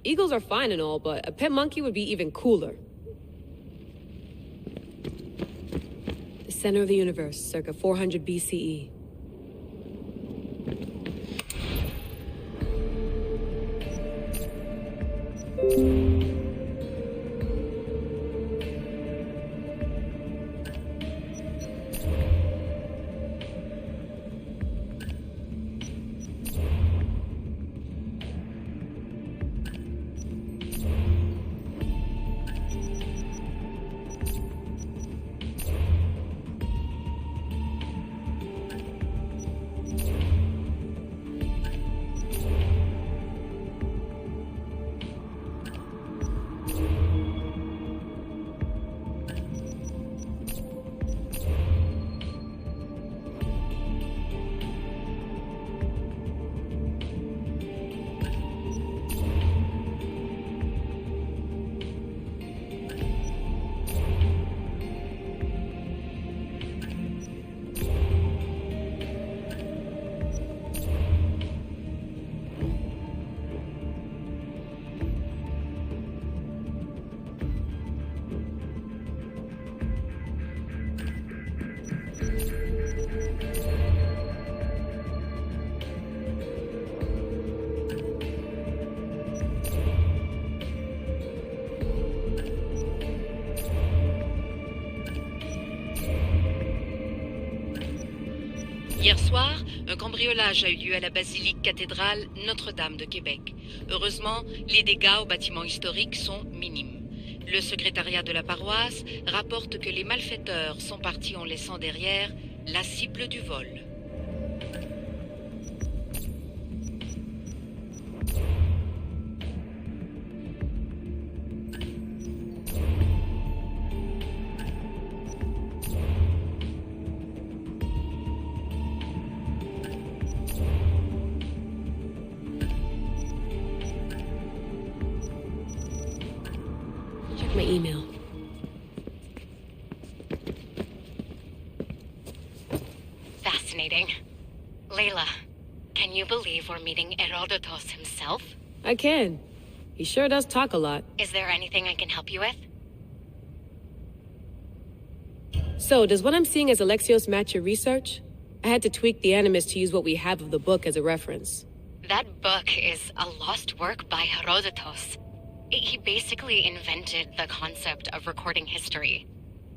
Eagles are fine and all, but a pet monkey would be even cooler. The center of the universe, circa 400 BCE. Hier soir, un cambriolage a eu lieu à la basilique cathédrale Notre-Dame de Québec. Heureusement, les dégâts au bâtiment historique sont minimes. Le secrétariat de la paroisse rapporte que les malfaiteurs sont partis en laissant derrière la cible du vol. My email. Fascinating. Layla, can you believe we're meeting Herodotus himself? I can. He sure does talk a lot. Is there anything I can help you with? So, does what I'm seeing as Alexios match your research? I had to tweak the Animus to use what we have of the book as a reference. That book is a lost work by Herodotus. He basically invented the concept of recording history.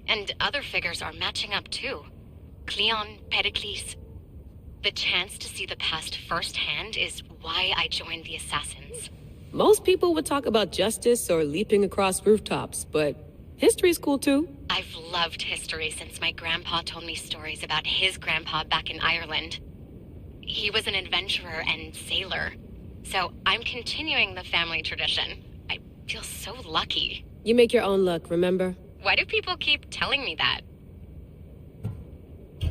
And other figures are matching up too. Cleon, Pericles. The chance to see the past firsthand is why I joined the Assassins. Most people would talk about justice or leaping across rooftops, but history's cool too. I've loved history since my grandpa told me stories about his grandpa back in Ireland. He was an adventurer and sailor. So I'm continuing the family tradition. I feel so lucky. You make your own luck, remember? Why do people keep telling me that?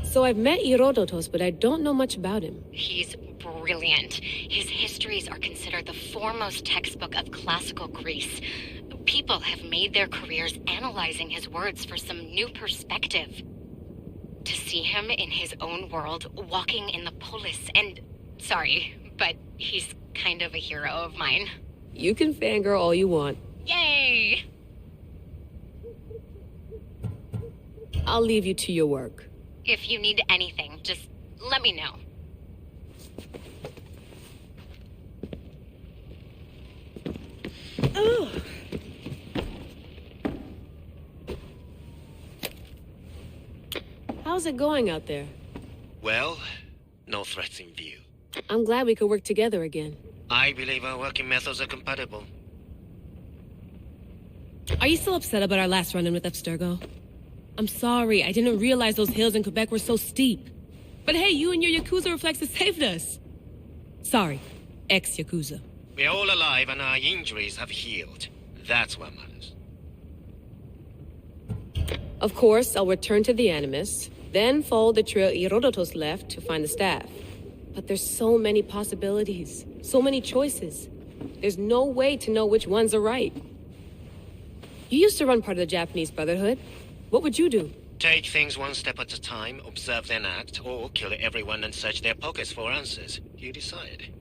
So I've met Herodotus, but I don't know much about him. He's brilliant. His histories are considered the foremost textbook of classical Greece. People have made their careers analyzing his words for some new perspective. To see him in his own world, walking in the polis, and... Sorry, but he's kind of a hero of mine. You can fangirl all you want. Yay! I'll leave you to your work. If you need anything, just let me know. Ugh. How's it going out there? Well, no threats in view. I'm glad we could work together again. I believe our working methods are compatible. Are you still upset about our last run-in with Abstergo? I'm sorry, I didn't realize those hills in Quebec were so steep. But hey, you and your Yakuza reflexes saved us. Sorry, ex-Yakuza. We're all alive and our injuries have healed. That's what matters. Of course, I'll return to the Animus, then follow the trail Herodotus left to find the staff. But there's so many possibilities, so many choices. There's no way to know which ones are right. You used to run part of the Japanese Brotherhood. What would you do? Take things one step at a time, observe then act, or kill everyone and search their pockets for answers. You decide.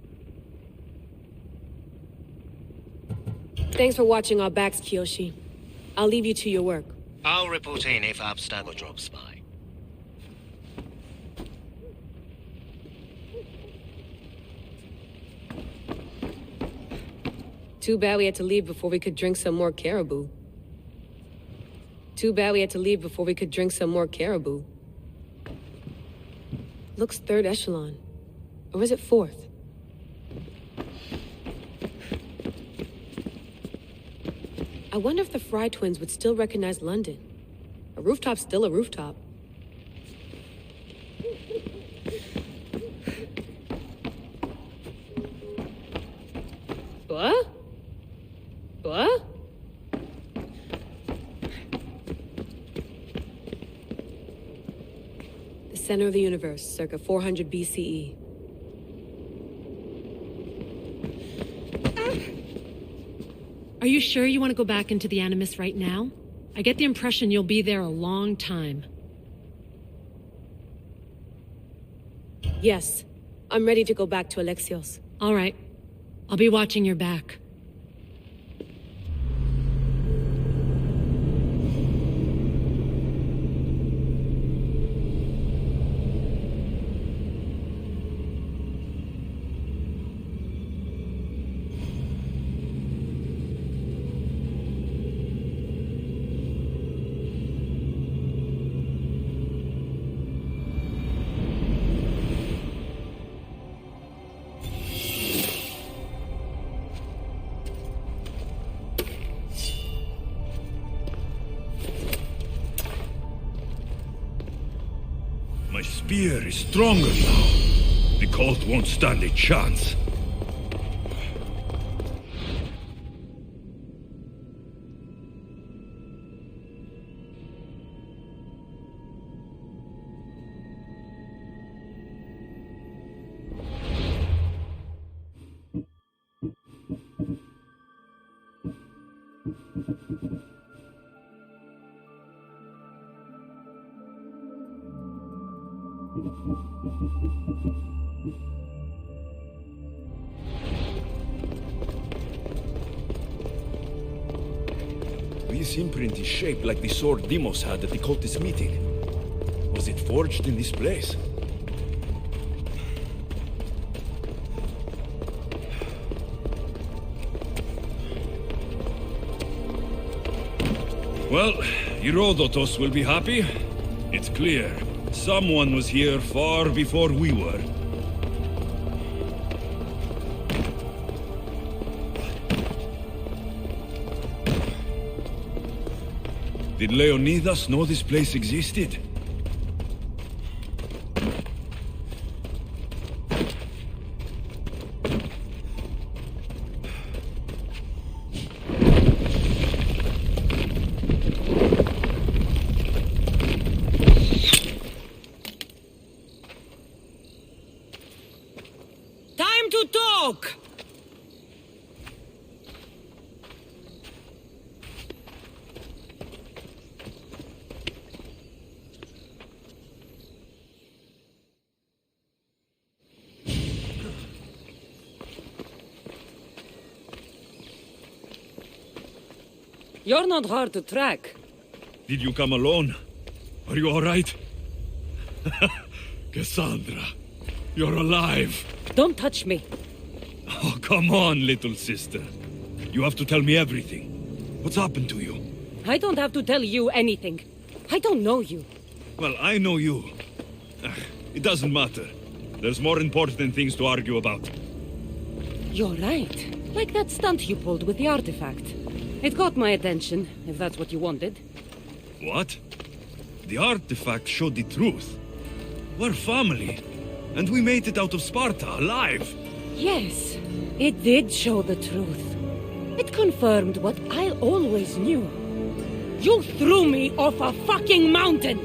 Thanks for watching our backs, Kiyoshi. I'll leave you to your work. I'll report in if Abstergo drops by. Too bad we had to leave before we could drink some more caribou. Too bad we had to leave before we could drink some more caribou. Looks third echelon. Or is it fourth? I wonder if the Fry twins would still recognize London. A rooftop's still a rooftop. What? What? The center of the universe, circa 400 BCE. Are you sure you want to go back into the Animus right now? I get the impression you'll be there a long time. Yes. I'm ready to go back to Alexios. All right. I'll be watching your back. My spear is stronger now. The cult won't stand a chance. This imprint is shaped like the sword Demos had at the cultist meeting. Was it forged in this place? Well, Herodotus will be happy. It's clear. Someone was here far before we were. Did Leonidas know this place existed? Time to talk! You're not hard to track. Did you come alone? Are you all right? Cassandra, you're alive. Don't touch me. Oh, come on, little sister. You have to tell me everything. What's happened to you? I don't have to tell you anything. I don't know you. Well, I know you. It doesn't matter. There's more important things to argue about. You're right. Like that stunt you pulled with the artifact. It got my attention, if that's what you wanted. What? The artifact showed the truth. We're family. And we made it out of Sparta, alive. Yes, it did show the truth. It confirmed what I always knew. You threw me off a fucking mountain!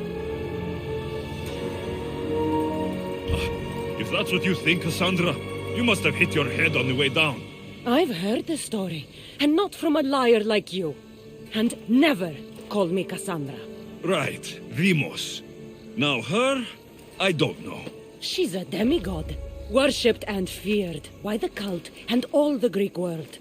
If that's what you think, Cassandra, you must have hit your head on the way down. I've heard the story, and not from a liar like you. And never call me Cassandra. Right, Vimos. Now her, I don't know. She's a demigod, worshipped and feared by the cult and all the Greek world.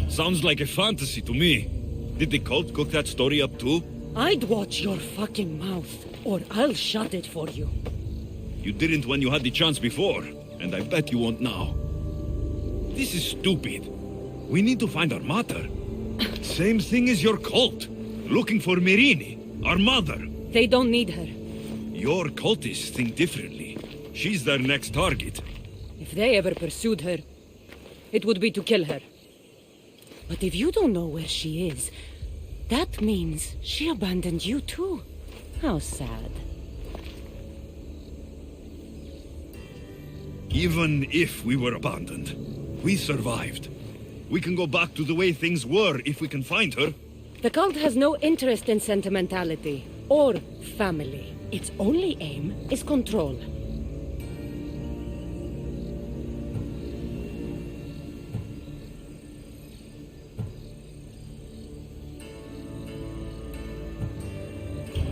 Sounds like a fantasy to me. Did the cult cook that story up too? I'd watch your fucking mouth, or I'll shut it for you. You didn't when you had the chance before, and I bet you won't now. This is stupid. We need to find our mother. Same thing as your cult. Looking for Mirini, our mother. They don't need her. Your cultists think differently. She's their next target. If they ever pursued her, it would be to kill her. But if you don't know where she is, that means she abandoned you too. How sad. Even if we were abandoned, we survived. We can go back to the way things were if we can find her. The cult has no interest in sentimentality or family. Its only aim is control.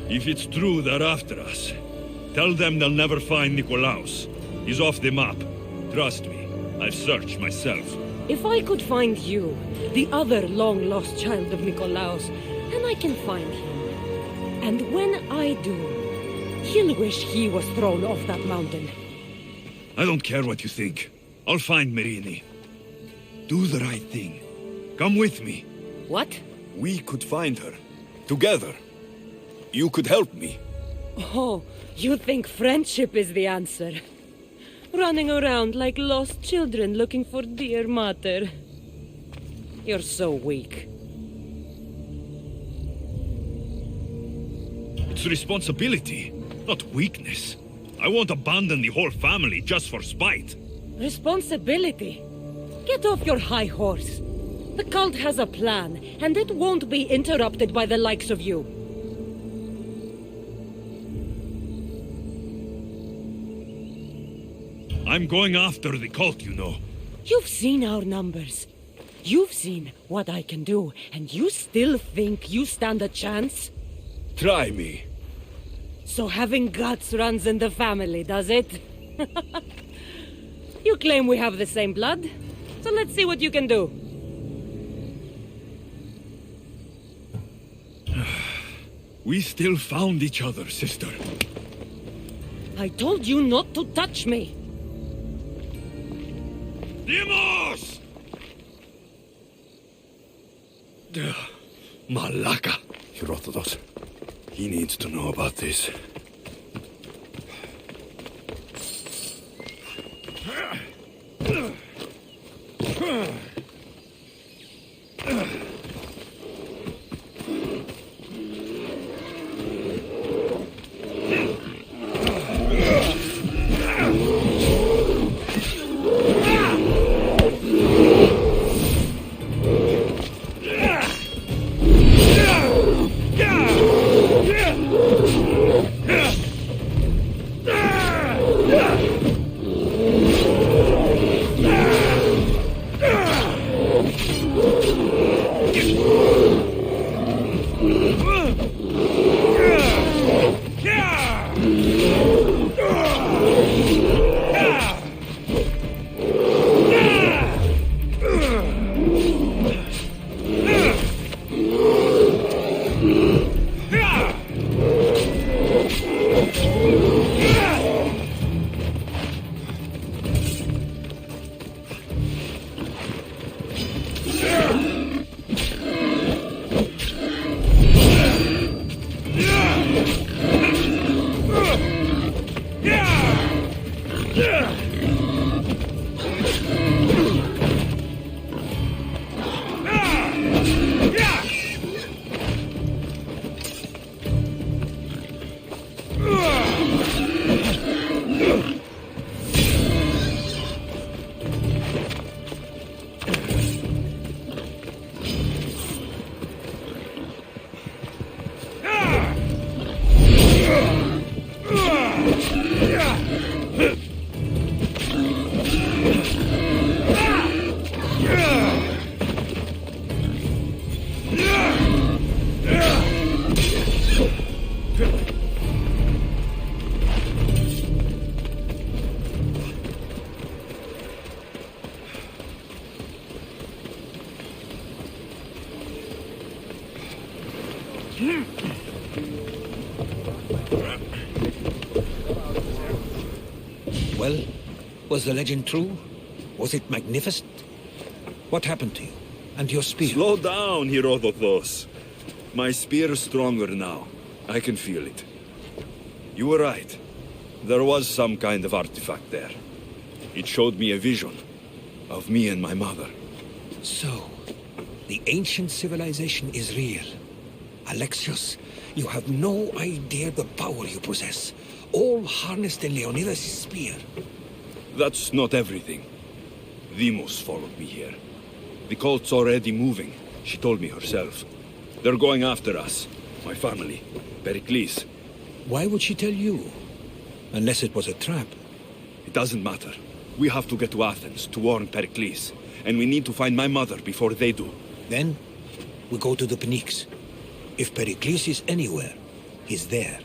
If it's true they're after us, tell them they'll never find Nikolaos. He's off the map. Trust me, I've searched myself. If I could find you, the other long-lost child of Nikolaos, then I can find him. And when I do, he'll wish he was thrown off that mountain. I don't care what you think. I'll find Mirini. Do the right thing. Come with me. What? We could find her. Together. You could help me. Oh, you think friendship is the answer? Running around like lost children looking for dear mother. You're so weak. It's responsibility, not weakness. I won't abandon the whole family just for spite. Responsibility? Get off your high horse. The cult has a plan, and it won't be interrupted by the likes of you. I'm going after the cult, you know. You've seen our numbers. You've seen what I can do, and you still think you stand a chance? Try me. So having guts runs in the family, does it? You claim we have the same blood, so let's see what you can do. We still found each other, sister. I told you not to touch me. Dimos! Malaka. Herodotus. He needs to know about this. Well, was the legend true? Was it magnificent? What happened to you? And your spear? Slow down, Herodotos. My spear is stronger now. I can feel it. You were right. There was some kind of artifact there. It showed me a vision of me and my mother. So, the ancient civilization is real. Alexios, you have no idea the power you possess. All harnessed in Leonidas' spear. That's not everything. Demos followed me here. The cult's already moving, she told me herself. They're going after us. My family. Pericles. Why would she tell you? Unless it was a trap. It doesn't matter. We have to get to Athens to warn Pericles. And we need to find my mother before they do. Then, we go to the Pnyx. If Pericles is anywhere, he's there.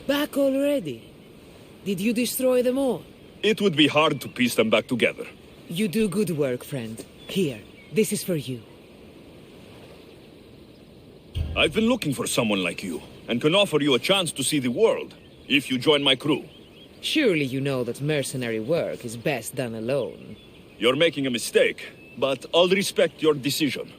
Back already? Did you destroy them all? It would be hard to piece them back together. You do good work, friend. Here, this is for you. I've been looking for someone like you, and can offer you a chance to see the world, if you join my crew. Surely you know that mercenary work is best done alone. You're making a mistake, but I'll respect your decision.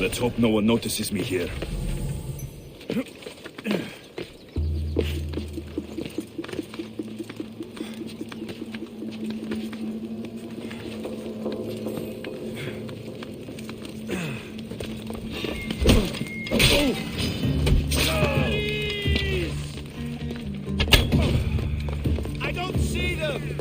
Let's hope no one notices me here. I don't see them!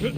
Just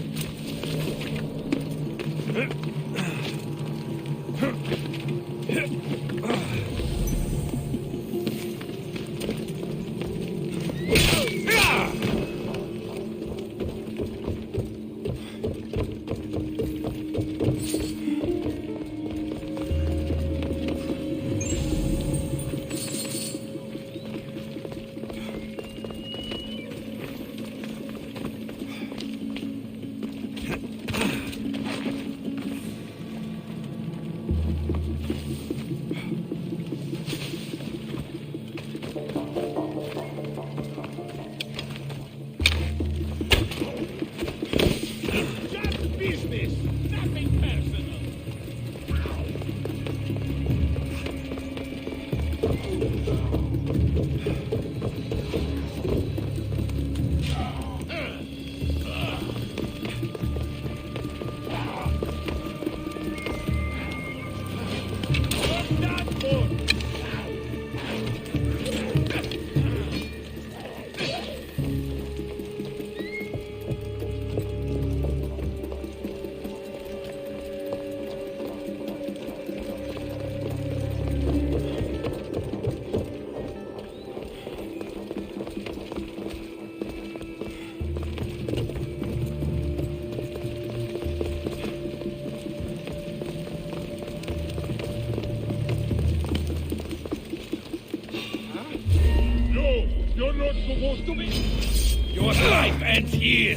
business, nothing personal. Not that one. No, you're not supposed to be. Your life ends here!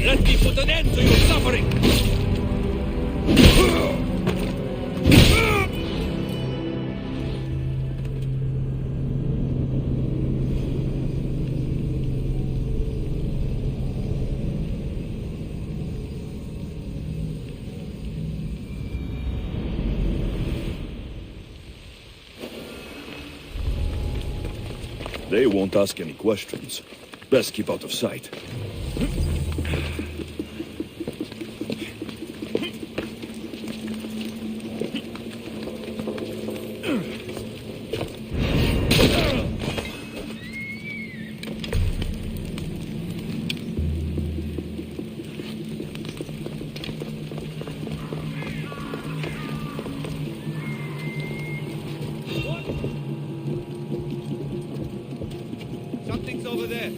Let me put an end to your suffering! They won't ask any questions. Best keep out of sight. Something's over there.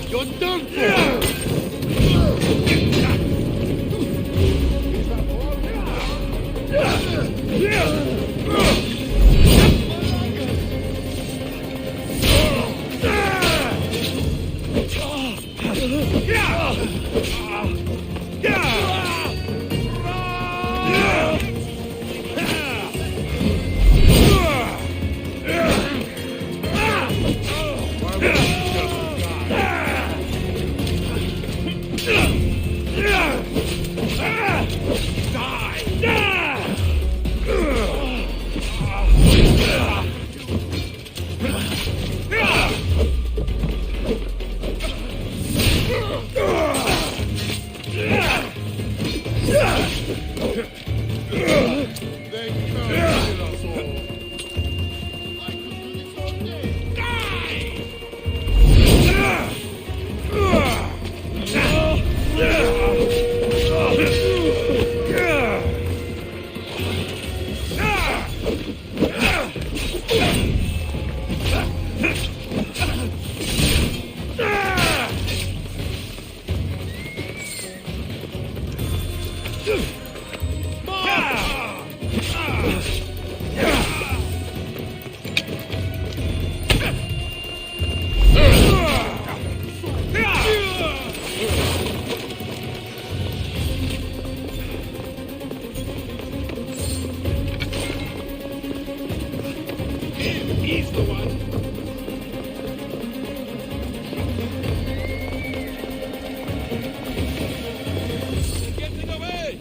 You're done for! He's the one. Getting away!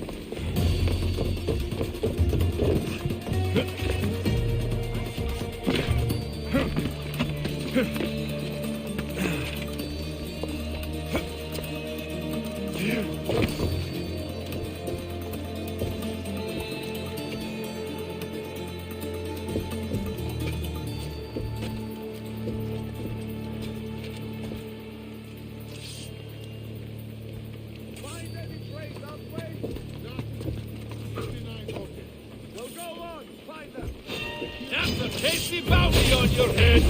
Find any trace of way? None. 59, okay. Well, go on, find them. That's a tasty bounty on your head.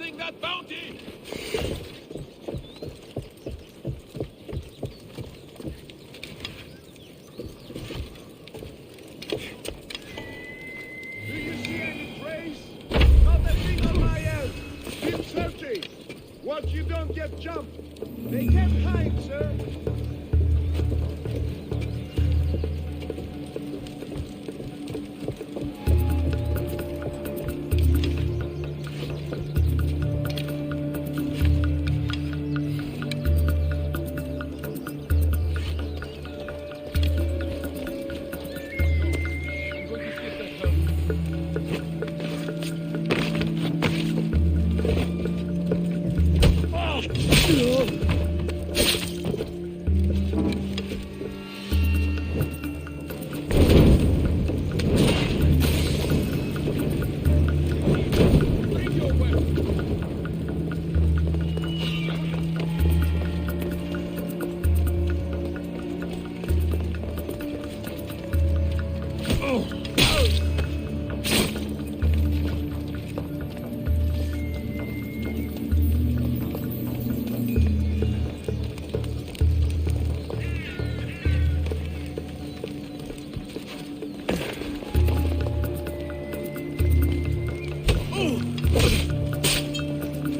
anything that bounty! Do you see any trace? Not a thing on my end! Keep searching! Watch you don't get jumped! They can't hide, sir!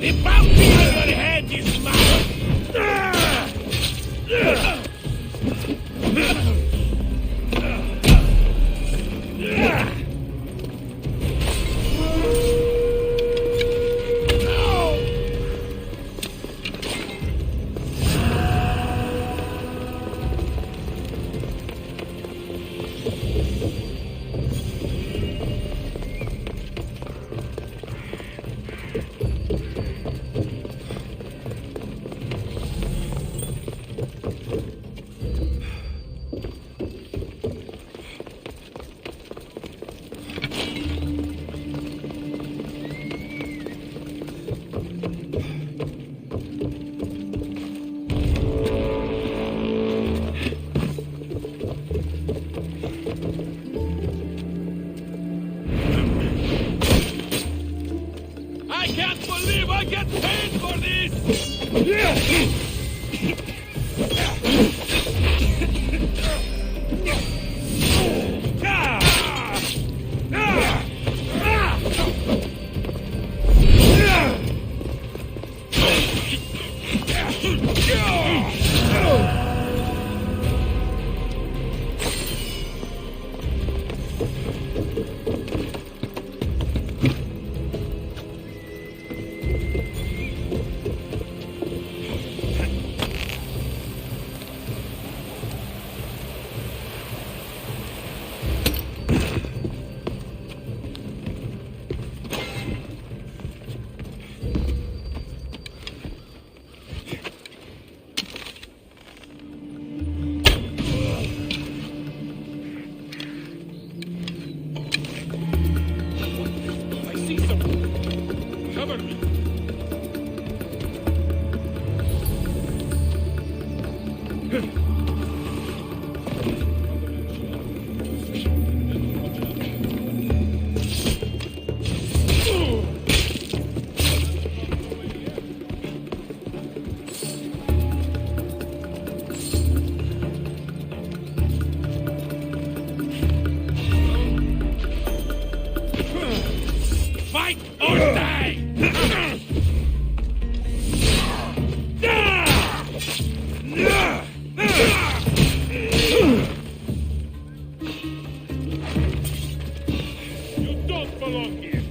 The bounty on your head is mine! I can't believe I get paid for this! Fight or die! You don't belong here.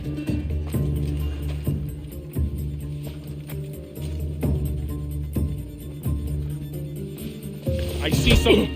I see some.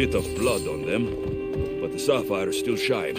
bit of blood on them, but the sapphires still shine.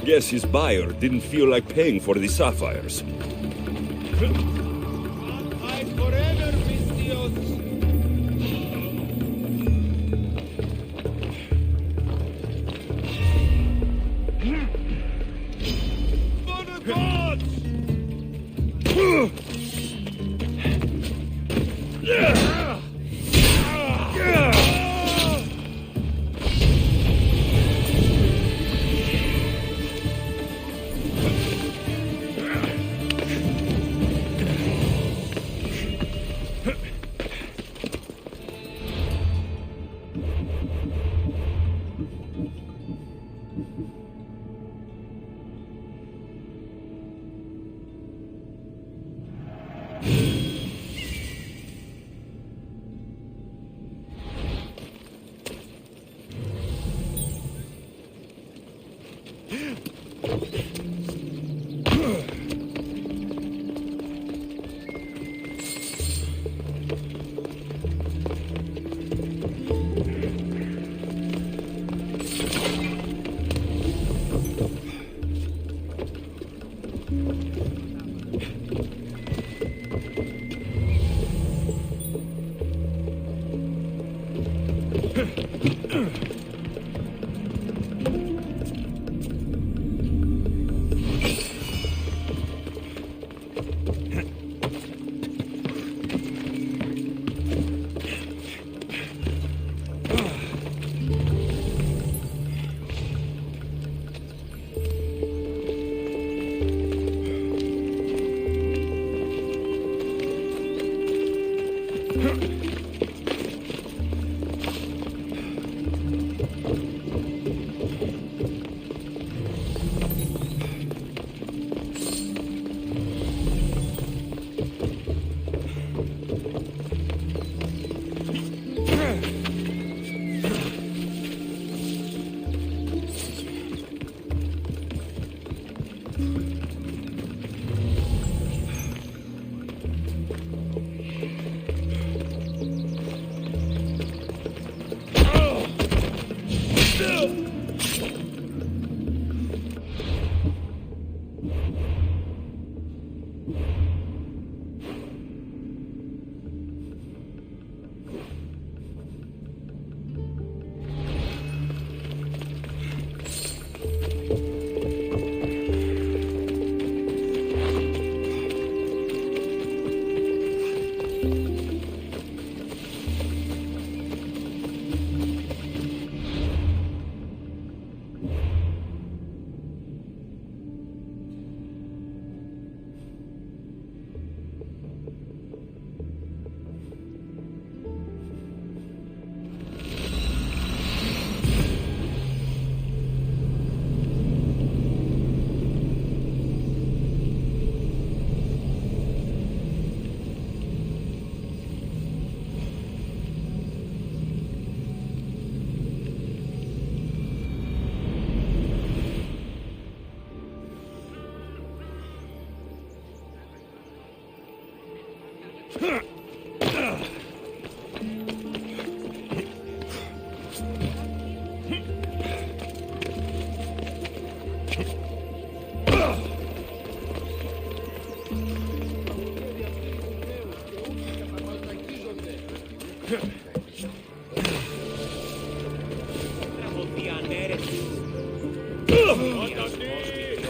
Guess his buyer didn't feel like paying for the sapphires. I forever miss the Odyssey. For the gods!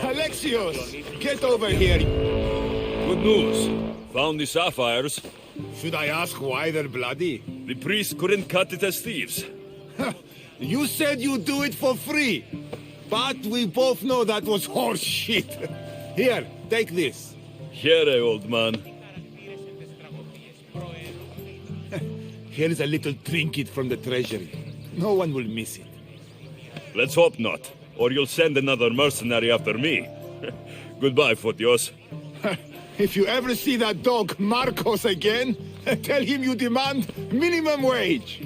Alexios, get over here. Good news. Found the sapphires. Should I ask why they're bloody? The priest couldn't cut it as thieves. You said you'd do it for free. But we both know that was horse shit. Here, take this. Here, old man. Here's a little trinket from the treasury. No one will miss it. Let's hope not, or you'll send another mercenary after me. Goodbye, Fotios. If you ever see that dog Marcos again, tell him you demand minimum wage.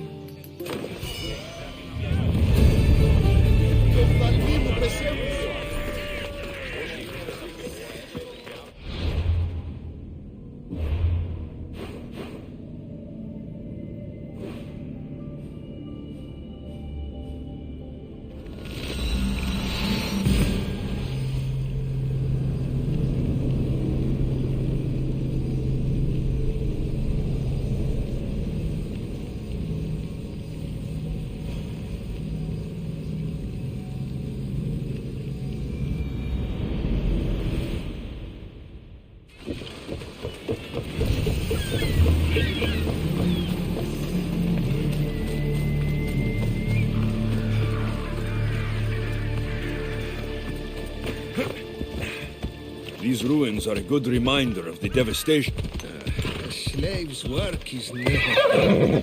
These ruins are a good reminder of the devastation. A slave's work is never...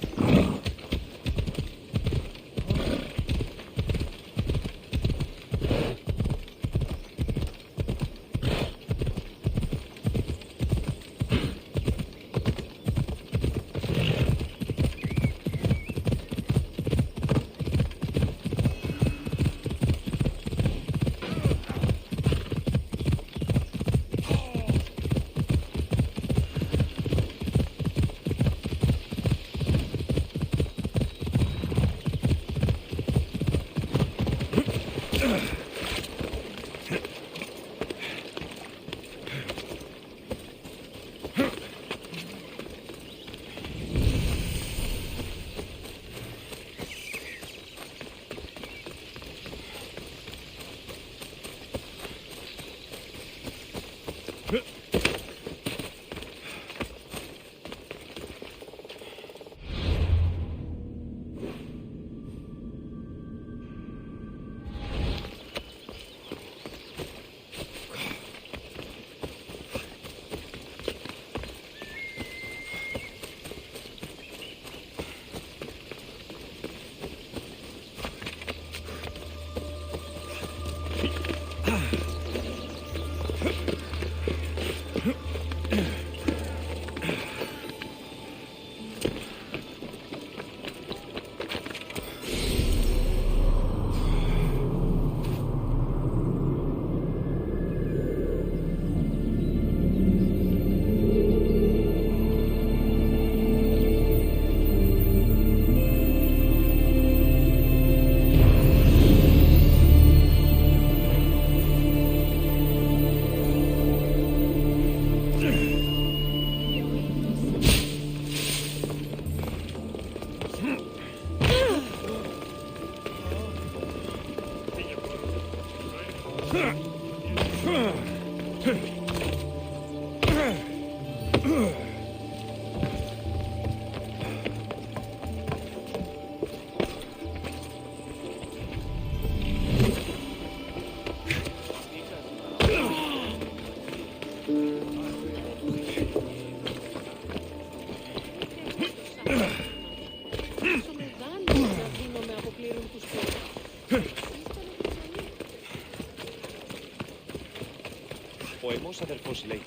Ο αδερφός λέγει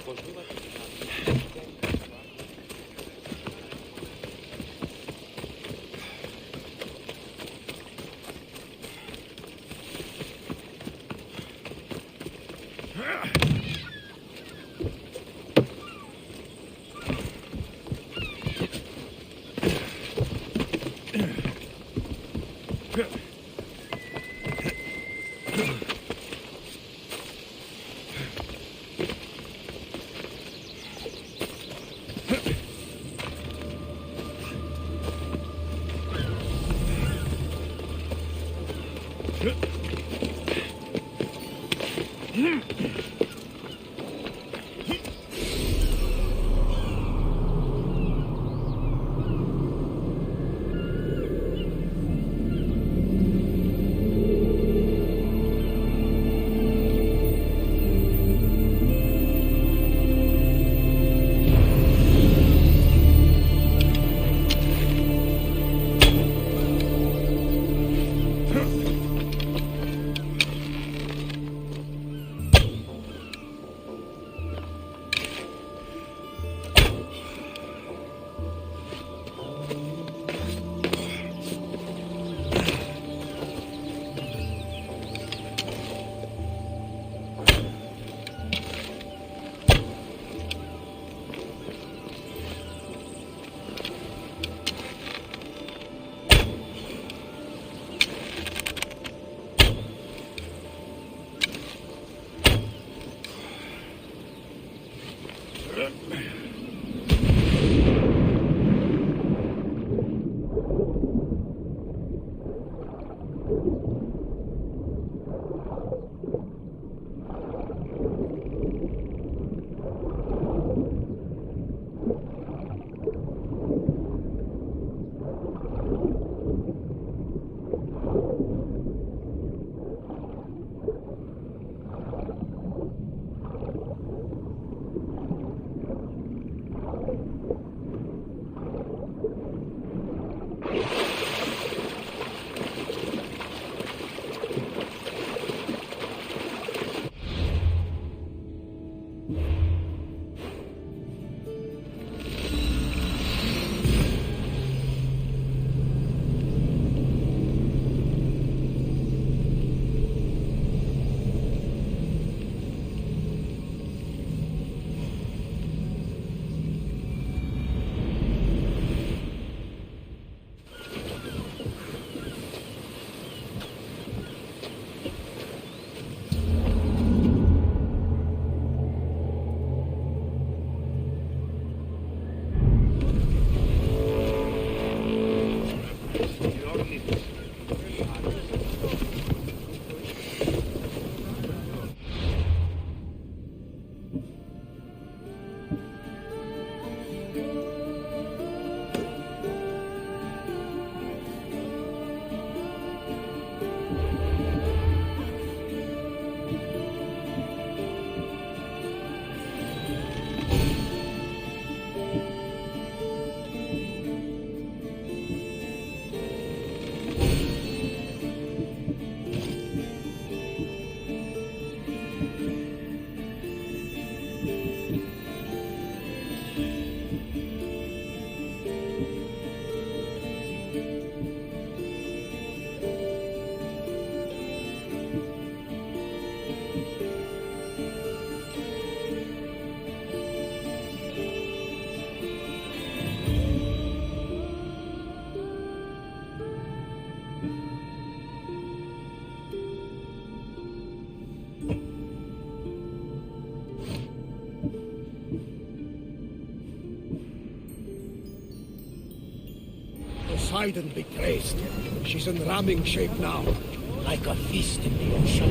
πως Poseidon be praised. She's in ramming shape now, like a feast in the ocean.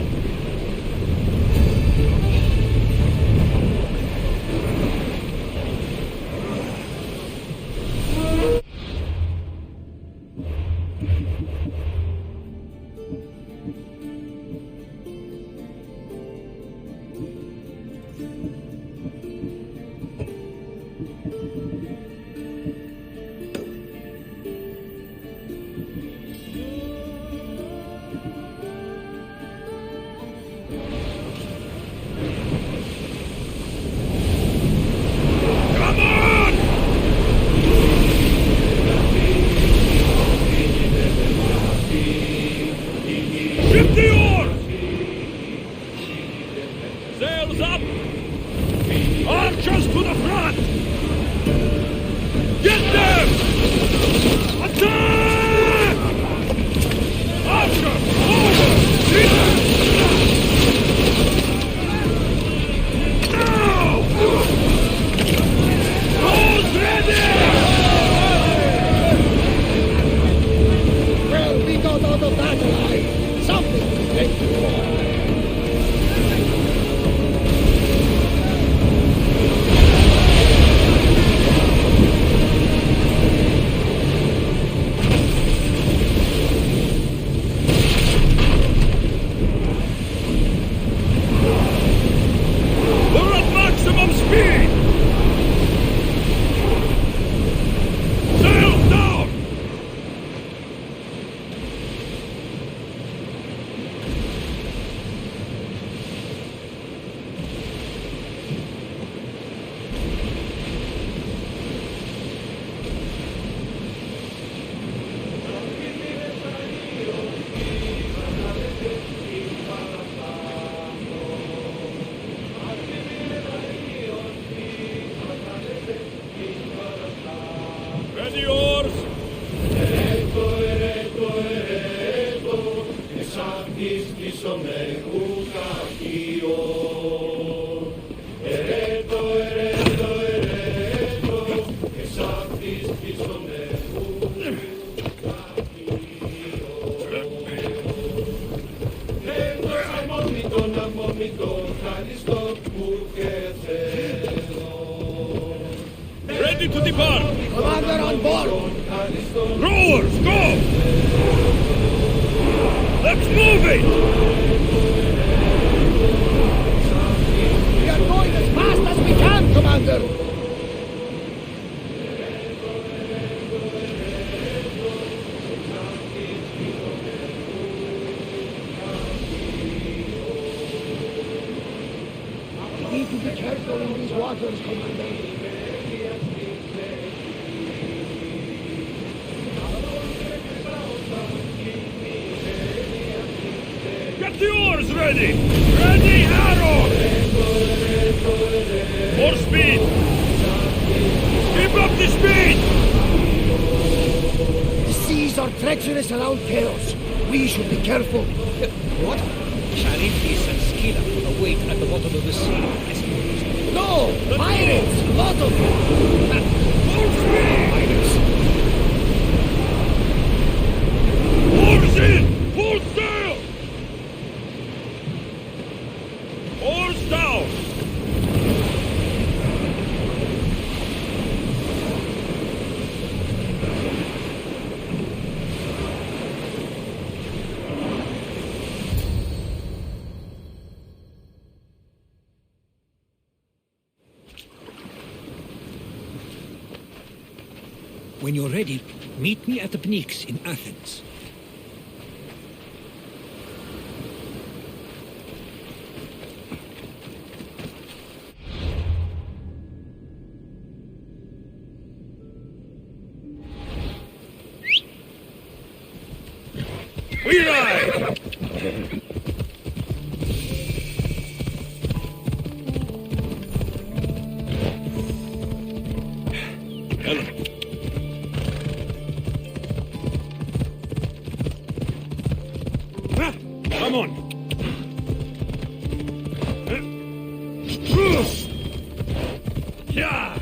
Ready to depart! Commander on board! Rowers, go! Let's move it! We are going as fast as we can, Commander! We need to be careful in these waters, Commander. Get the oars ready! Ready, arrow! More speed! Keep up the speed! The seas are treacherous around Chaos. We should be careful. What? Charybdis and Scylla await at the bottom of the sea, I suppose. No! Pirates! A lot of them! Full speed! Pirates! Oars in! Full sail! Oars down! When you're ready, meet me at the Pnyx in Athens. We ride! Helen. Come on. Yeah.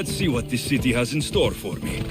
Let's see what this city has in store for me.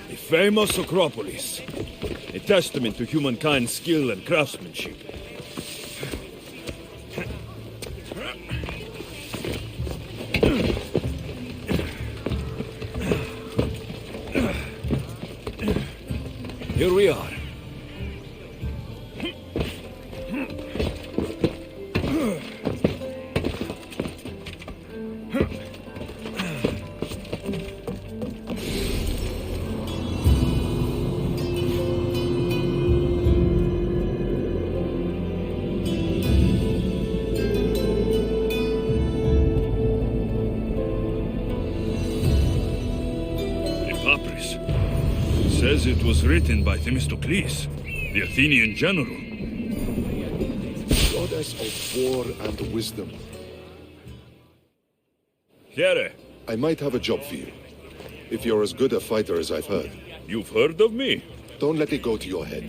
The famous Acropolis, a testament to humankind's skill and craftsmanship. Here we are. Says it was written by Themistocles, the Athenian general. Goddess of war and wisdom. Here. I might have a job for you. If you're as good a fighter as I've heard. You've heard of me? Don't let it go to your head.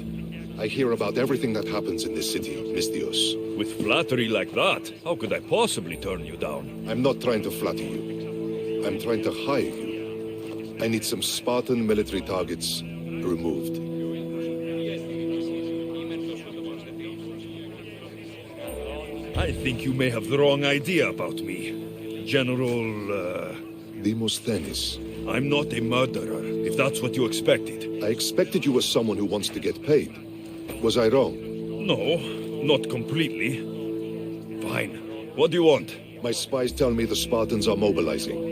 I hear about everything that happens in this city, Misthios. With flattery like that, how could I possibly turn you down? I'm not trying to flatter you. I'm trying to hire you. I need some Spartan military targets removed. I think you may have the wrong idea about me. General, Demosthenes. I'm not a murderer, if that's what you expected. I expected you were someone who wants to get paid. Was I wrong? No, not completely. Fine. What do you want? My spies tell me the Spartans are mobilizing.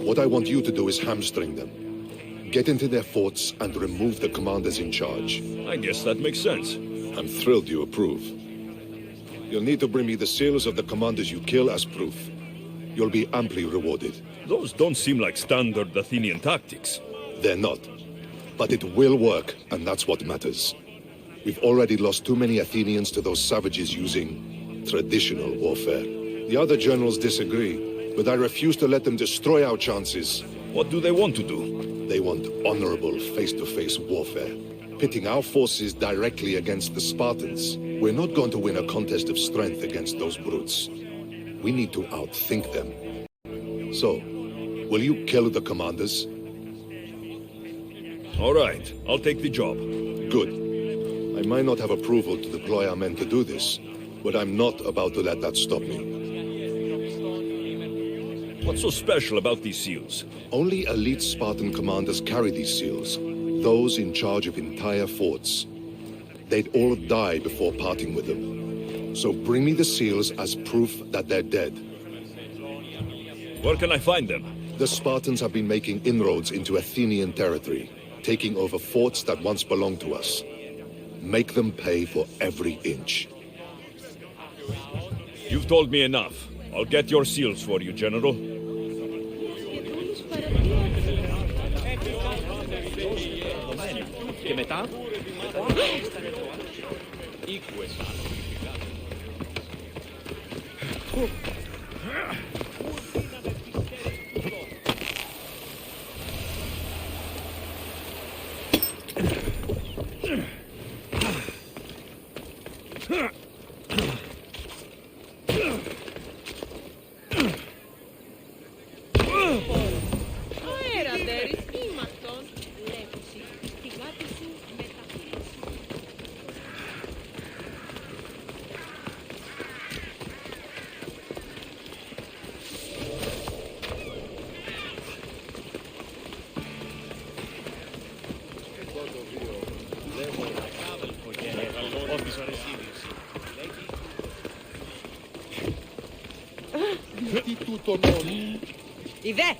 What I want you to do is hamstring them. Get into their forts and remove the commanders in charge. I guess that makes sense. I'm thrilled you approve. You'll need to bring me the seals of the commanders you kill as proof. You'll be amply rewarded. Those don't seem like standard Athenian tactics. They're not. But it will work, and that's what matters. We've already lost too many Athenians to those savages using traditional warfare. The other generals disagree, but I refuse to let them destroy our chances. What do they want to do? They want honorable face-to-face warfare, pitting our forces directly against the Spartans. We're not going to win a contest of strength against those brutes. We need to outthink them. So, will you kill the commanders? All right, I'll take the job. Good. I might not have approval to deploy our men to do this, but I'm not about to let that stop me. What's so special about these seals? Only elite Spartan commanders carry these seals. Those in charge of entire forts. They'd all die before parting with them. So bring me the seals as proof that they're dead. Where can I find them? The Spartans have been making inroads into Athenian territory, taking over forts that once belonged to us. Make them pay for every inch. You've told me enough. I'll get your seals for you, General. Ιδέ!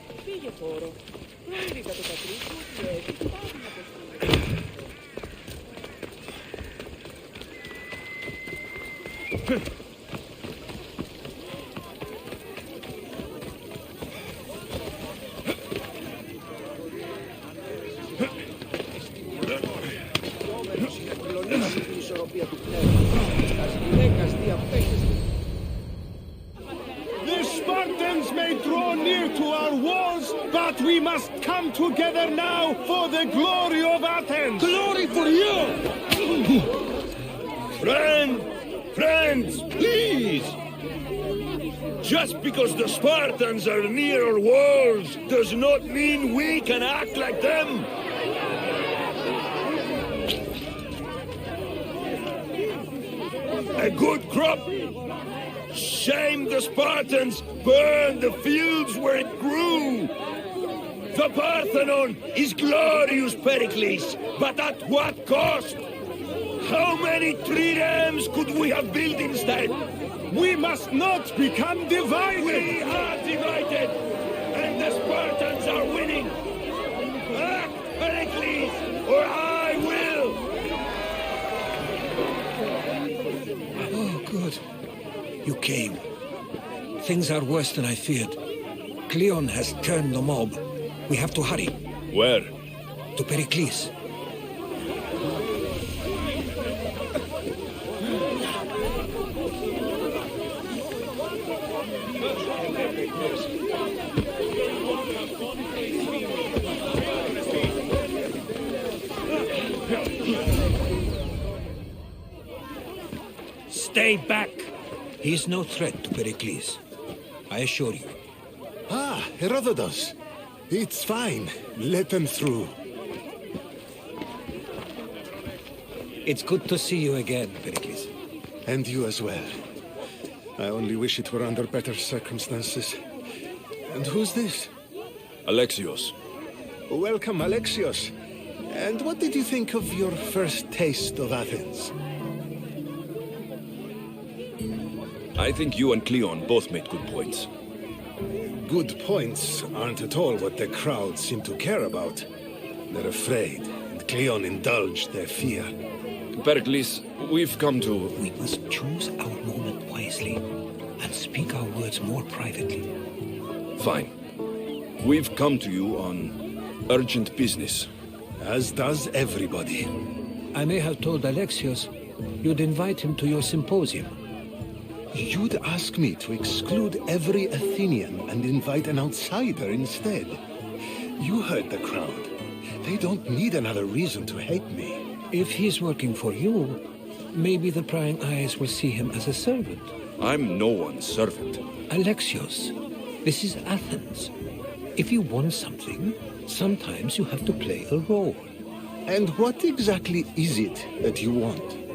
The Spartans may draw near to our walls, but we must come together now for the glory of Athens! Glory for you! Friends, please! Just because the Spartans are near our walls does not mean we can act like them! A good crop? Shame the Spartans burned the fields where it grew! The Parthenon is glorious, Pericles, but at what cost? How many triremes could we have built instead? We must not become divided! We are divided, and the Spartans are winning! Act, Pericles, or I will! Oh, good. You came. Things are worse than I feared. Cleon has turned the mob. We have to hurry. Where? To Pericles. Stay back! He is no threat to Pericles. I assure you. Ah, Herodotus. It's fine. Let them through. It's good to see you again, Pericles. And you as well. I only wish it were under better circumstances. And who's this? Alexios. Welcome, Alexios. And what did you think of your first taste of Athens? I think you and Cleon both made good points. Good points aren't at all what the crowd seem to care about. They're afraid, and Cleon indulged their fear. Pericles, we've come to... We must choose our moment wisely, and speak our words more privately. Fine. We've come to you on urgent business. As does everybody. I may have told Alexios you'd invite him to your symposium. You'd ask me to exclude every Athenian and invite an outsider instead. You heard the crowd. They don't need another reason to hate me. If he's working for you, maybe the prying eyes will see him as a servant. I'm no one's servant. Alexios, this is Athens. If you want something, sometimes you have to play a role. And what exactly is it that you want?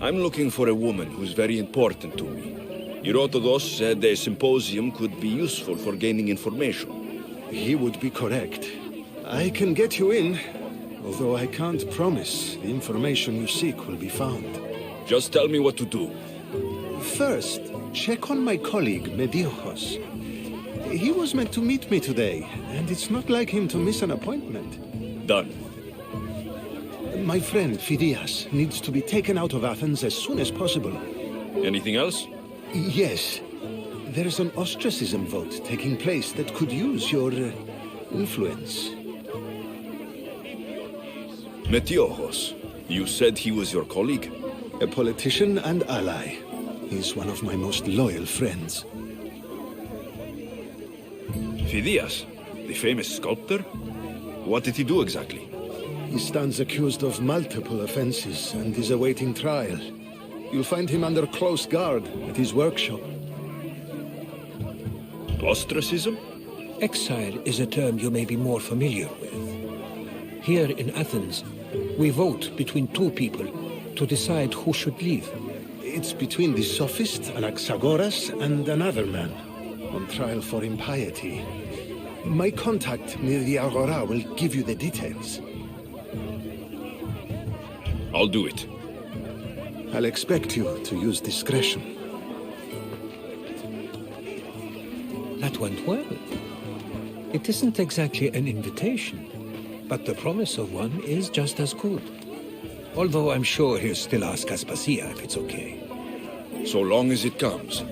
I'm looking for a woman who's very important to me. Herodotus said a symposium could be useful for gaining information. He would be correct. I can get you in, although I can't promise the information you seek will be found. Just tell me what to do. First, check on my colleague, Mediocos. He was meant to meet me today, and it's not like him to miss an appointment. Done. My friend, Phidias, needs to be taken out of Athens as soon as possible. Anything else? Yes. There's an ostracism vote taking place that could use your influence. Metiochos. You said he was your colleague? A politician and ally. He's one of my most loyal friends. Phidias, the famous sculptor? What did he do exactly? He stands accused of multiple offenses and is awaiting trial. You'll find him under close guard at his workshop. Ostracism? Exile is a term you may be more familiar with. Here in Athens, we vote between two people to decide who should leave. It's between the sophist Anaxagoras and another man, on trial for impiety. My contact near the Agora will give you the details. I'll do it. I'll expect you to use discretion. That went well. It isn't exactly an invitation, but the promise of one is just as good. Although I'm sure he'll still ask Aspasia if it's okay. So long as it comes.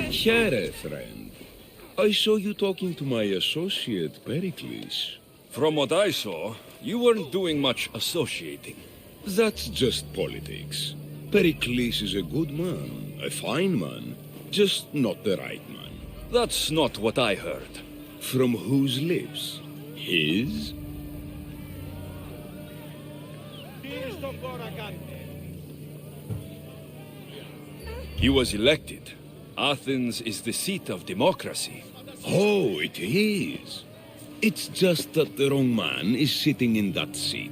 Here, friend. I saw you talking to my associate, Pericles. From what I saw, you weren't doing much associating. That's just politics. Pericles is a good man, a fine man, just not the right man. That's not what I heard. From whose lips? His? He was elected. Athens is the seat of democracy. Oh, it is. It's just that the wrong man is sitting in that seat.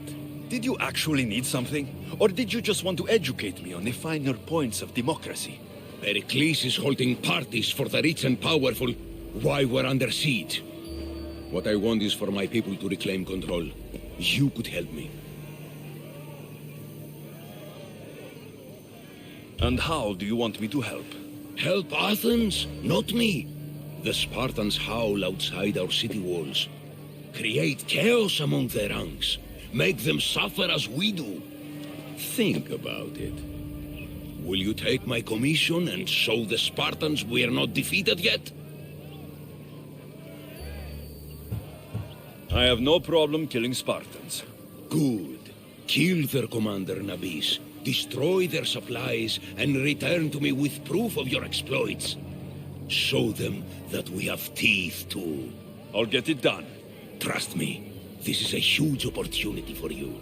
Did you actually need something? Or did you just want to educate me on the finer points of democracy? Pericles is holding parties for the rich and powerful while we're under siege. What I want is for my people to reclaim control. You could help me. And how do you want me to help? Help Athens, not me. The Spartans howl outside our city walls. Create chaos among their ranks. Make them suffer as we do. Think about it. Will you take my commission and show the Spartans we are not defeated yet? I have no problem killing Spartans. Good. Kill their commander, Nabis. Destroy their supplies and return to me with proof of your exploits. Show them that we have teeth too. I'll get it done. Trust me, this is a huge opportunity for you.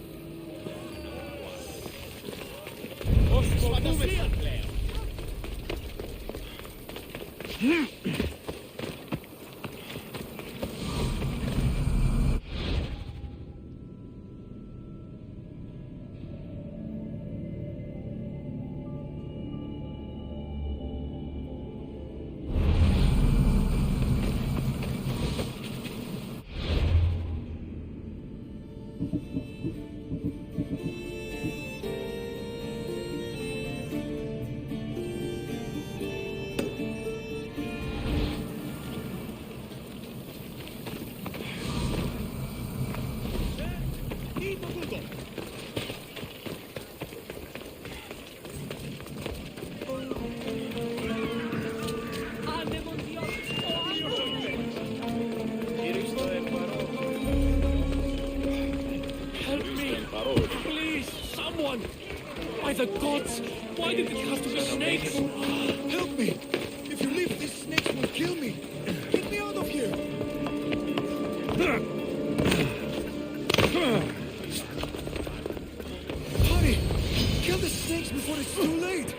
By the gods! Why did it have to be snakes? Help me! If you leave, these snakes will kill me! Get me out of here! Hurry! Kill the snakes before it's too late!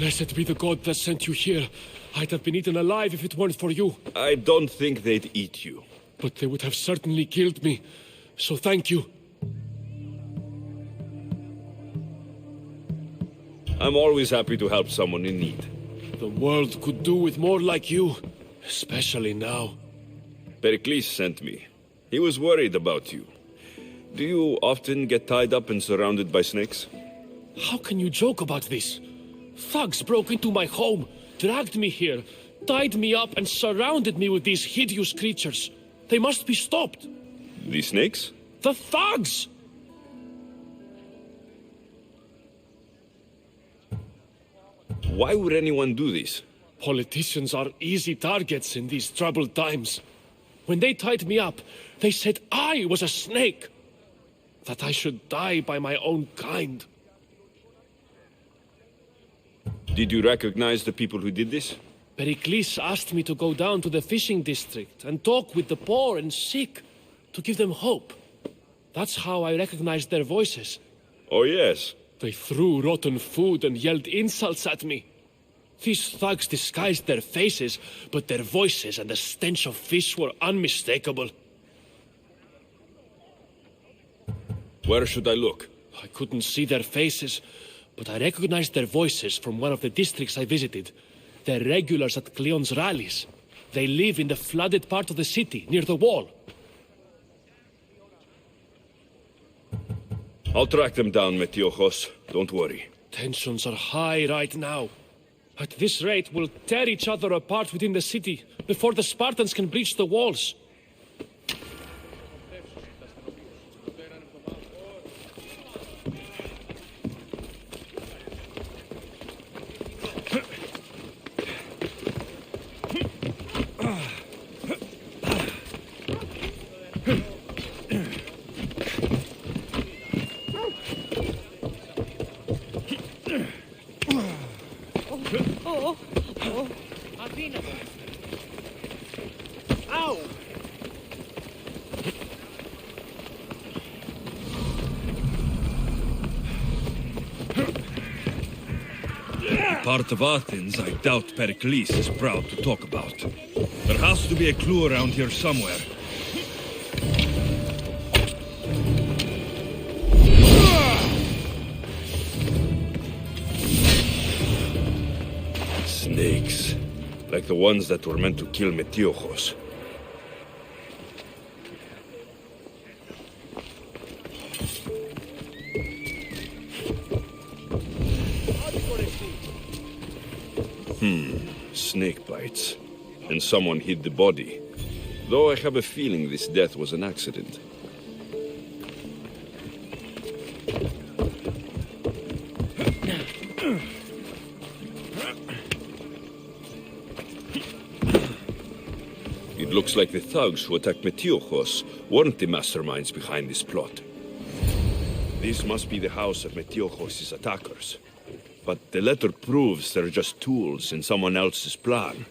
Blessed be the god that sent you here. I'd have been eaten alive if it weren't for you. I don't think they'd eat you. But they would have certainly killed me. So thank you. I'm always happy to help someone in need. The world could do with more like you. Especially now. Pericles sent me. He was worried about you. Do you often get tied up and surrounded by snakes? How can you joke about this? Thugs broke into my home, dragged me here, tied me up and surrounded me with these hideous creatures. They must be stopped. The snakes? The thugs! Why would anyone do this? Politicians are easy targets in these troubled times. When they tied me up, they said I was a snake. That I should die by my own kind. Did you recognize the people who did this? Pericles asked me to go down to the fishing district and talk with the poor and sick, to give them hope. That's how I recognized their voices. Oh, yes. They threw rotten food and yelled insults at me. These thugs disguised their faces, but their voices and the stench of fish were unmistakable. Where should I look? I couldn't see their faces, but I recognized their voices from one of the districts I visited. They're regulars at Cleon's rallies. They live in the flooded part of the city, near the wall. I'll track them down, Metiojos. Don't worry. Tensions are high right now. At this rate, we'll tear each other apart within the city before the Spartans can breach the walls. Part of Athens I doubt Pericles is proud to talk about. There has to be a clue around here somewhere. Snakes. Like the ones that were meant to kill Metiojos. Snake bites. And someone hid the body. Though I have a feeling this death was an accident. It looks like the thugs who attacked Metiojos weren't the masterminds behind this plot. This must be the house of Metiojos' attackers. But the letter proves they're just tools in someone else's plan.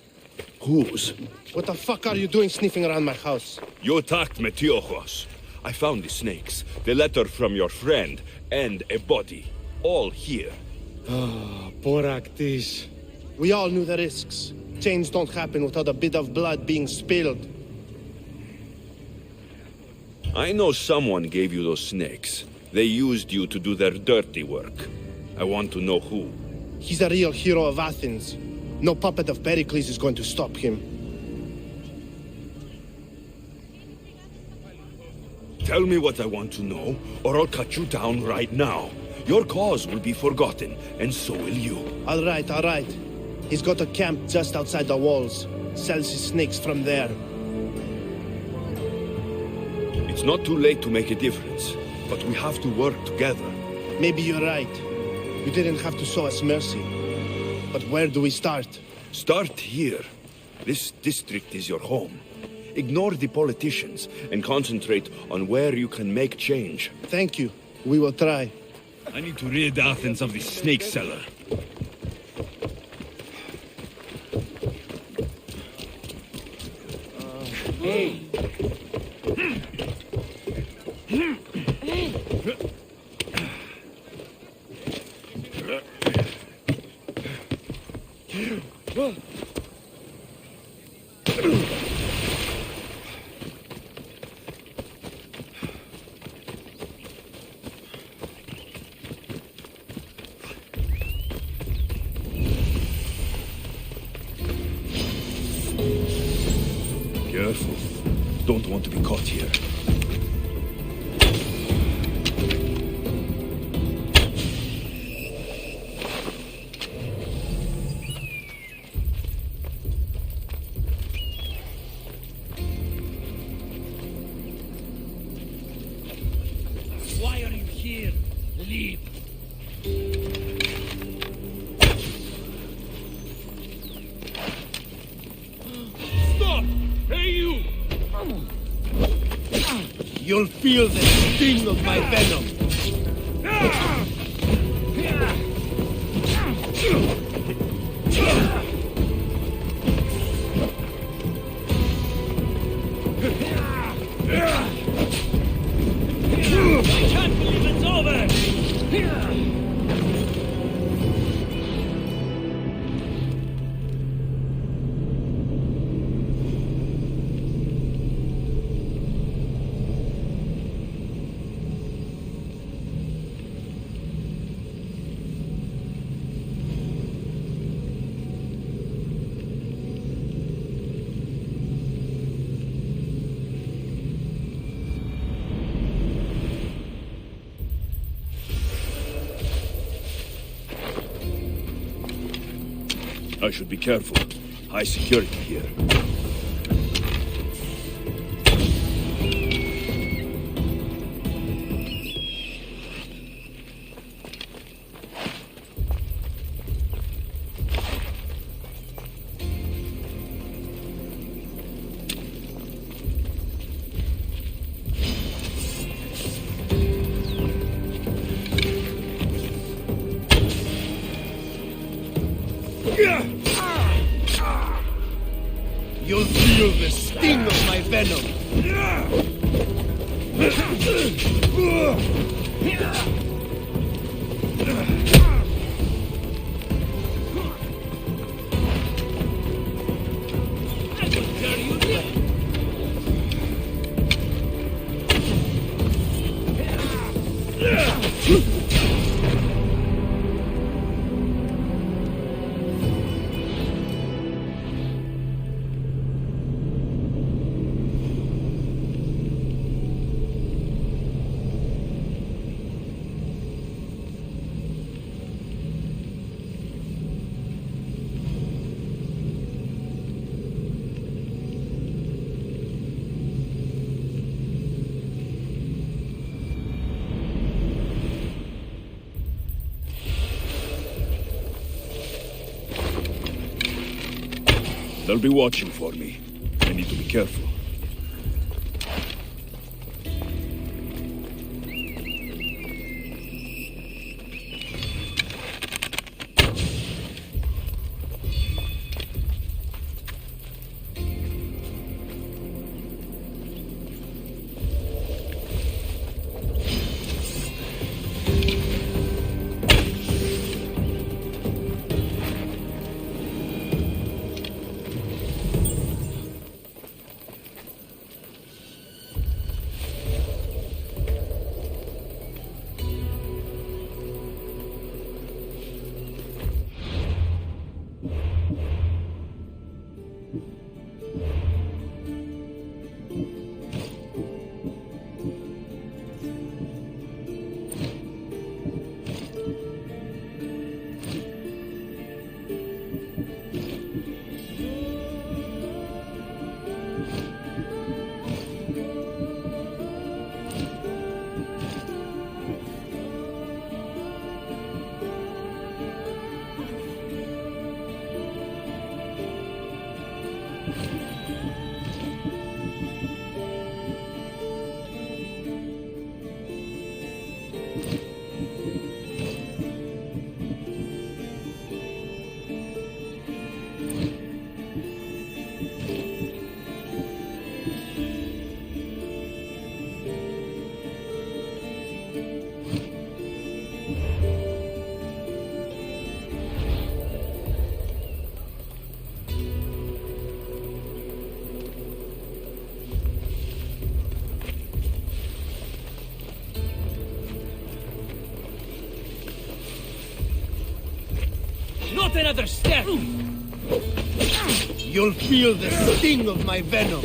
Whose? What the fuck are you doing sniffing around my house? You attacked Metiojos. I found the snakes, the letter from your friend, and a body. All here. Ah, poor Actis. We all knew the risks. Change don't happen without a bit of blood being spilled. I know someone gave you those snakes. They used you to do their dirty work. I want to know who. He's a real hero of Athens. No puppet of Pericles is going to stop him. Tell me what I want to know, or I'll cut you down right now. Your cause will be forgotten, and so will you. All right, all right. He's got a camp just outside the walls. Sells his snakes from there. It's not too late to make a difference, but we have to work together. Maybe you're right. You didn't have to show us mercy. But where do we start? Start here. This district is your home. Ignore the politicians and concentrate on where you can make change. Thank you. We will try. I need to rid Athens of this snake seller. Hey. want to be caught here. Why are you here? Leave. Stop! Hey, you! You'll feel the sting of my venom. I can't believe it's over! I should be careful. High security here. You'll feel the sting of my venom. They'll be watching for me. I need to be careful. Not another step! You'll feel the sting of my venom.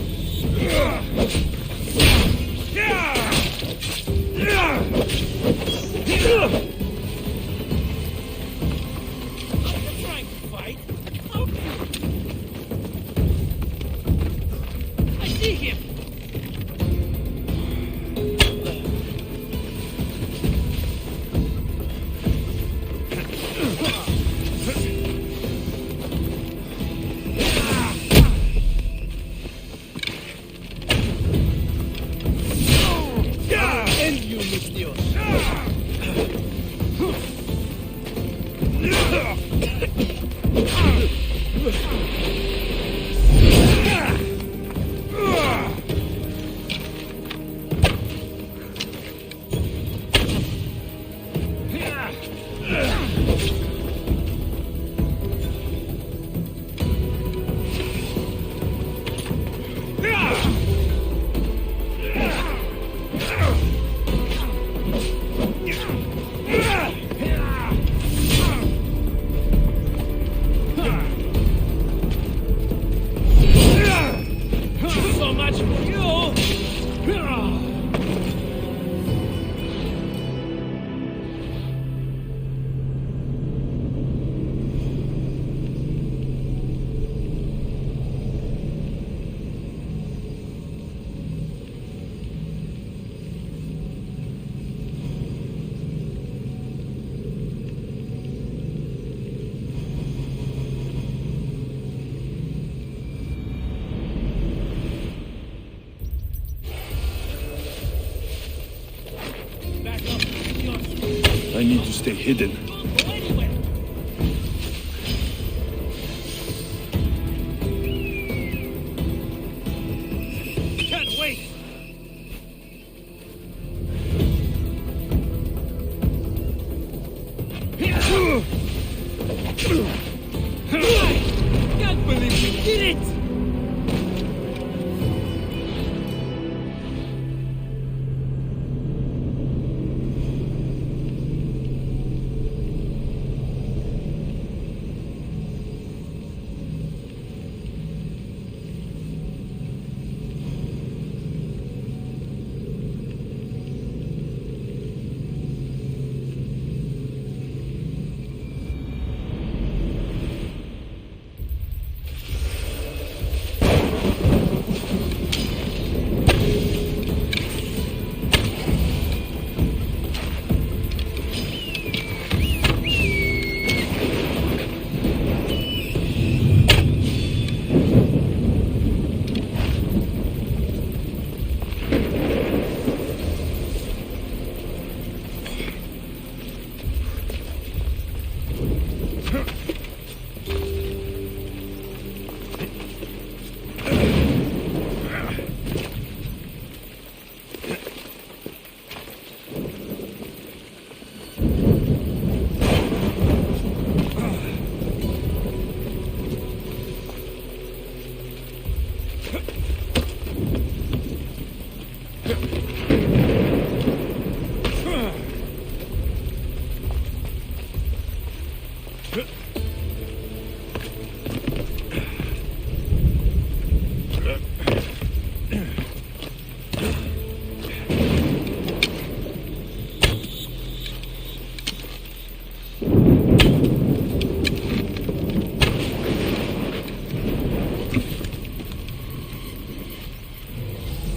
Dios. So much for you! I need to stay hidden. Can't wait! Can't believe we did it!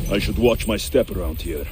I should watch my step around here.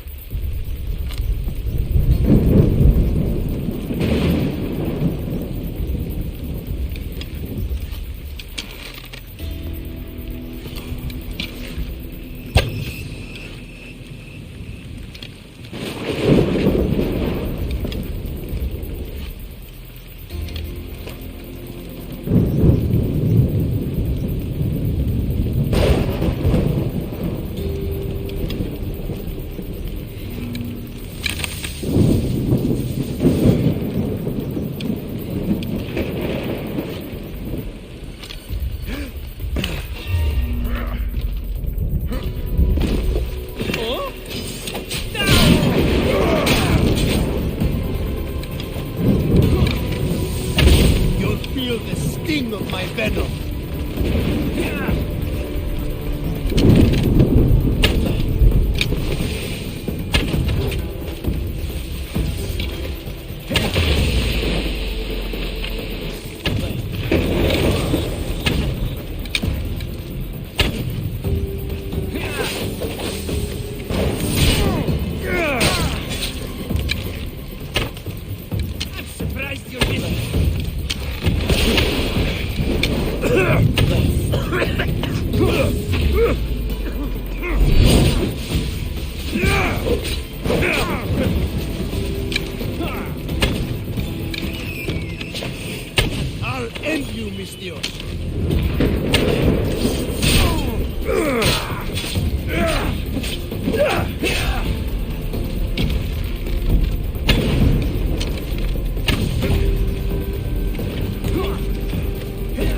Mistios.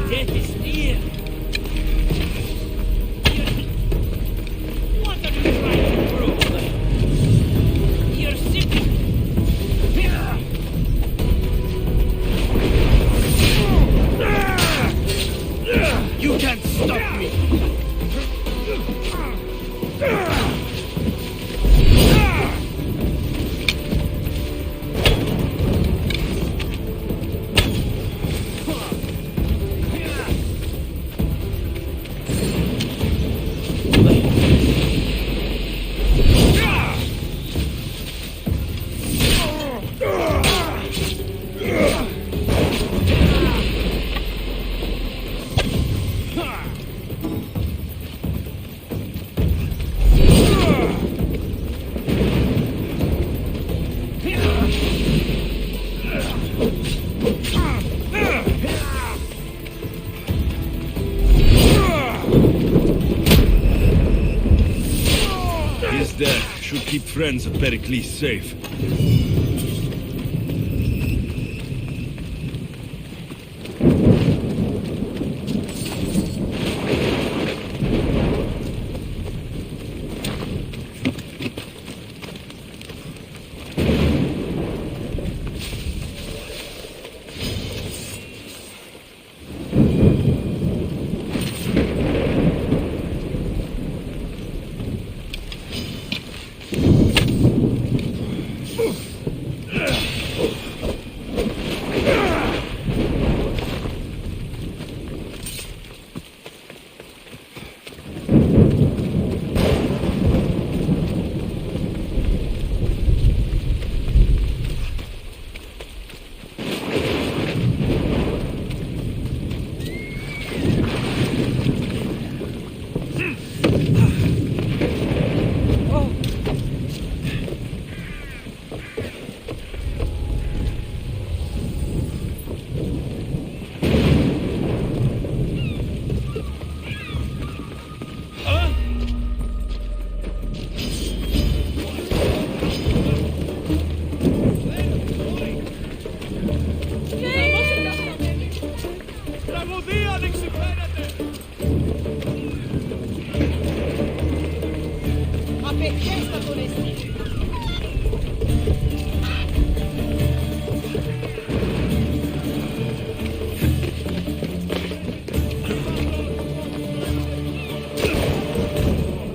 Death is near. What are you trying to prove? You're sick. You can't stop me! His death should keep friends of Pericles safe.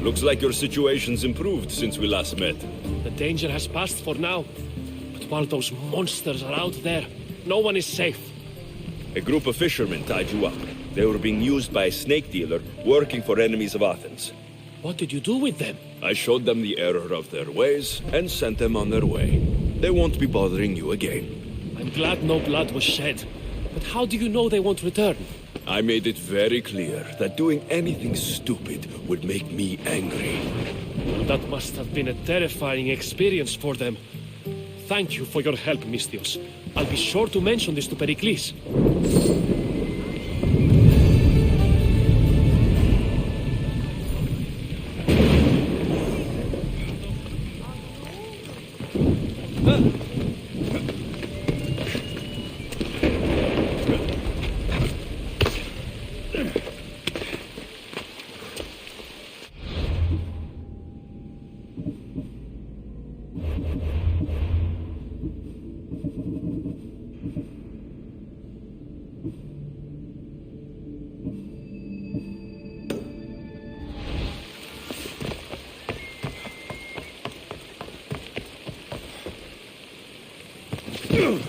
Looks like your situation's improved since we last met. The danger has passed for now. But while those monsters are out there, no one is safe. A group of fishermen tied you up. They were being used by a snake dealer working for enemies of Athens. What did you do with them? I showed them the error of their ways and sent them on their way. They won't be bothering you again. I'm glad no blood was shed. But how do you know they won't return? I made it very clear that doing anything stupid would make me angry. That must have been a terrifying experience for them. Thank you for your help, Mistios. I'll be sure to mention this to Pericles.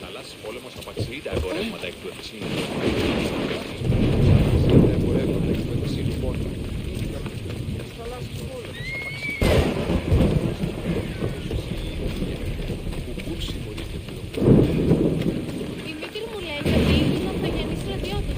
Θαλάσσης πόλεμος στα παξίδια, εμπορεύματα εκ του Ευθυσίου. Εμπορεύματα εκ του Ευθυσίου, λοιπόν. Θαλάσσης πόλεμος στα παξίδια. Κουκούρ συμμορείται πλέον. Η μήτρη μου λέει ότι ήμουν αυτογενής στρατιώτης.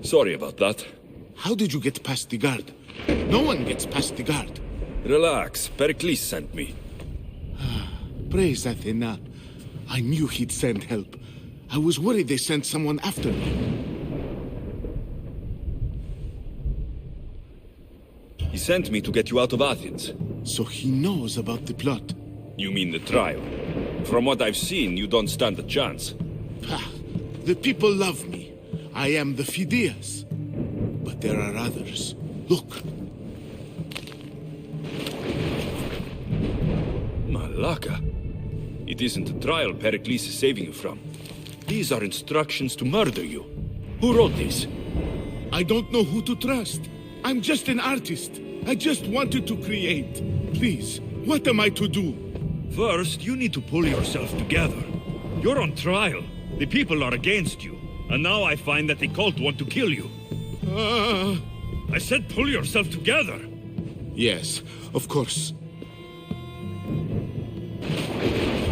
Sorry about that. How did you get past the guard? No one gets past the guard. Relax. Pericles sent me. Praise Athena. I knew he'd send help. I was worried they sent someone after me. He sent me to get you out of Athens. So he knows about the plot. You mean the trial? From what I've seen, you don't stand a chance. Pah, the people love me. I am the Phidias. But there are others. Look. Malaka. It isn't a trial Pericles is saving you from. These are instructions to murder you. Who wrote this? I don't know who to trust. I'm just an artist. I just wanted to create. Please, what am I to do? First, you need to pull yourself together. You're on trial. The people are against you. And now I find that the cult want to kill you. I said pull yourself together. Yes, of course.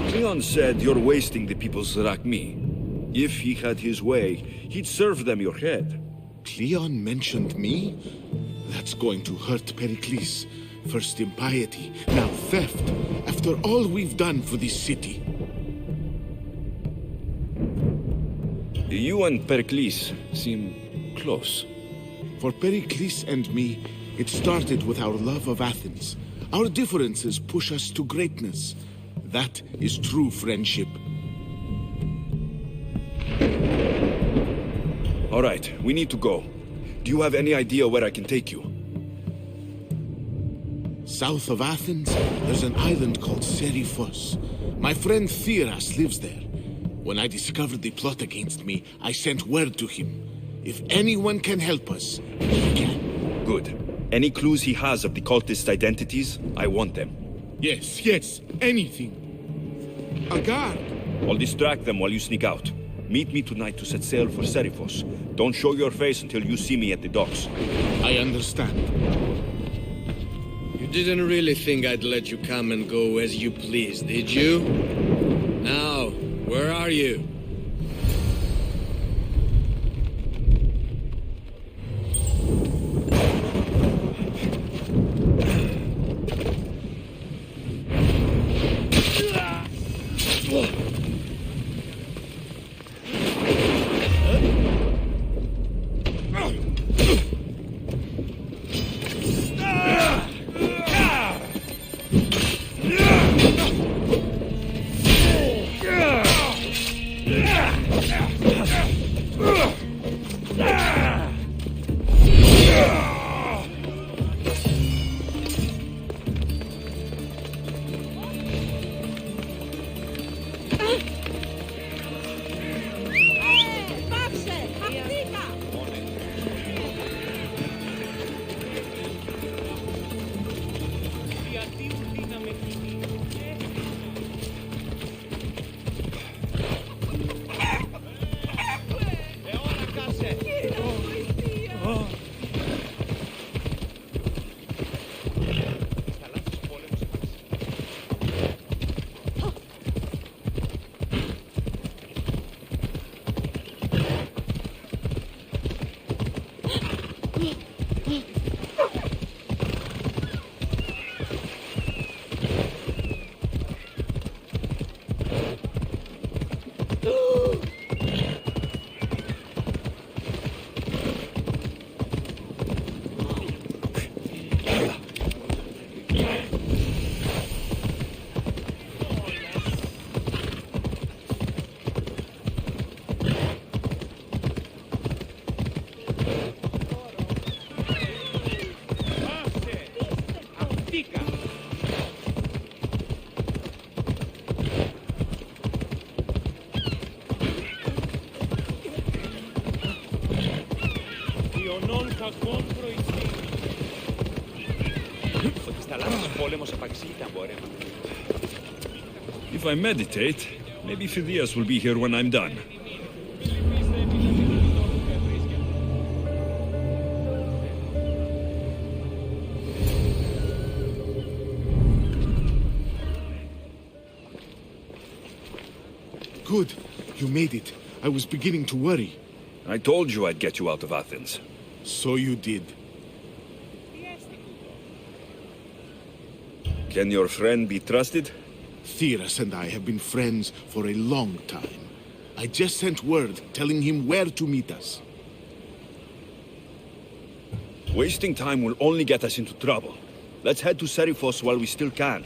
Cleon said you're wasting the people's Zrakmi. If he had his way, he'd serve them your head. Cleon mentioned me? That's going to hurt Pericles. First impiety, now theft. After all we've done for this city. You and Pericles seem close. For Pericles and me, it started with our love of Athens. Our differences push us to greatness. That is true friendship. All right, we need to go. Do you have any idea where I can take you? South of Athens, there's an island called Seriphos. My friend Theras lives there. When I discovered the plot against me, I sent word to him. If anyone can help us, he can. Good. Any clues he has of the cultists' identities, I want them. Yes, anything. A guard! I'll distract them while you sneak out. Meet me tonight to set sail for Seriphos. Don't show your face until you see me at the docks. I understand. You didn't really think I'd let you come and go as you please, did you? Now, where are you? If I meditate, maybe Phidias will be here when I'm done. Good. You made it. I was beginning to worry. I told you I'd get you out of Athens. So you did. Can your friend be trusted? Theras and I have been friends for a long time. I just sent word telling him where to meet us. Wasting time will only get us into trouble. Let's head to Serifos while we still can.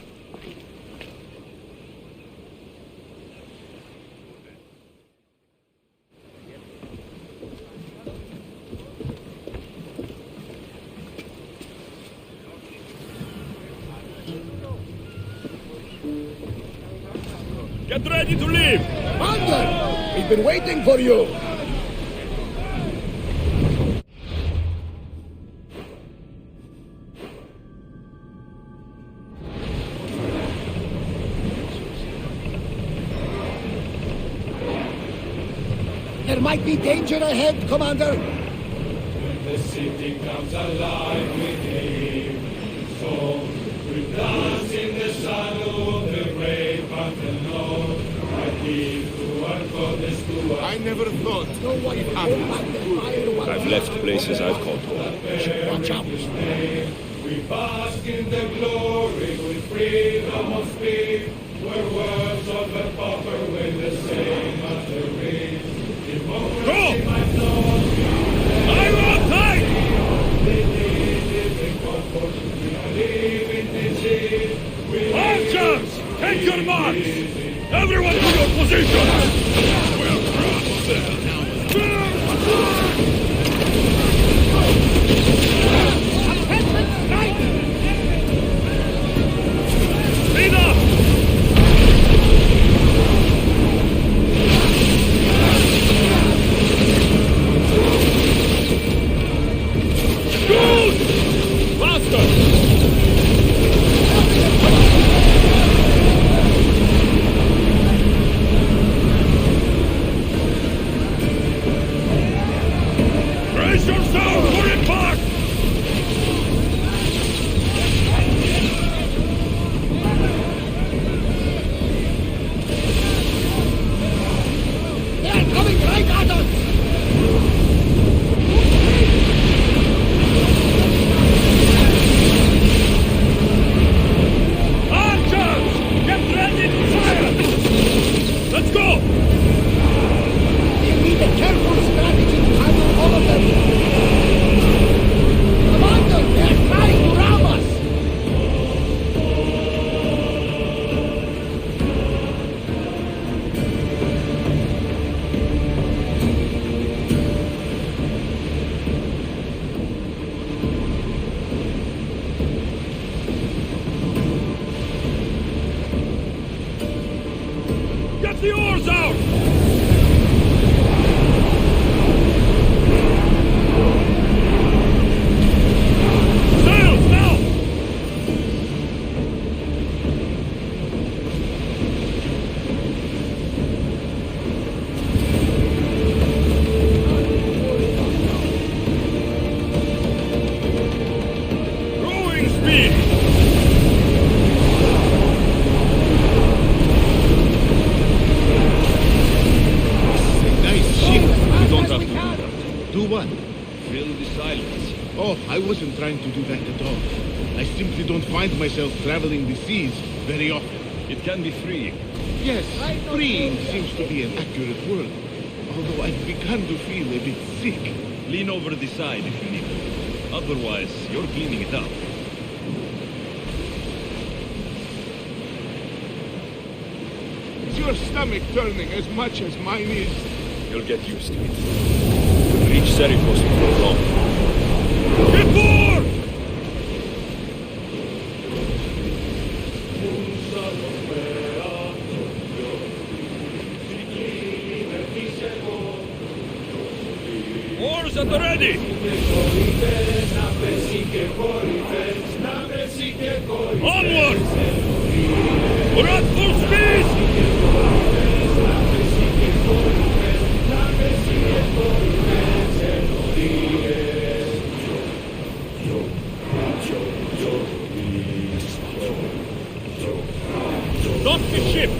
Get ready to leave! Commander! We've been waiting for you! There might be danger ahead, Commander! When the city comes alive with him, so we dance in the shadow of the great Parthenon. I never thought it happened. I've left places I've called home. Watch out. We bask in the glory with freedom of speech, where words of the pauper win the same as the rich. Democracy might not be I want time! We live in comfort, we live in disease. Archers! Take your marks! Everyone to your positions! We'll cross them! the oars out! Sails now! Rowing speed! Do what? Fill the silence. Oh, I wasn't trying to do that at all. I simply don't find myself traveling the seas very often. It can be freeing. Yes, freeing seems to be an accurate word. Although I've begun to feel a bit sick. Lean over the side if you need to. Otherwise, you're cleaning it up. Is your stomach turning as much as mine is? You'll get used to it. We'll reach Serifos before long. Get more! Oars at the ready! Onward! We're at full speed! Stop the ship!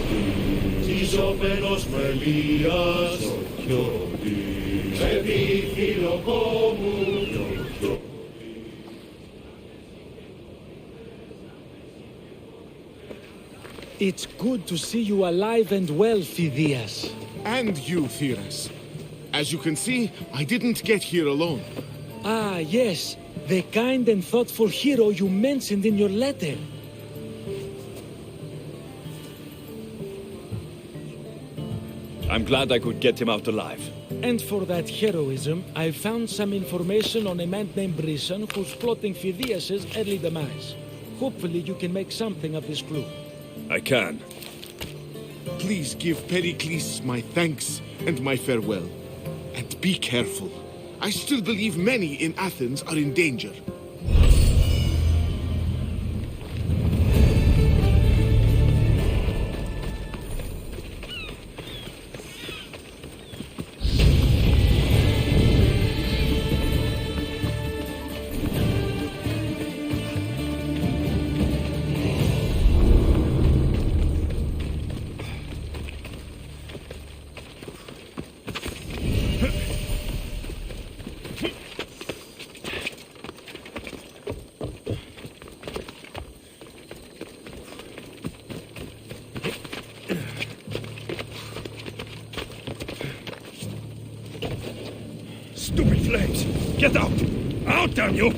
It's good to see you alive and well, Phidias. And you, Theras. As you can see, I didn't get here alone. Ah, yes. The kind and thoughtful hero you mentioned in your letter. I'm glad I could get him out alive. And for that heroism, I found some information on a man named Brisson who's plotting Phidias' early demise. Hopefully you can make something of this clue. I can. Please give Pericles my thanks and my farewell. And be careful. I still believe many in Athens are in danger. Stupid flames! Get out! Out, damn you!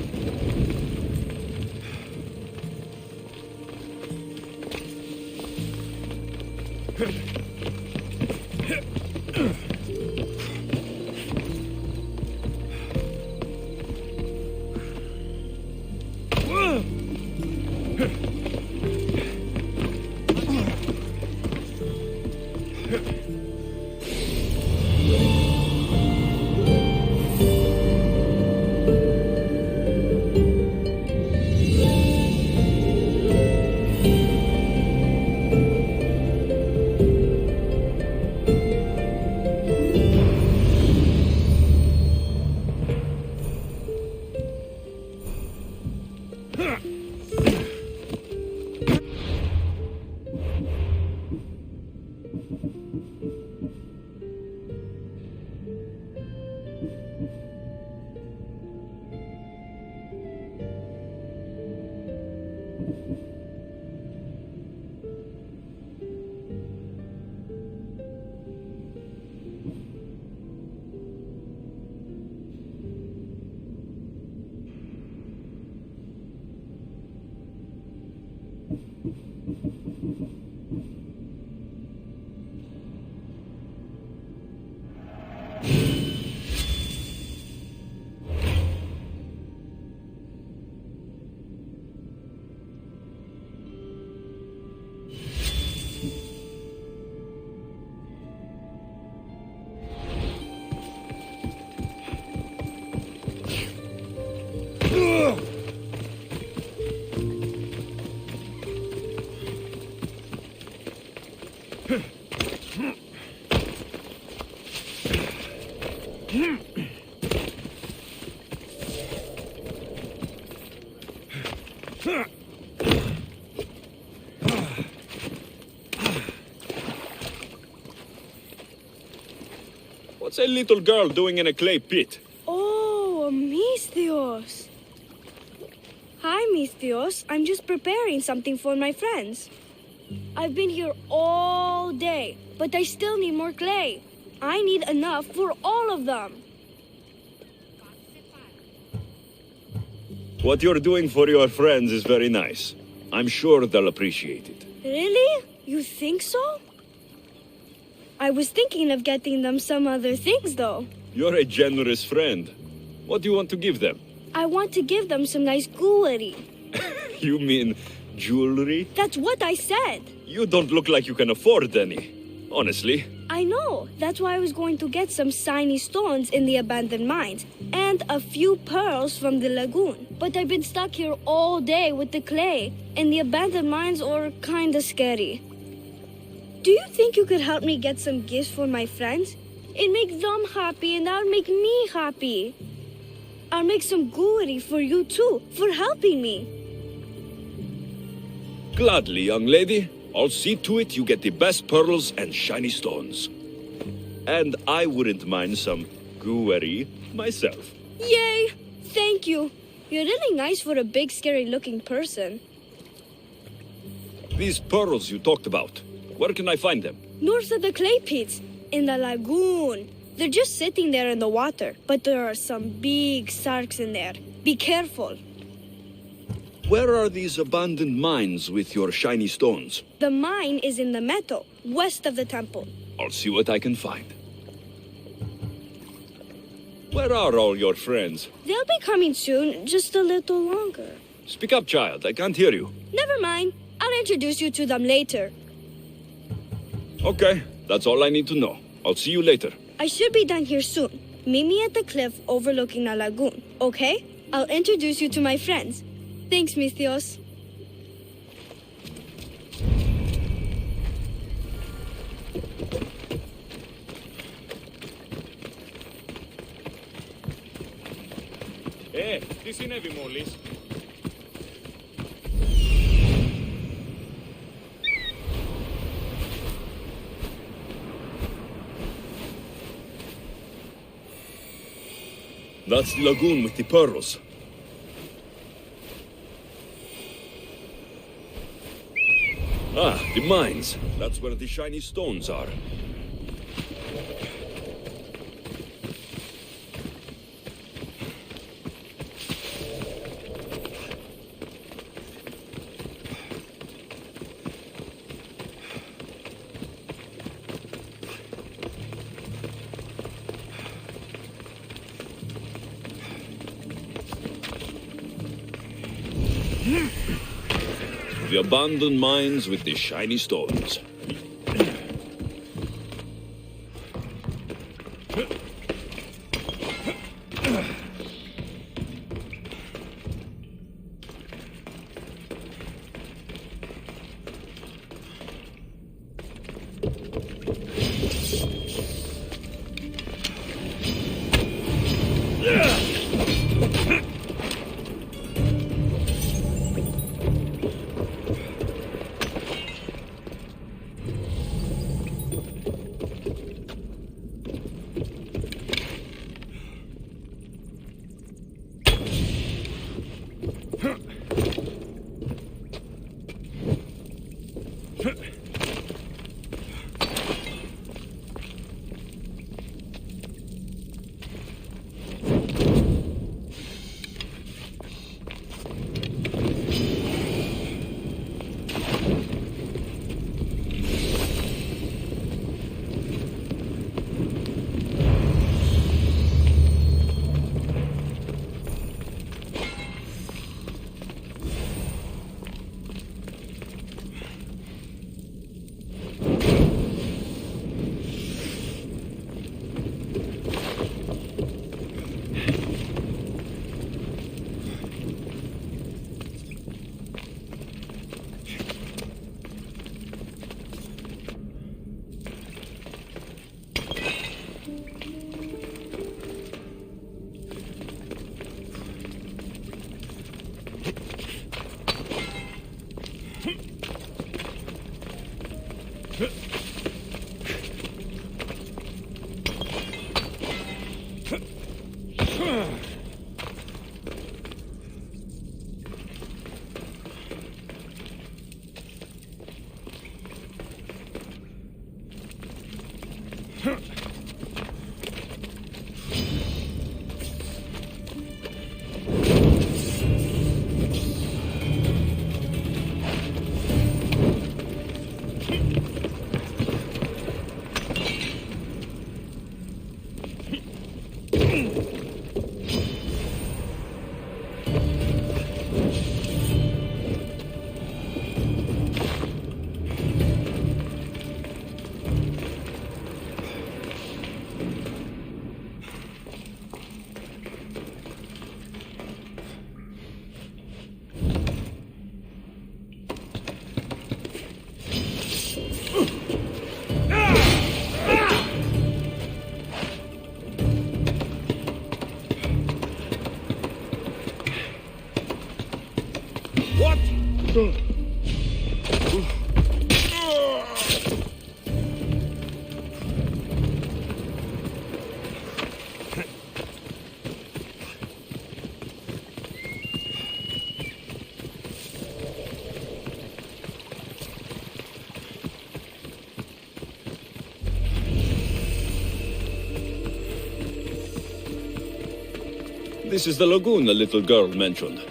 What's a little girl doing in a clay pit? Oh, Misthios. Hi, Misthios. I'm just preparing something for my friends. I've been here all day, but I still need more clay. I need enough for all of them. What you're doing for your friends is very nice. I'm sure they'll appreciate it. Really? You think so? I was thinking of getting them some other things, though. You're a generous friend. What do you want to give them? I want to give them some nice jewelry. You mean jewelry? That's what I said. You don't look like you can afford any. Honestly. I know. That's why I was going to get some shiny stones in the abandoned mines and a few pearls from the lagoon. But I've been stuck here all day with the clay, and the abandoned mines are kinda scary. Do you think you could help me get some gifts for my friends? It'd make them happy and that'll make me happy. I'll make some jewelry for you too, for helping me. Gladly, young lady. I'll see to it you get the best pearls and shiny stones. And I wouldn't mind some jewelry Myself. Yay! Thank you. You're really nice for a big, scary-looking person. These pearls you talked about, where can I find them? North of the clay pits, in the lagoon. They're just sitting there in the water, but there are some big sharks in there. Be careful. Where are these abandoned mines with your shiny stones? The mine is in the meadow, west of the temple. I'll see what I can find. Where are all your friends? They'll be coming soon, just a little longer. Speak up, child. I can't hear you. Never mind. I'll introduce you to them later. Okay, that's all I need to know. I'll see you later. I should be done here soon. Meet me at the cliff overlooking the lagoon, okay? I'll introduce you to my friends. Thanks, Mithios. Τι συνέβη μόλις? That's the lagoon with the pearls. Ah, the mines. That's where the shiny stones are. The abandoned mines with the shiny stones. This is the lagoon the little girl mentioned.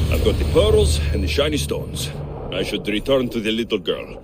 I've got the pearls and the shiny stones. I should return to the little girl.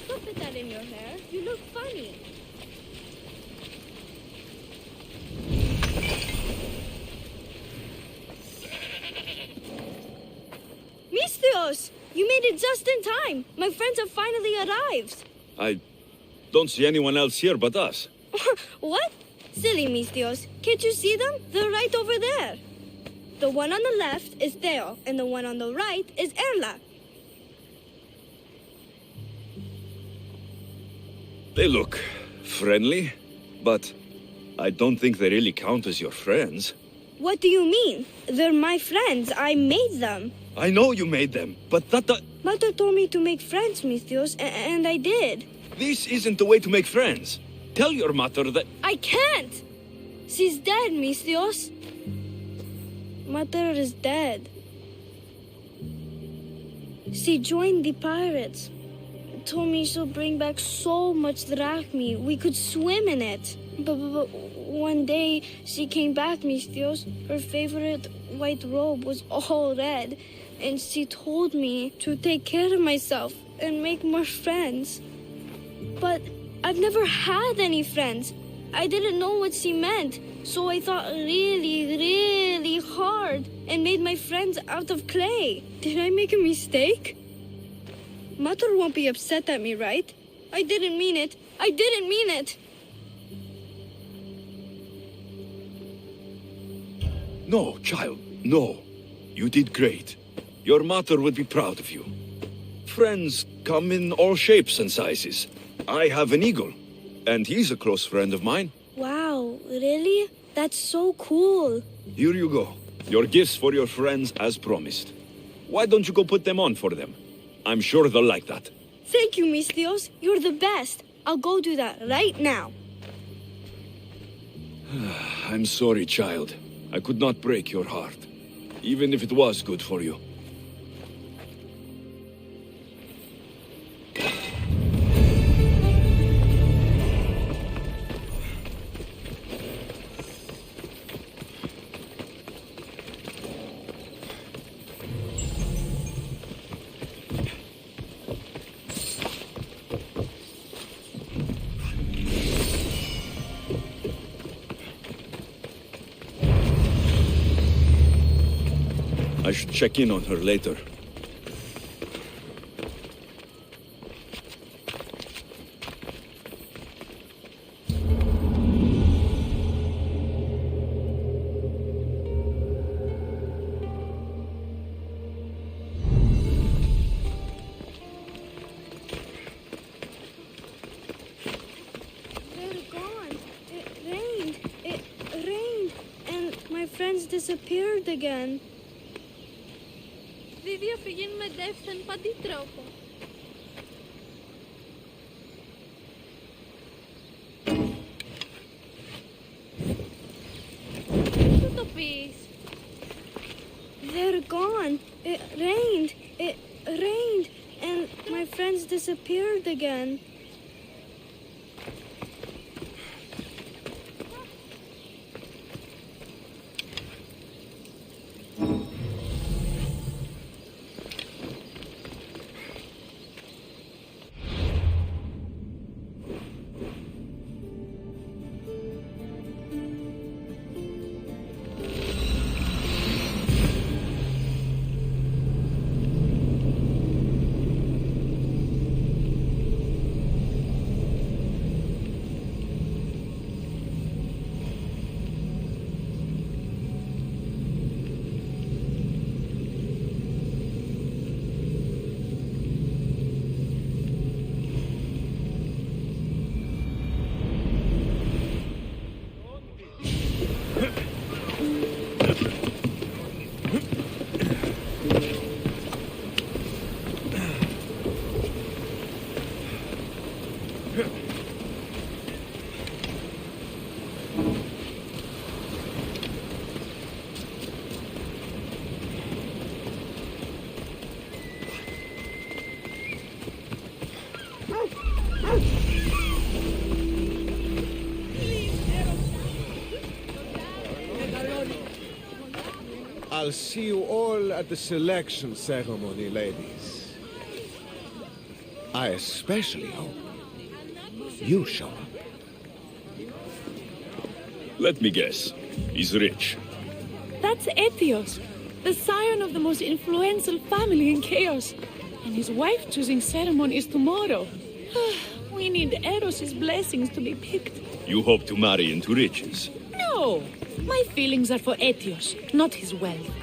Don't put that in your hair. You look funny. Mistios! You made it just in time. My friends have finally arrived. I don't see anyone else here but us. What? Silly Mistios. Can't you see them? They're right over there. The one on the left is Theo, and the one on the right is Erla. They look friendly, but I don't think they really count as your friends. What do you mean? They're my friends. I made them. I know you made them, but that... Mother told me to make friends, Mistios, and I did. This isn't the way to make friends. Tell your mother that... I can't! She's dead, Mistios. Mother is dead. She joined the pirates. Told me she'll bring back so much drachmi, we could swim in it. But one day she came back, Mistios. Her favorite white robe was all red. And she told me to take care of myself and make more friends. But I've never had any friends. I didn't know what she meant. So I thought really, really hard and made my friends out of clay. Did I make a mistake? Mother won't be upset at me, right? I didn't mean it. I didn't mean it. No, child, no. You did great. Your mother would be proud of you. Friends come in all shapes and sizes. I have an eagle, and he's a close friend of mine. Wow, really? That's so cool. Here you go. Your gifts for your friends as promised. Why don't you go put them on for them? I'm sure they'll like that. Thank you, Mistios. You're the best. I'll go do that right now. I'm sorry, child. I could not break your heart, even if it was good for you. I should check in on her later. disappeared again. Δεν διαφυγήν με δεύτερον παντή τρόπο. Πού το πεις? They're gone. It rained. It rained. And my friends disappeared again. I'll see you all at the selection ceremony, ladies. I especially hope you show up. Let me guess. He's rich. That's Etios, the scion of the most influential family in Chaos. And his wife-choosing ceremony is tomorrow. We need Eros' blessings to be picked. You hope to marry into riches. No! My feelings are for Etios, not his wealth.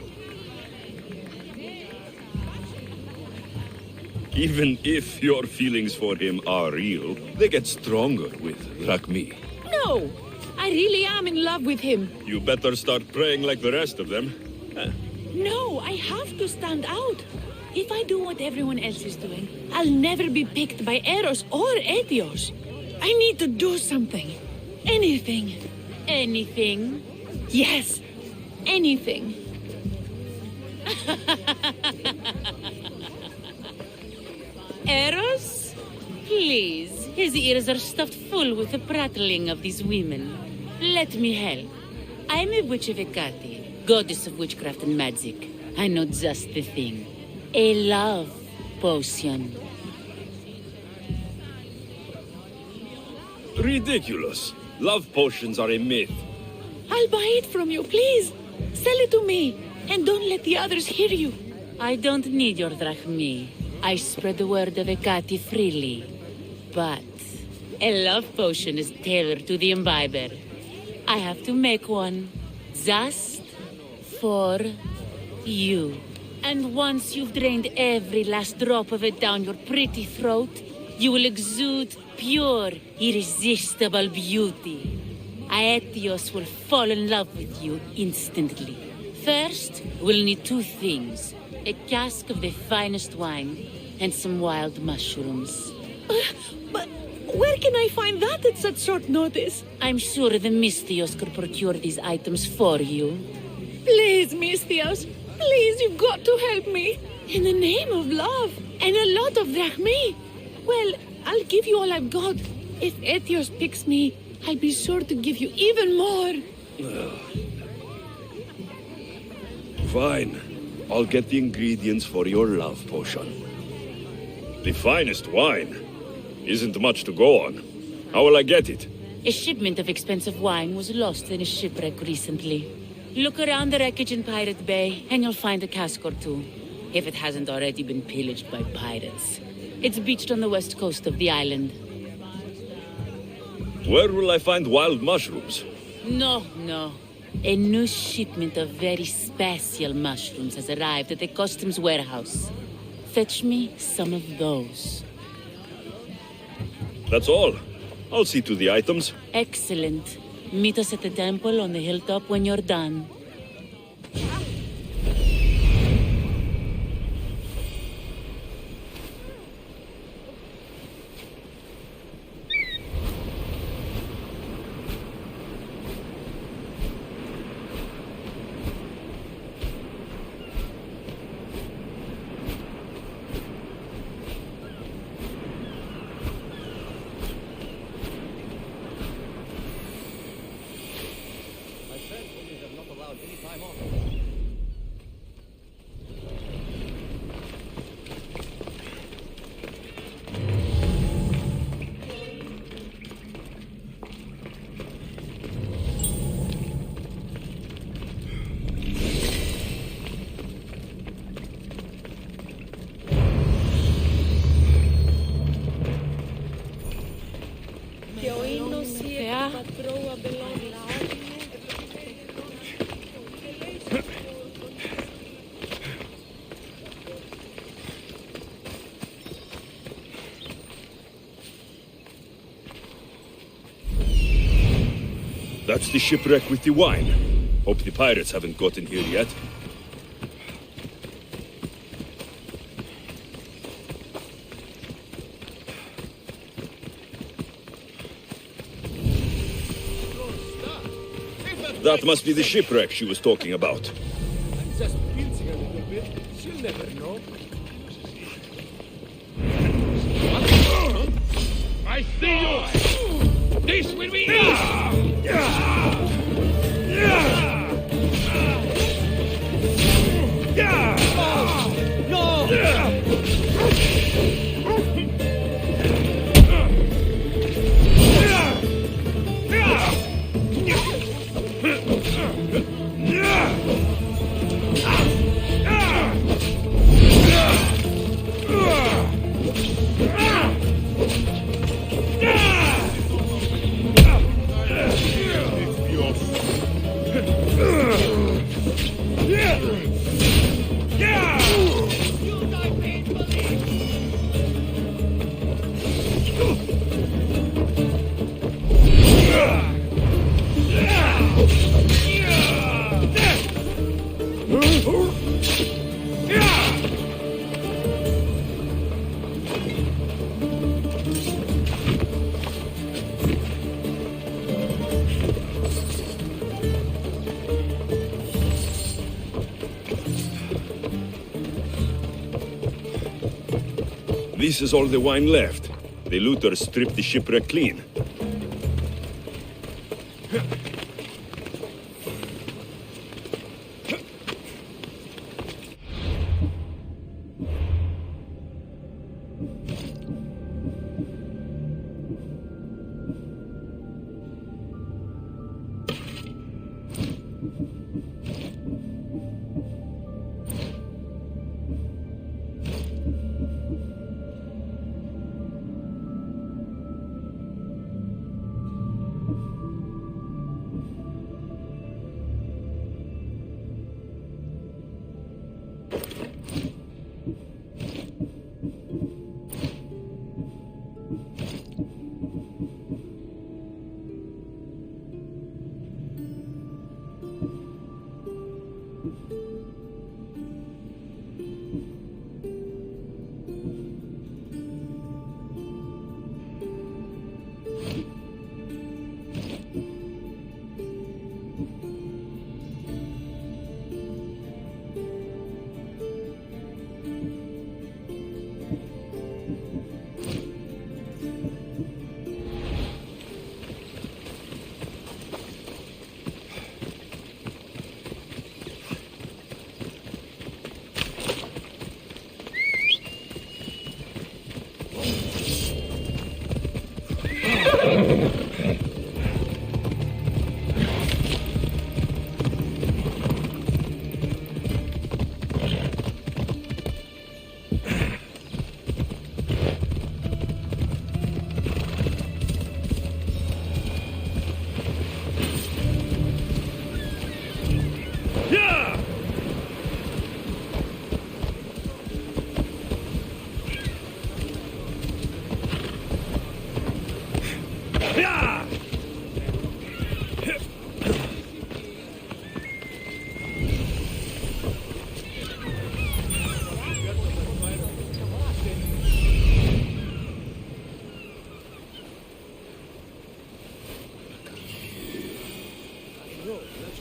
Even if your feelings for him are real, they get stronger with Rakmi. No! I really am in love with him. You better start praying like the rest of them. No, I have to stand out. If I do what everyone else is doing, I'll never be picked by Eros or Etios. I need to do something. Anything. Anything. Yes, anything. Eros? Please, his ears are stuffed full with the prattling of these women. Let me help. I'm a witch of Hecate, goddess of witchcraft and magic. I know just the thing. A love potion. Ridiculous. Love potions are a myth. I'll buy it from you, please. Sell it to me, and don't let the others hear you. I don't need your drachmi. I spread the word of Hecate freely. But a love potion is tailored to the imbiber. I have to make one just for you. And once you've drained every last drop of it down your pretty throat, you will exude pure, irresistible beauty. Aetios will fall in love with you instantly. First, we'll need two things. A cask of the finest wine and some wild mushrooms. But where can I find that at such short notice? I'm sure the Mystios could procure these items for you. Please, Mystios. Please, you've got to help me. In the name of love. And a lot of drachmi. Well, I'll give you all I've got. If Etios picks me, I'll be sure to give you even more. Fine. I'll get the ingredients for your love potion. The finest wine. Isn't much to go on. How will I get it? A shipment of expensive wine was lost in a shipwreck recently. Look around the wreckage in Pirate Bay, and you'll find a cask or two. If it hasn't already been pillaged by pirates. It's beached on the west coast of the island. Where will I find wild mushrooms? No. A new shipment of very special mushrooms has arrived at the customs warehouse. Fetch me some of those. That's all. I'll see to the items. Excellent. Meet us at the temple on the hilltop when you're done. That's the shipwreck with the wine. Hope the pirates haven't gotten here yet. That must be the shipwreck she was talking about. I'm just pinching a little bit. She'll never know. I see you! This will be This is all the wine left. The looters stripped the shipwreck clean.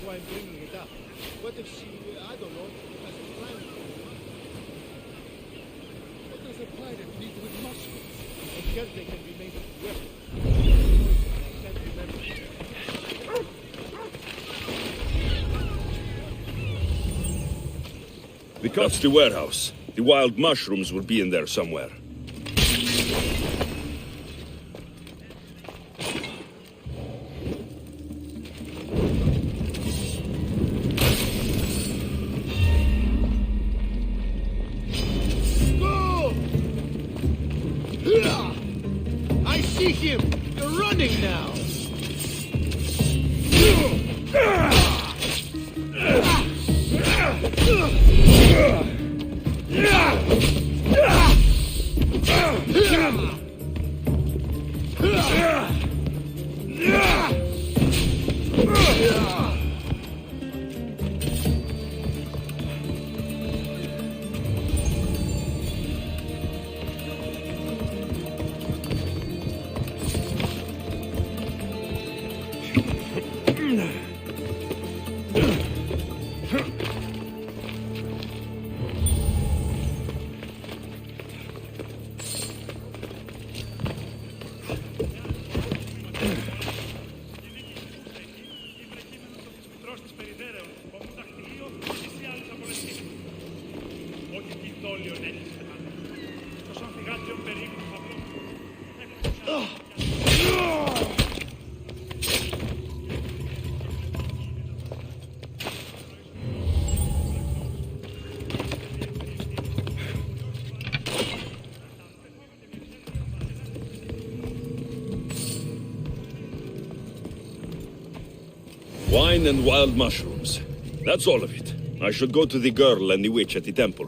I'm bringing it up. What if she, I don't know, has a plan? What does a pirate need with muscles? I'm sure they can be made of weapons. I can't remember. That's the warehouse. The wild mushrooms will be in there somewhere. Go! I see him! You're running now! Wine and wild mushrooms. That's all of it. I should go to the girl and the witch at the temple.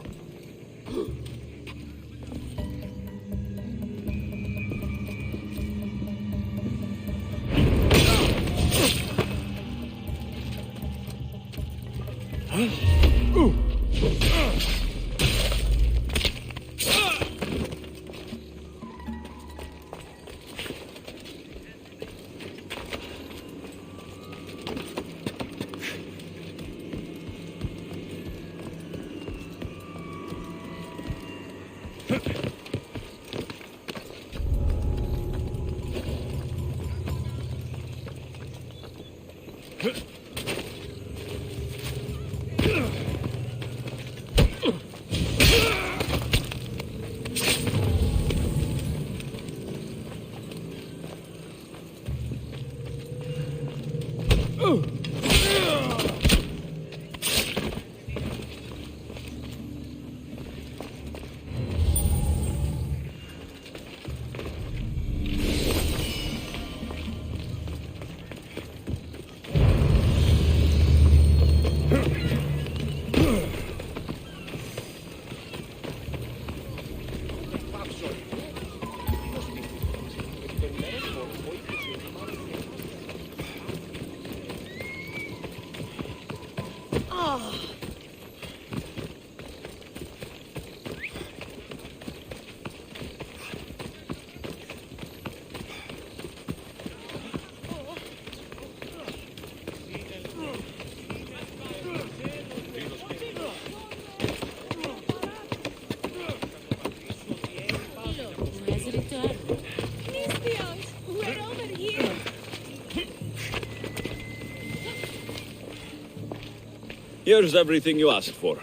Here's everything you asked for.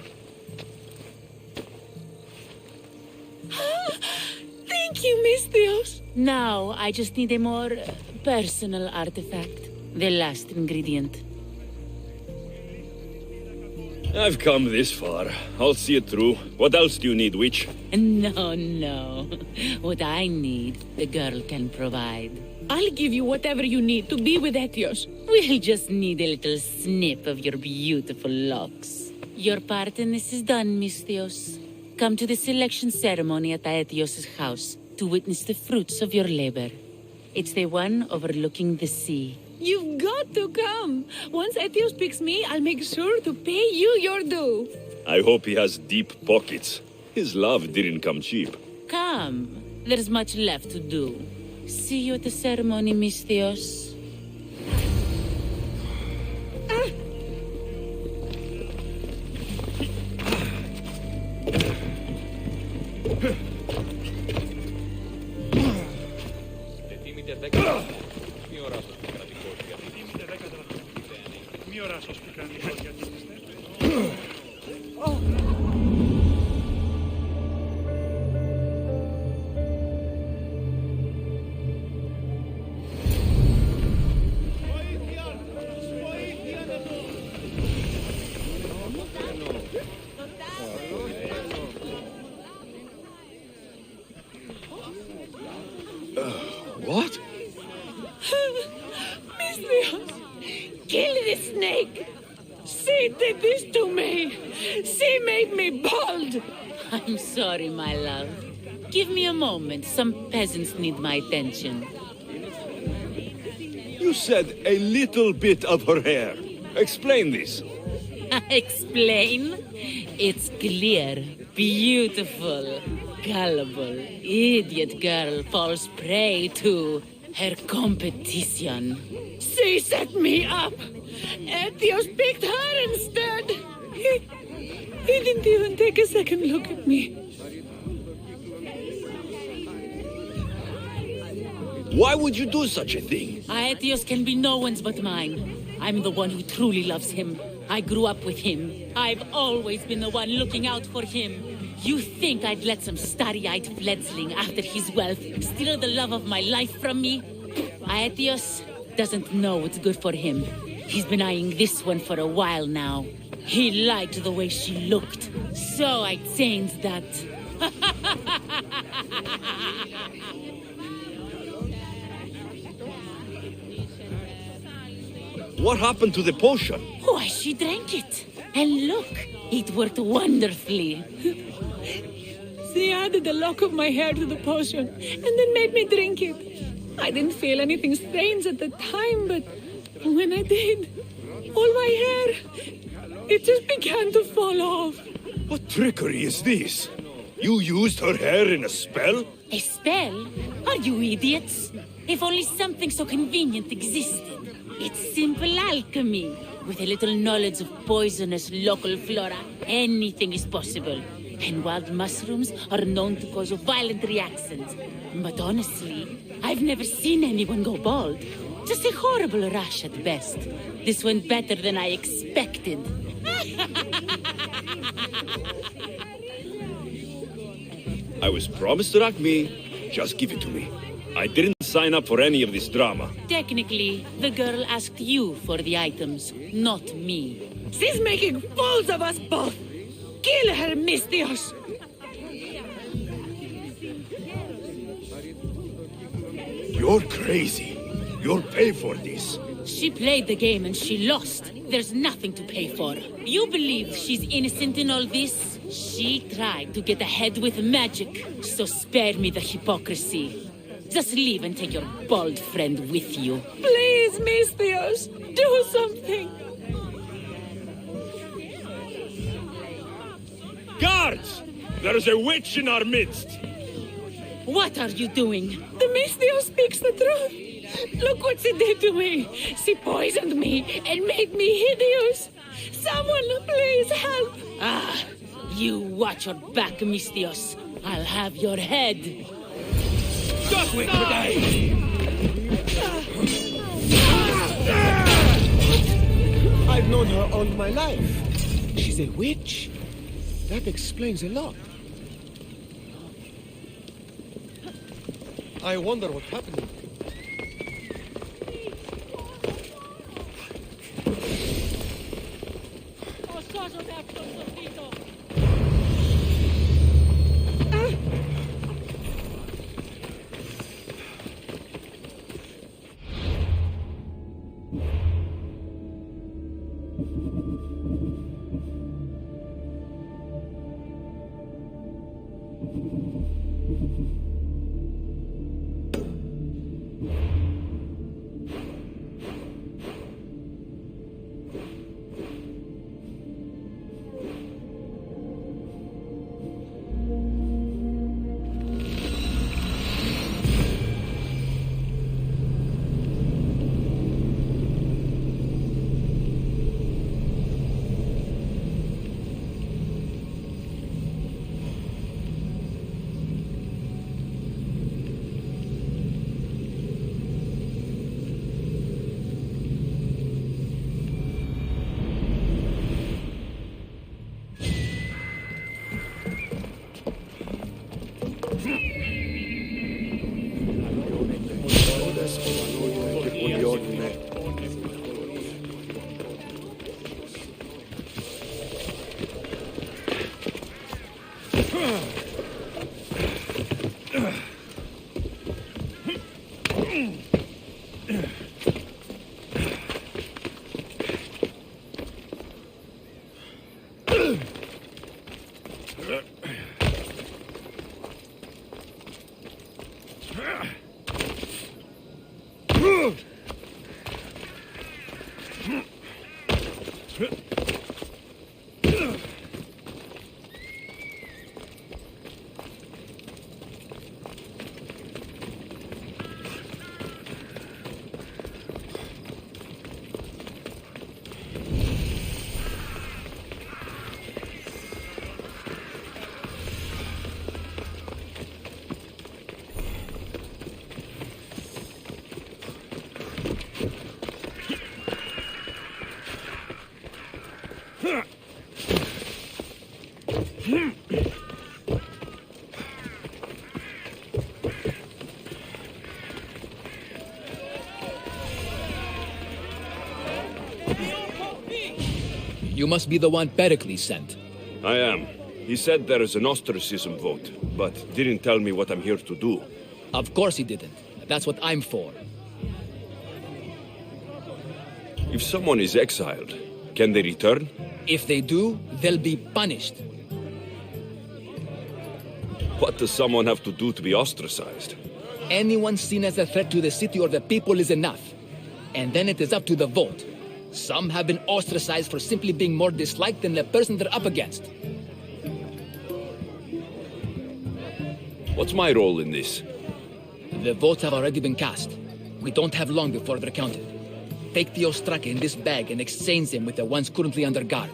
Thank you, Misthios. Now, I just need a more personal artifact. The last ingredient. I've come this far. I'll see it through. What else do you need, witch? No. What I need, the girl can provide. I'll give you whatever you need to be with Etios. We'll just need a little snip of your beautiful locks. Your part in this is done, Misthios. Come to the selection ceremony at Aetios' house to witness the fruits of your labor. It's the one overlooking the sea. You've got to come. Once Etios picks me, I'll make sure to pay you your due. I hope he has deep pockets. His love didn't come cheap. Come. There's much left to do. See you at the ceremony, Misthios. What? Misthios, kill the snake. She did this to me. She made me bald. I'm sorry, my love. Give me a moment. Some peasants need my attention. You said a little bit of her hair. Explain this. Explain? It's clear, beautiful, gullible, idiot girl falls prey to her competition. She set me up. Etios picked her instead. He didn't even take a second look at me. Why would you do such a thing? Aetios can be no one's but mine. I'm the one who truly loves him. I grew up with him. I've always been the one looking out for him. You think I'd let some starry-eyed fledgling after his wealth steal the love of my life from me? Aetios doesn't know what's good for him. He's been eyeing this one for a while now. He liked the way she looked, so I changed that. What happened to the potion? Why, she drank it. And look, it worked wonderfully. She added a lock of my hair to the potion and then made me drink it. I didn't feel anything strange at the time, but when I did, all my hair, it just began to fall off. What trickery is this? You used her hair in a spell? A spell? Are you idiots? If only something so convenient existed. It's simple alchemy. With a little knowledge of poisonous local flora, anything is possible. And wild mushrooms are known to cause violent reactions. But honestly, I've never seen anyone go bald. Just a horrible rash at best. This went better than I expected. I was promised Rakmi. Just give it to me. I didn't sign up for any of this drama. Technically, the girl asked you for the items, not me. She's making fools of us both. Kill her, Mistios. You're crazy. You'll pay for this. She played the game and she lost. There's nothing to pay for. You believe she's innocent in all this? She tried to get ahead with magic, so spare me the hypocrisy. Just leave and take your bald friend with you. Please, Mistios, do something. Guards! There is a witch in our midst! What are you doing? The Mistios speaks the truth. Look what she did to me. She poisoned me and made me hideous. Someone please help. Ah, you watch your back, Mistios. I'll have your head. Just wait today! I've known her all my life. She's a witch. That explains a lot. I wonder what's happening. You must be the one Pericles sent. I am. He said there is an ostracism vote, but didn't tell me what I'm here to do. Of course he didn't. That's what I'm for. If someone is exiled, can they return? If they do, they'll be punished. What does someone have to do to be ostracized? Anyone seen as a threat to the city or the people is enough. And then it is up to the vote. Some have been ostracized for simply being more disliked than the person they're up against. What's my role in this? The votes have already been cast. We don't have long before they're counted. Take the Ostraka in this bag and exchange them with the ones currently under guard.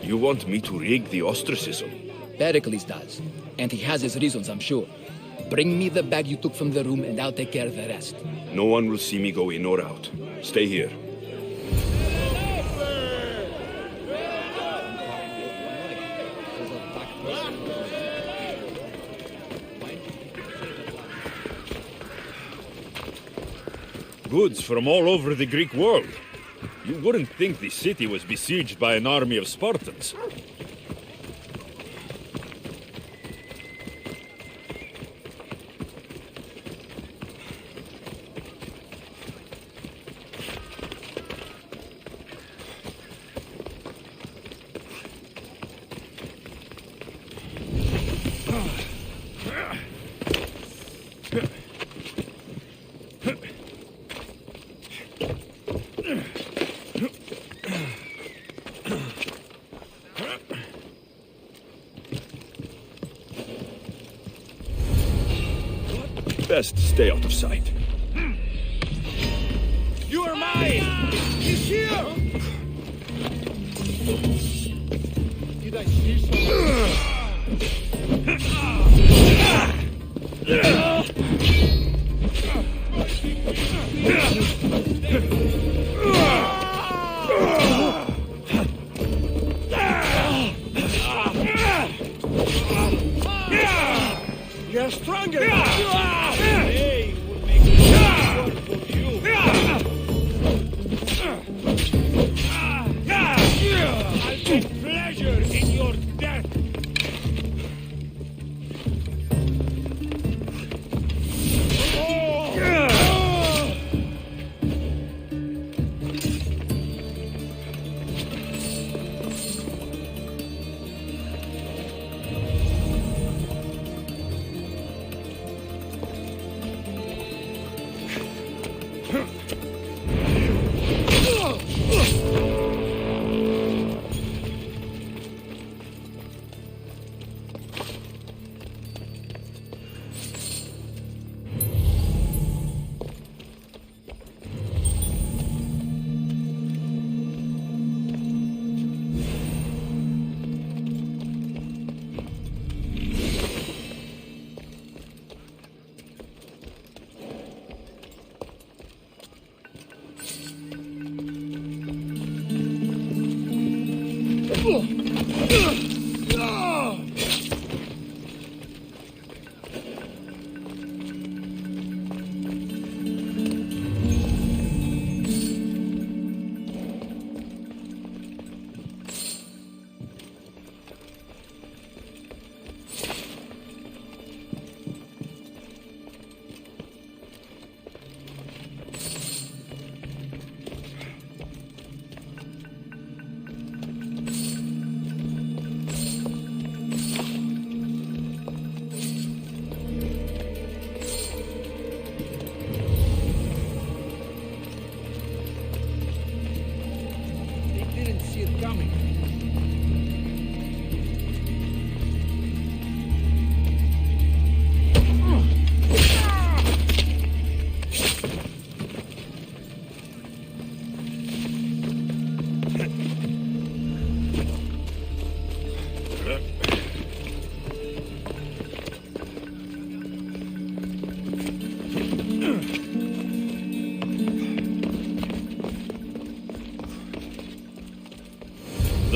You want me to rig the ostracism? Pericles does. And he has his reasons, I'm sure. Bring me the bag you took from the room and I'll take care of the rest. No one will see me go in or out. Stay here. Goods from all over the Greek world. You wouldn't think the city was besieged by an army of Spartans. Best stay out of sight. You are mine! He's here! Did I see You're stronger! They will make it work for you! I'll take pleasure in your death!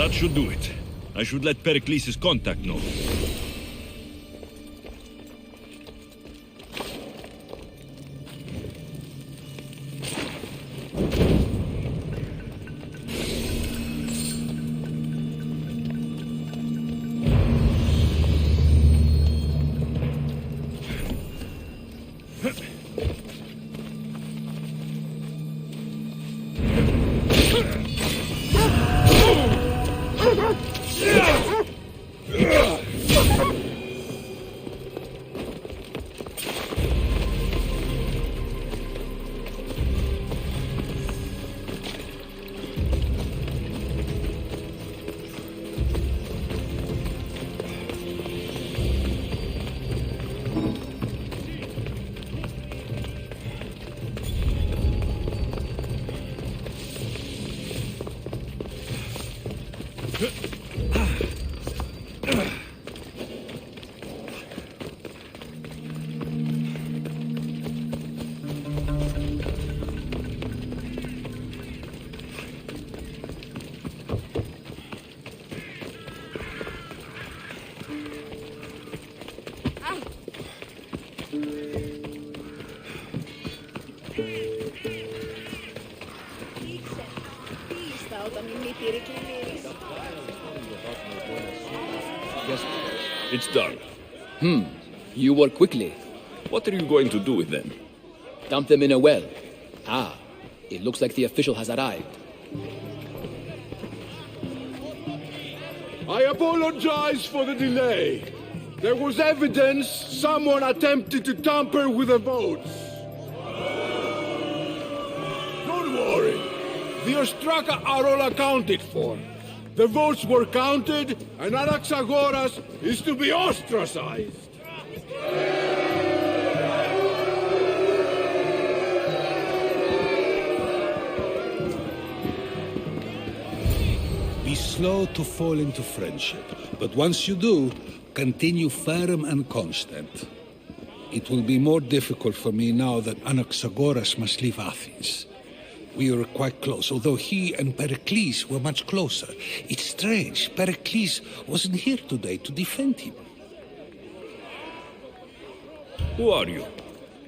That should do it. I should let Pericles' contact know. Yes. It's done. You work quickly. What are you going to do with them? Dump them in a well. Ah, it looks like the official has arrived. I apologize for the delay. There was evidence someone attempted to tamper with the votes. Don't worry. The Ostraka are all accounted for. The votes were counted, and Anaxagoras is to be ostracized. Be slow to fall into friendship, but once you do, continue firm and constant. It will be more difficult for me now that Anaxagoras must leave Athens. We were quite close, although he and Pericles were much closer. It's strange, Pericles wasn't here today to defend him. Who are you?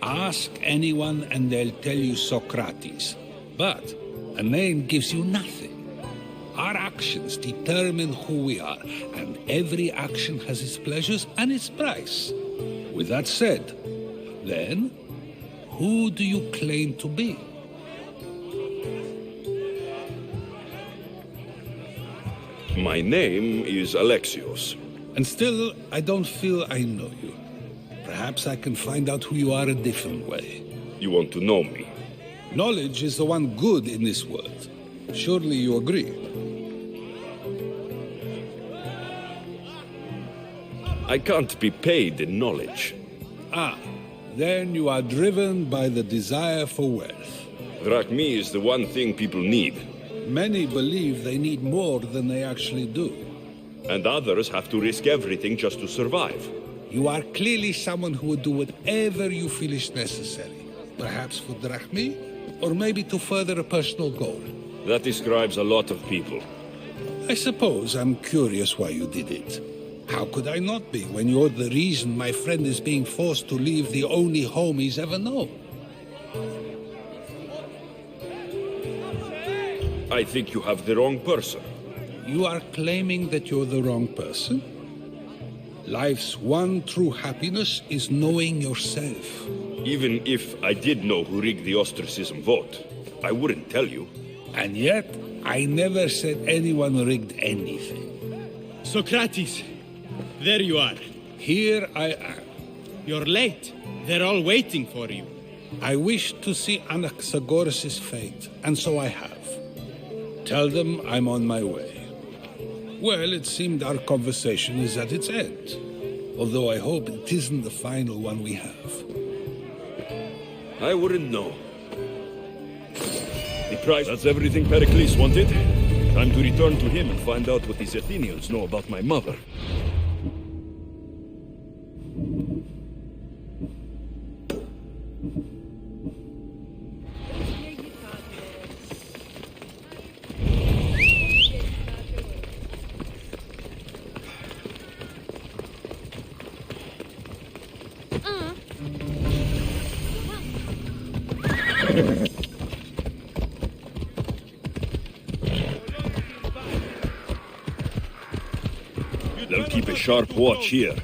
Ask anyone and they'll tell you Socrates. But a name gives you nothing. Our actions determine who we are, and every action has its pleasures and its price. With that said, then, who do you claim to be? My name is Alexios. And still, I don't feel I know you. Perhaps I can find out who you are a different way. You want to know me? Knowledge is the one good in this world. Surely you agree? I can't be paid in knowledge. Ah, then you are driven by the desire for wealth. Drachmi is the one thing people need. Many believe they need more than they actually do. And others have to risk everything just to survive. You are clearly someone who would do whatever you feel is necessary. Perhaps for drachmi, or maybe to further a personal goal. That describes a lot of people. I suppose I'm curious why you did it. How could I not be when you're the reason my friend is being forced to leave the only home he's ever known? I think you have the wrong person. You are claiming that you're the wrong person? Life's one true happiness is knowing yourself. Even if I did know who rigged the ostracism vote, I wouldn't tell you. And yet, I never said anyone rigged anything. Socrates, there you are. Here I am. You're late. They're all waiting for you. I wish to see Anaxagoras' fate, and so I have. Tell them I'm on my way. Well, it seemed our conversation is at its end. Although I hope it isn't the final one we have. I wouldn't know. The prize, that's everything Pericles wanted. Time to return to him and find out what these Athenians know about my mother. They'll keep a sharp watch here.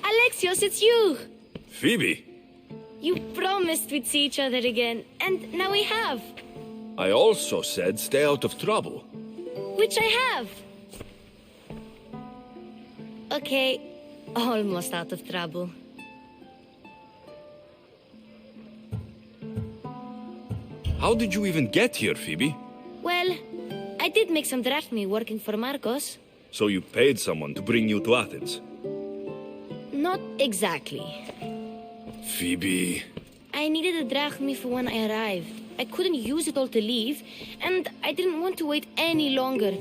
Alexios, it's you! Phoebe, You promised we'd see each other again, and now we have. I also said stay out of trouble. Which I have. Okay, almost out of trouble. How did you even get here, Phoebe? Well, I did make some drachmi working for Marcos. So you paid someone to bring you to Athens? Not exactly. Phoebe... I needed a drachmi for when I arrived. I couldn't use it all to leave, and I didn't want to wait any longer.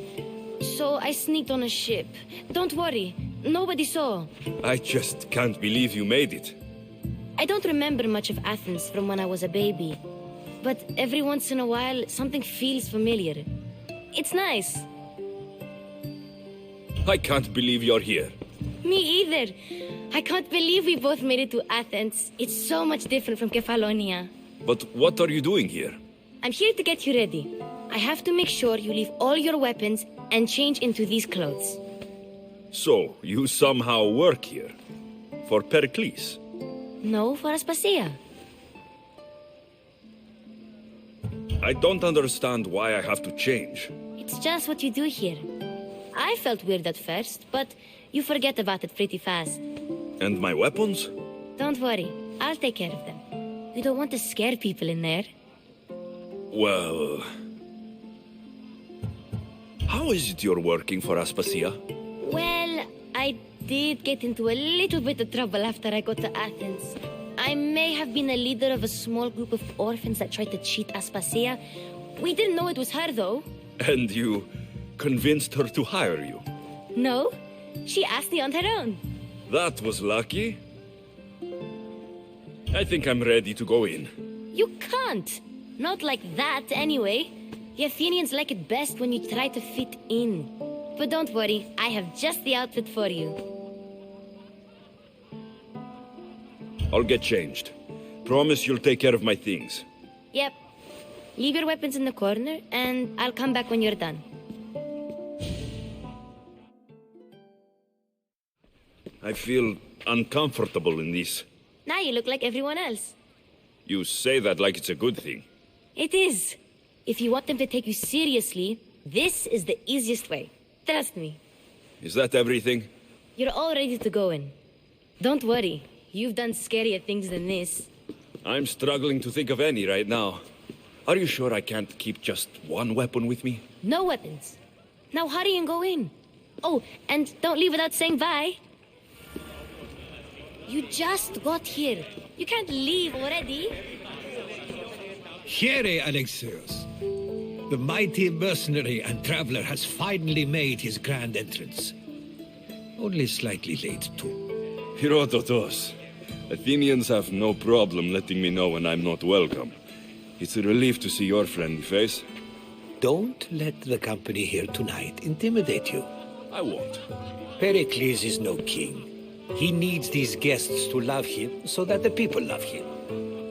So I sneaked on a ship. Don't worry, nobody saw. I just can't believe you made it. I don't remember much of Athens from when I was a baby. But every once in a while, something feels familiar. It's nice. I can't believe you're here. Me either. I can't believe we both made it to Athens. It's so much different from Kefalonia. But what are you doing here? I'm here to get you ready. I have to make sure you leave all your weapons and change into these clothes. So, you somehow work here? For Pericles? No, for Aspasia. I don't understand why I have to change. It's just what you do here. I felt weird at first, but you forget about it pretty fast. And my weapons? Don't worry, I'll take care of them. We don't want to scare people in there. Well... How is it you're working for Aspasia? Well, I did get into a little bit of trouble after I got to Athens. I may have been a leader of a small group of orphans that tried to cheat Aspasia. We didn't know it was her, though. And you convinced her to hire you? No, she asked me on her own. That was lucky. I think I'm ready to go in. You can't. Not like that, anyway. The Athenians like it best when you try to fit in. But don't worry, I have just the outfit for you. I'll get changed. Promise you'll take care of my things. Yep. Leave your weapons in the corner, and I'll come back when you're done. I feel uncomfortable in this. Now you look like everyone else. You say that like it's a good thing. It is. If you want them to take you seriously, this is the easiest way. Trust me. Is that everything? You're all ready to go in. Don't worry. You've done scarier things than this. I'm struggling to think of any right now. Are you sure I can't keep just one weapon with me? No weapons. Now hurry and go in. Oh, and don't leave without saying bye. You just got here. You can't leave already. Here, Alexios. The mighty mercenary and traveler has finally made his grand entrance. Only slightly late, too. Herodotus. Athenians have no problem letting me know when I'm not welcome. It's a relief to see your friendly face. Don't let the company here tonight intimidate you. I won't. Pericles is no king. He needs these guests to love him so that the people love him.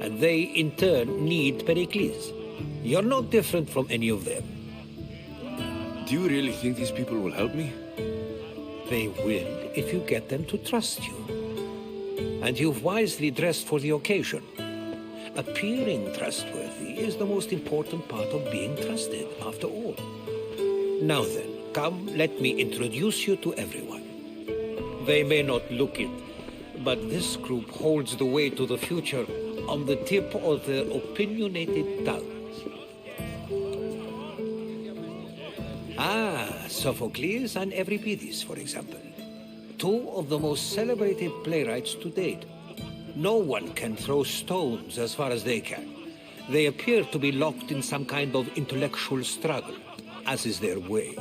And they, in turn, need Pericles. You're not different from any of them. Do you really think these people will help me? They will if you get them to trust you. And you've wisely dressed for the occasion. Appearing trustworthy is the most important part of being trusted, after all. Now then, come, let me introduce you to everyone. They may not look it, but this group holds the way to the future on the tip of their opinionated tongues. Sophocles and Euripides, for example. Two of the most celebrated playwrights to date. No one can throw stones as far as they can. They appear to be locked in some kind of intellectual struggle, as is their way.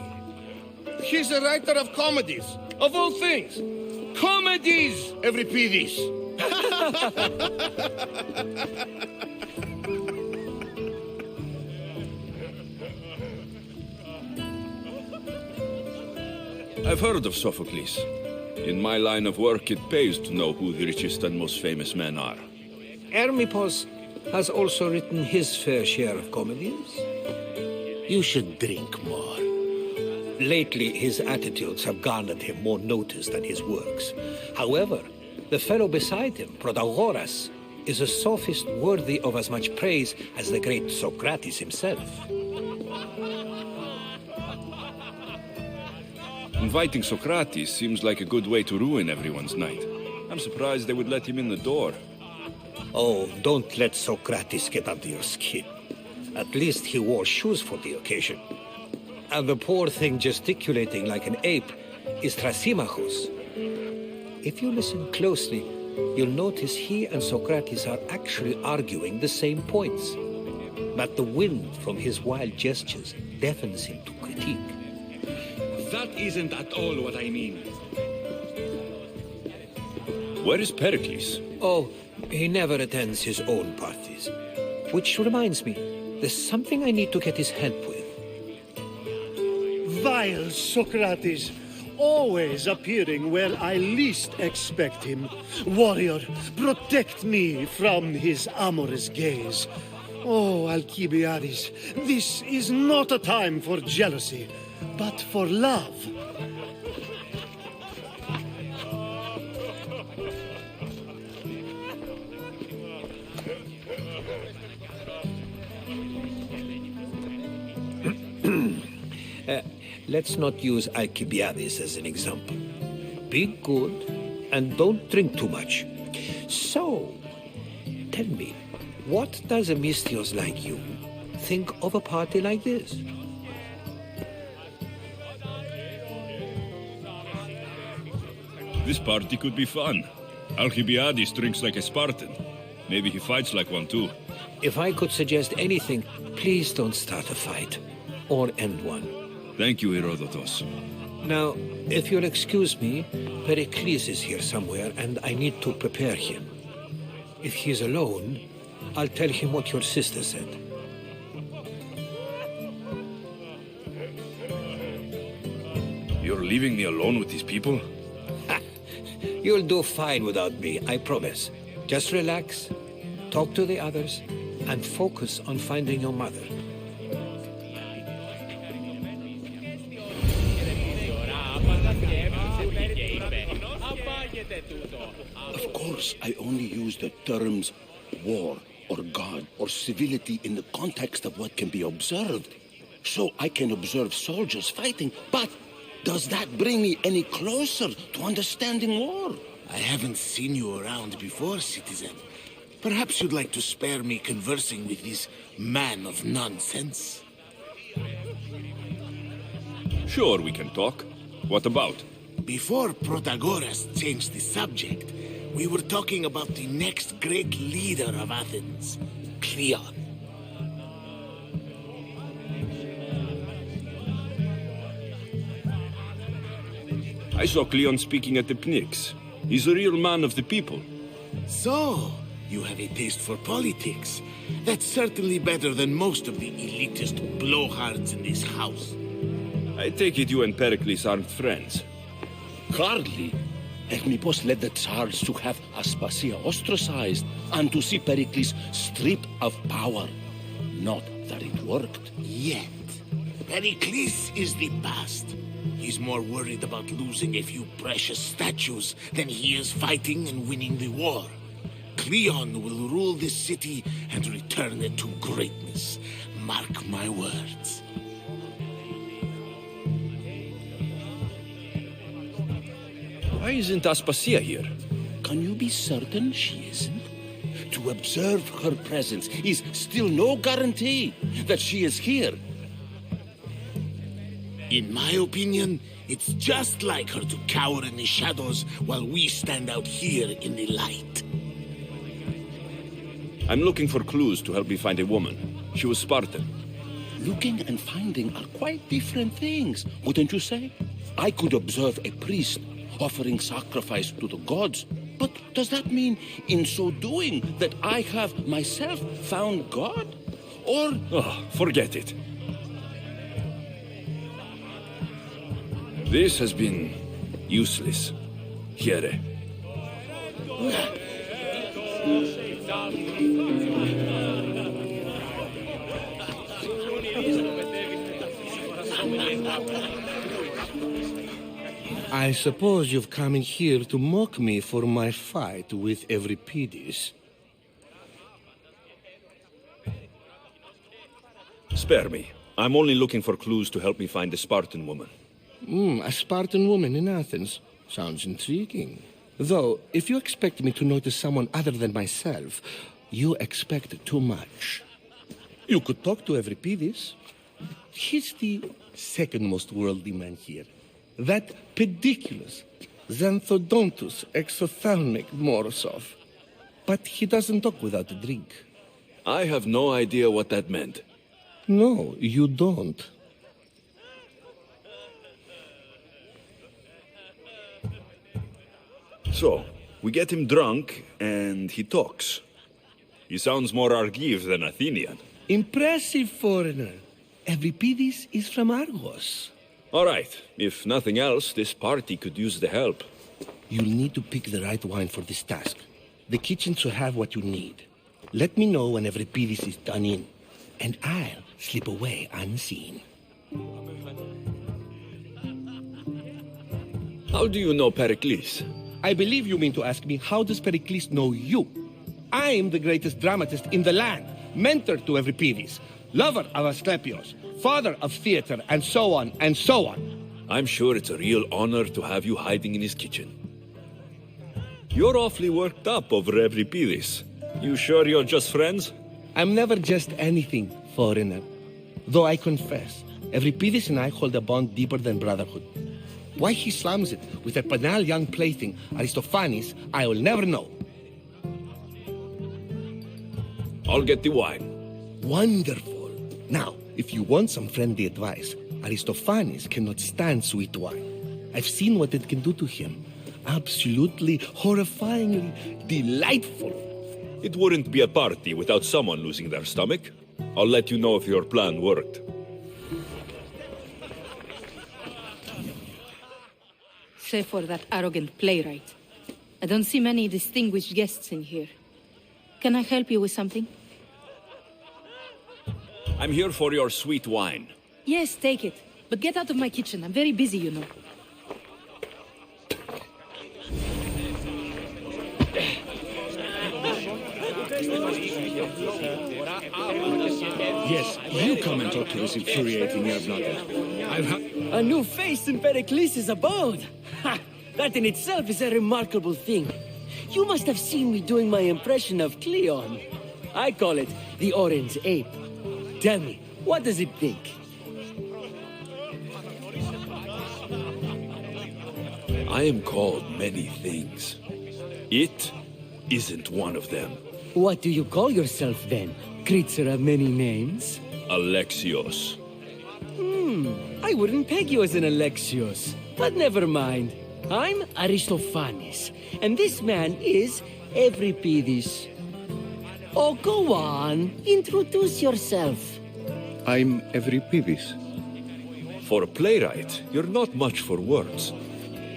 He's a writer of comedies, of all things. Comedies, Euripides. I've heard of Sophocles. In my line of work, it pays to know who the richest and most famous men are. Hermippos has also written his fair share of comedies. You should drink more. Lately, his attitudes have garnered him more notice than his works. However, the fellow beside him, Protagoras, is a sophist worthy of as much praise as the great Socrates himself. Inviting Socrates seems like a good way to ruin everyone's night. I'm surprised they would let him in the door. Oh, don't let Socrates get under your skin. At least he wore shoes for the occasion. And the poor thing gesticulating like an ape is Thrasymachos. If you listen closely, you'll notice he and Socrates are actually arguing the same points. But the wind from his wild gestures deafens him to critique. That isn't at all what I mean. Where is Pericles? Oh, he never attends his own parties. Which reminds me, there's something I need to get his help with. Vile Socrates, always appearing where I least expect him. Warrior, protect me from his amorous gaze. Oh, Alcibiades, this is not a time for jealousy, but for love. Let's not use Alcibiades as an example. Be good and don't drink too much. So, tell me, what does a Mystios like you think of a party like this? This party could be fun. Alcibiades drinks like a Spartan. Maybe he fights like one too. If I could suggest anything, please don't start a fight. Or end one. Thank you, Herodotus. Now, if you'll excuse me, Pericles is here somewhere, and I need to prepare him. If he's alone, I'll tell him what your sister said. You're leaving me alone with these people? You'll do fine without me, I promise. Just relax, talk to the others, and focus on finding your mother. Of course, I only use the terms war or God or civility in the context of what can be observed. So I can observe soldiers fighting, but does that bring me any closer to understanding war? I haven't seen you around before, citizen. Perhaps you'd like to spare me conversing with this man of nonsense? Sure, we can talk. What about? Before Protagoras changed the subject, we were talking about the next great leader of Athens, Cleon. I saw Cleon speaking at the Pnyx. He's a real man of the people. So, you have a taste for politics. That's certainly better than most of the elitist blowhards in this house. I take it you and Pericles aren't friends. Hardly. Echmipos led the Tsars to have Aspasia ostracized and to see Pericles stripped of power. Not that it worked. Yet. Pericles is the past. He's more worried about losing a few precious statues than he is fighting and winning the war. Cleon will rule this city and return it to greatness. Mark my words. Why isn't Aspasia here? Can you be certain she isn't? To observe her presence is still no guarantee that she is here. In my opinion, it's just like her to cower in the shadows while we stand out here in the light. I'm looking for clues to help me find a woman. She was Spartan. Looking and finding are quite different things, wouldn't you say? I could observe a priest offering sacrifice to the gods, but does that mean, in so doing, that I have myself found God? Or... Oh, forget it. This has been useless. Here. I suppose you've come in here to mock me for my fight with Euripides. Spare me. I'm only looking for clues to help me find a Spartan woman. A Spartan woman in Athens. Sounds intriguing. Though, if you expect me to notice someone other than myself, you expect too much. You could talk to Euripides. He's the second most worldly man here. That pediculous Xanthodontus exophthalmic Morosov. But he doesn't talk without a drink. I have no idea what that meant. No, you don't. So, we get him drunk, and he talks. He sounds more Argive than Athenian. Impressive foreigner. Euripides is from Argos. All right. If nothing else, this party could use the help. You'll need to pick the right wine for this task. The kitchen should have what you need. Let me know when Euripides is done in, and I'll slip away unseen. How do you know Pericles? I believe you mean to ask me, how does Pericles know you? I'm the greatest dramatist in the land, mentor to Euripides, lover of Asclepios, father of theater, and so on, and so on. I'm sure it's a real honor to have you hiding in his kitchen. You're awfully worked up over Euripides. You sure you're just friends? I'm never just anything, foreigner. Though I confess, Euripides and I hold a bond deeper than brotherhood. Why he slams it with a banal young plaything, Aristophanes, I will never know. I'll get the wine. Wonderful. Now, if you want some friendly advice, Aristophanes cannot stand sweet wine. I've seen what it can do to him. Absolutely, horrifyingly delightful. It wouldn't be a party without someone losing their stomach. I'll let you know if your plan worked. Save for that arrogant playwright. I don't see many distinguished guests in here. Can I help you with something? I'm here for your sweet wine. Yes, take it. But get out of my kitchen. I'm very busy, you know. Yes, you come and talk to this infuriating Yevnaka. A new face in Pericles' abode! Ha! That in itself is a remarkable thing. You must have seen me doing my impression of Cleon. I call it the Orange Ape. Tell me, what does it think? I am called many things. It isn't one of them. What do you call yourself then? Creature of many names? Alexios. I wouldn't peg you as an Alexios. But never mind. I'm Aristophanes, and this man is Euripides. Oh, go on. Introduce yourself. I'm Euripides. For a playwright, you're not much for words.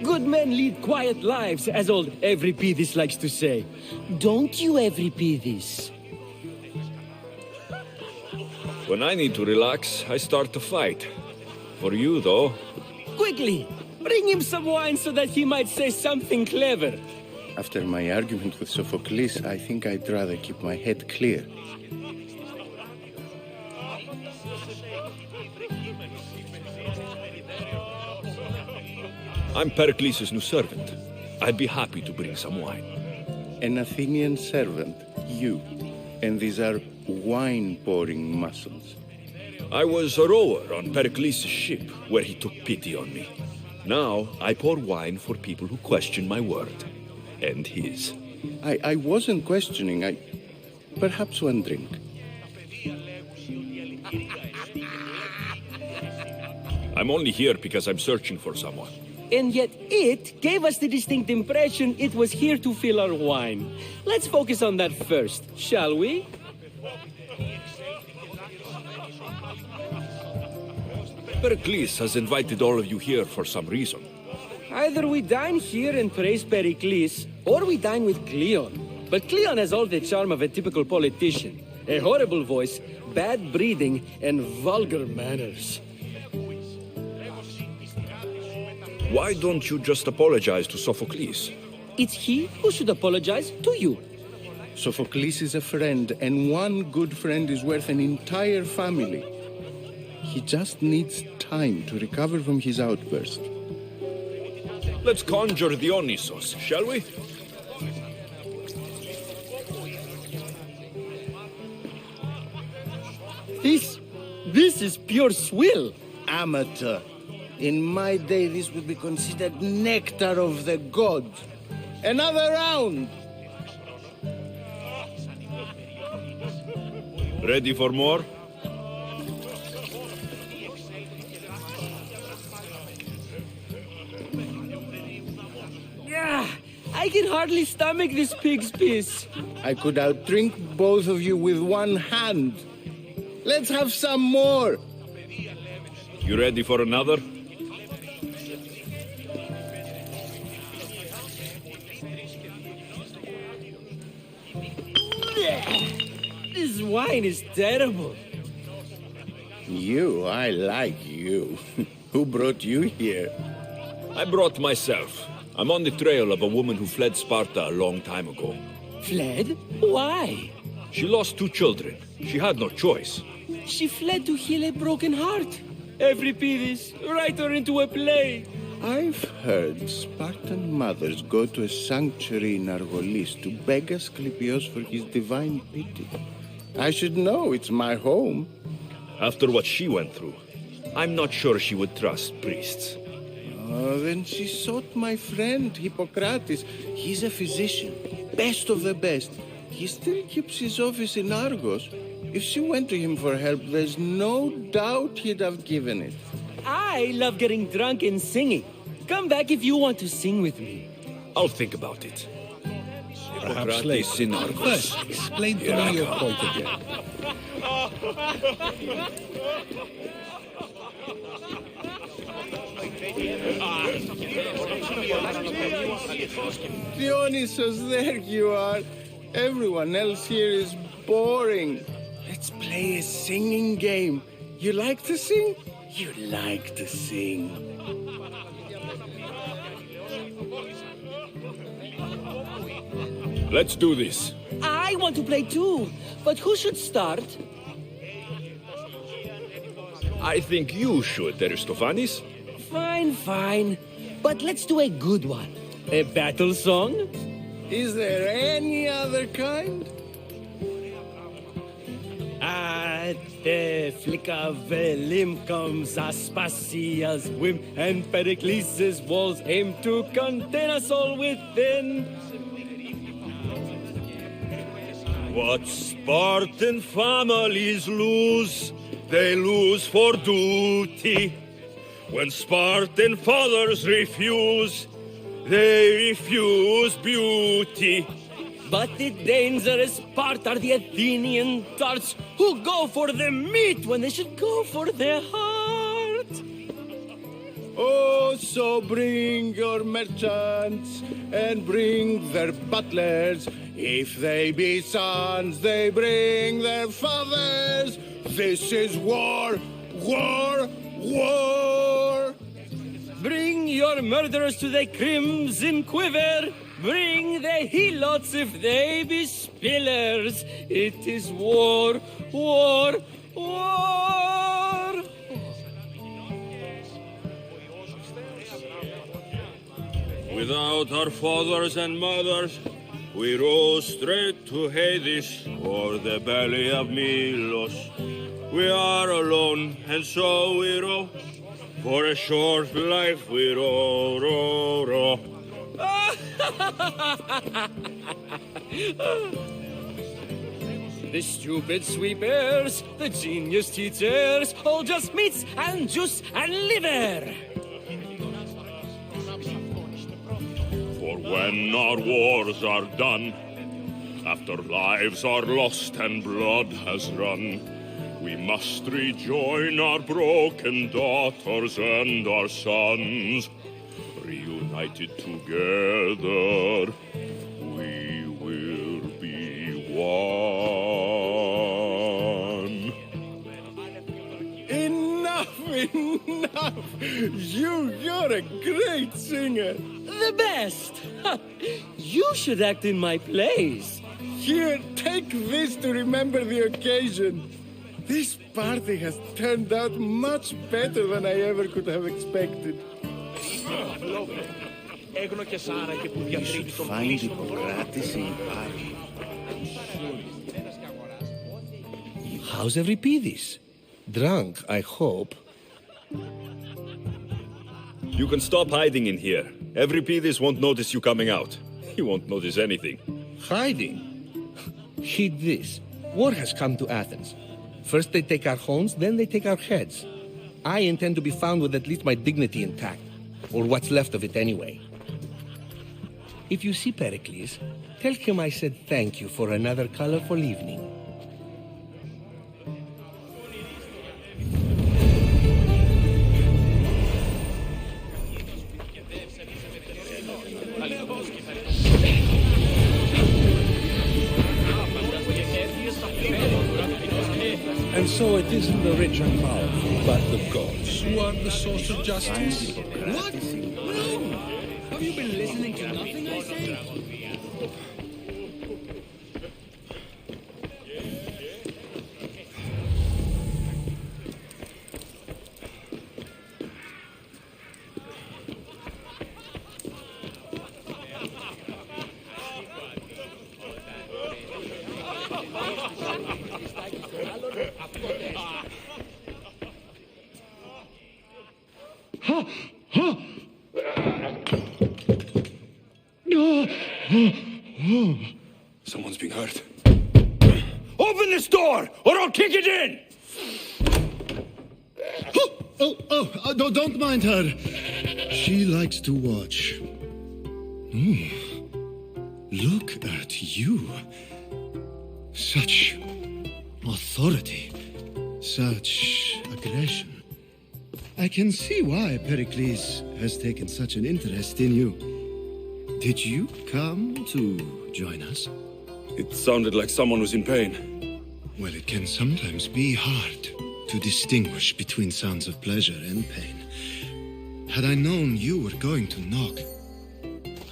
Good men lead quiet lives, as old Euripides likes to say. Don't you, Euripides? When I need to relax, I start to fight. For you, though... Quickly! Bring him some wine so that he might say something clever. After my argument with Sophocles, I think I'd rather keep my head clear. I'm Pericles' new servant. I'd be happy to bring some wine. An Athenian servant, you. And these are wine-pouring muscles. I was a rower on Pericles' ship, where he took pity on me. Now, I pour wine for people who question my word. And his. I wasn't questioning, perhaps one drink. I'm only here because I'm searching for someone. And yet it gave us the distinct impression it was here to fill our wine. Let's focus on that first, shall we? Pericles has invited all of you here for some reason. Either we dine here and praise Pericles, or we dine with Cleon. But Cleon has all the charm of a typical politician. A horrible voice, bad breeding, and vulgar manners. Why don't you just apologize to Sophocles? It's he who should apologize to you. Sophocles is a friend, and one good friend is worth an entire family. He just needs time to recover from his outburst. Let's conjure Dionysos, shall we? This is pure swill. Amateur. In my day, this would be considered nectar of the gods. Another round! Ready for more? Yeah, I can hardly stomach this pig's piss. I could outdrink both of you with one hand. Let's have some more. You ready for another? This wine is terrible. You, I like you. Who brought you here? I brought myself. I'm on the trail of a woman who fled Sparta a long time ago. Fled? Why? She lost 2 children. She had no choice. She fled to heal a broken heart. Euripides, write her into a play. I've heard Spartan mothers go to a sanctuary in Argolis to beg Asclepios for his divine pity. I should know, it's my home. After what she went through, I'm not sure she would trust priests. Oh, then she sought my friend, Hippocrates. He's a physician, best of the best. He still keeps his office in Argos. If she went to him for help, there's no doubt he'd have given it. I love getting drunk and singing. Come back if you want to sing with me. I'll think about it. Perhaps later. First, explain to me your point again. Dionysus, there you are. Everyone else here is boring. Let's play a singing game. You like to sing? You like to sing. Let's do this. I want to play too, but who should start? I think you should, Aristophanes. Fine, fine. But let's do a good one. A battle song? Is there any other kind? At the flick of a limb comes Aspasia's whim, and Pericles' walls aim to contain us all within. What Spartan families lose, they lose for duty. When Spartan fathers refuse, they refuse beauty. But the dangerous part are the Athenian tarts who go for the meat when they should go for their heart. Oh, so bring your merchants and bring their butlers. If they be sons, they bring their fathers. This is war, war, war. Bring your murderers to the crimson quiver. Bring the helots if they be spillers. It is war, war, war. Without our fathers and mothers, we rose straight to Hades or the belly of Milos. We are alone, and so we row. For a short life we row, row, row. The stupid sweepers, the genius teachers, all just meats and juice and liver. For when our wars are done, after lives are lost and blood has run, we must rejoin our broken daughters and our sons. Reunited together, we will be one. Enough, enough! You're a great singer. The best! You should act in my plays. Here, take this to remember the occasion. This party has turned out much better than I ever could have expected. You should find Hippocrates in Paris. How's Euripides? Drunk, I hope. You can stop hiding in here. Euripides won't notice you coming out. He won't notice anything. Hiding? Heed this. War has come to Athens. First they take our homes, then they take our heads. I intend to be found with at least my dignity intact. Or what's left of it anyway. If you see Pericles, tell him I said thank you for another colorful evening. And so it isn't the rich and powerful, but the gods who are the source of justice? What? No! Have you been listening to nothing I say? Someone's being hurt. Open this door, or I'll kick it in! No, don't mind her. She likes to watch. Look at you. Such authority. Such aggression. I can see why Pericles has taken such an interest in you. Did you come to join us? It sounded like someone was in pain. Well, it can sometimes be hard to distinguish between sounds of pleasure and pain. Had I known you were going to knock,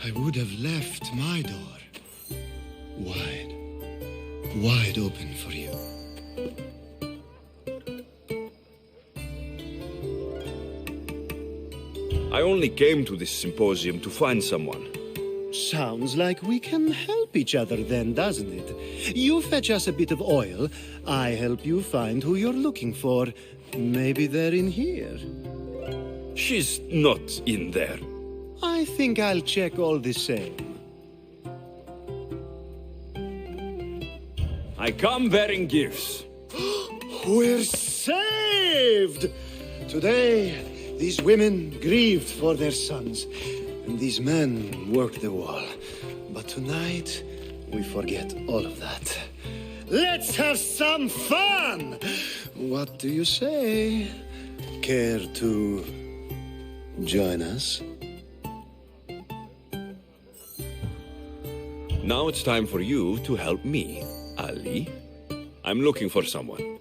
I would have left my door wide open for you. I only came to this symposium to find someone. Sounds like we can help each other then, doesn't it? You fetch us a bit of oil, I help you find who you're looking for. Maybe they're in here. She's not in there. I think I'll check all the same. I come bearing gifts. We're saved! Today, these women grieved for their sons, and these men worked the wall. But tonight, we forget all of that. Let's have some fun! What do you say? Care to join us? Now it's time for you to help me, Ali. I'm looking for someone.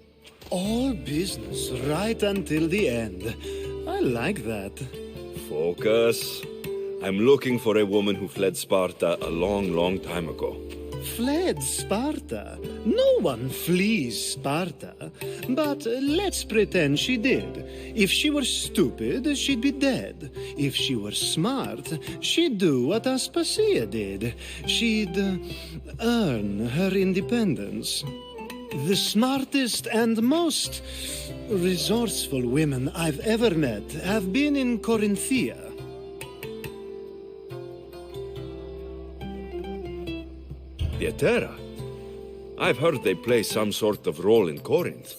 All business right until the end. I like that. Focus. I'm looking for a woman who fled Sparta a long, long time ago. Fled Sparta? No one flees Sparta. But let's pretend she did. If she were stupid, she'd be dead. If she were smart, she'd do what Aspasia did. She'd earn her independence. The smartest and most resourceful women I've ever met have been in Corinthia. The Etera? I've heard they play some sort of role in Corinth,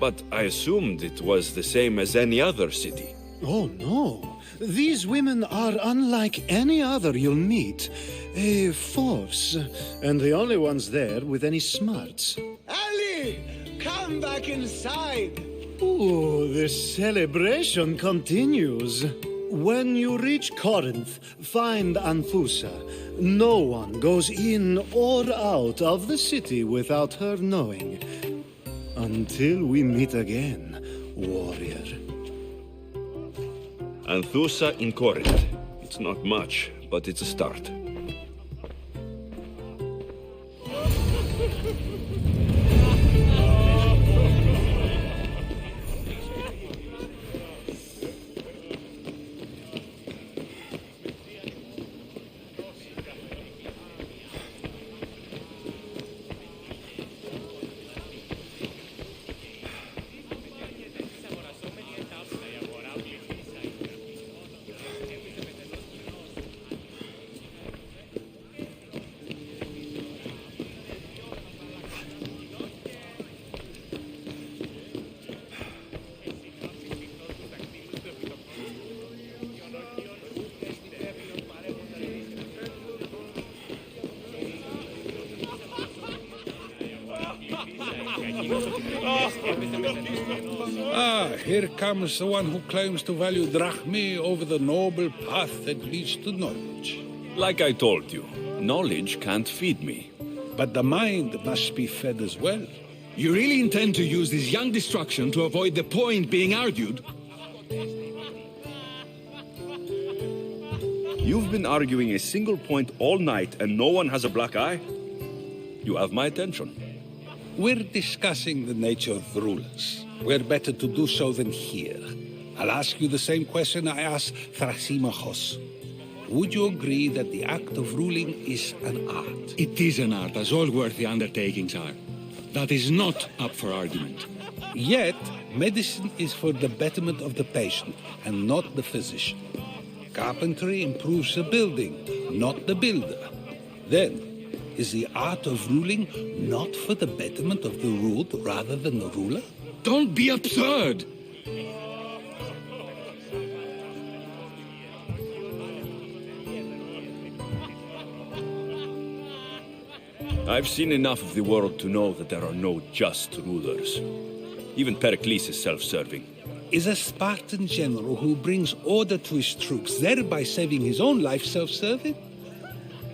but I assumed it was the same as any other city. Oh, no. These women are unlike any other you'll meet. A force, and the only ones there with any smarts. Ali! Come back inside! Ooh, the celebration continues. When you reach Corinth, find Anthusa. No one goes in or out of the city without her knowing. Until we meet again, warrior. Anthusa in Corinth. It's not much, but it's a start. Ah, here comes the one who claims to value drachmae over the noble path that leads to knowledge. Like I told you, knowledge can't feed me. But the mind must be fed as well. You really intend to use this young destruction to avoid the point being argued? You've been arguing a single point all night and no one has a black eye? You have my attention. We're discussing the nature of rulers. Where better to do so than here? I'll ask you the same question I asked Thrasimachos. Would you agree that the act of ruling is an art? It is an art, as all worthy undertakings are. That is not up for argument. Yet, medicine is for the betterment of the patient and not the physician. Carpentry improves the building, not the builder. Then, is the art of ruling not for the betterment of the ruled rather than the ruler? Don't be absurd! I've seen enough of the world to know that there are no just rulers. Even Pericles is self-serving. Is a Spartan general who brings order to his troops, thereby saving his own life, self-serving?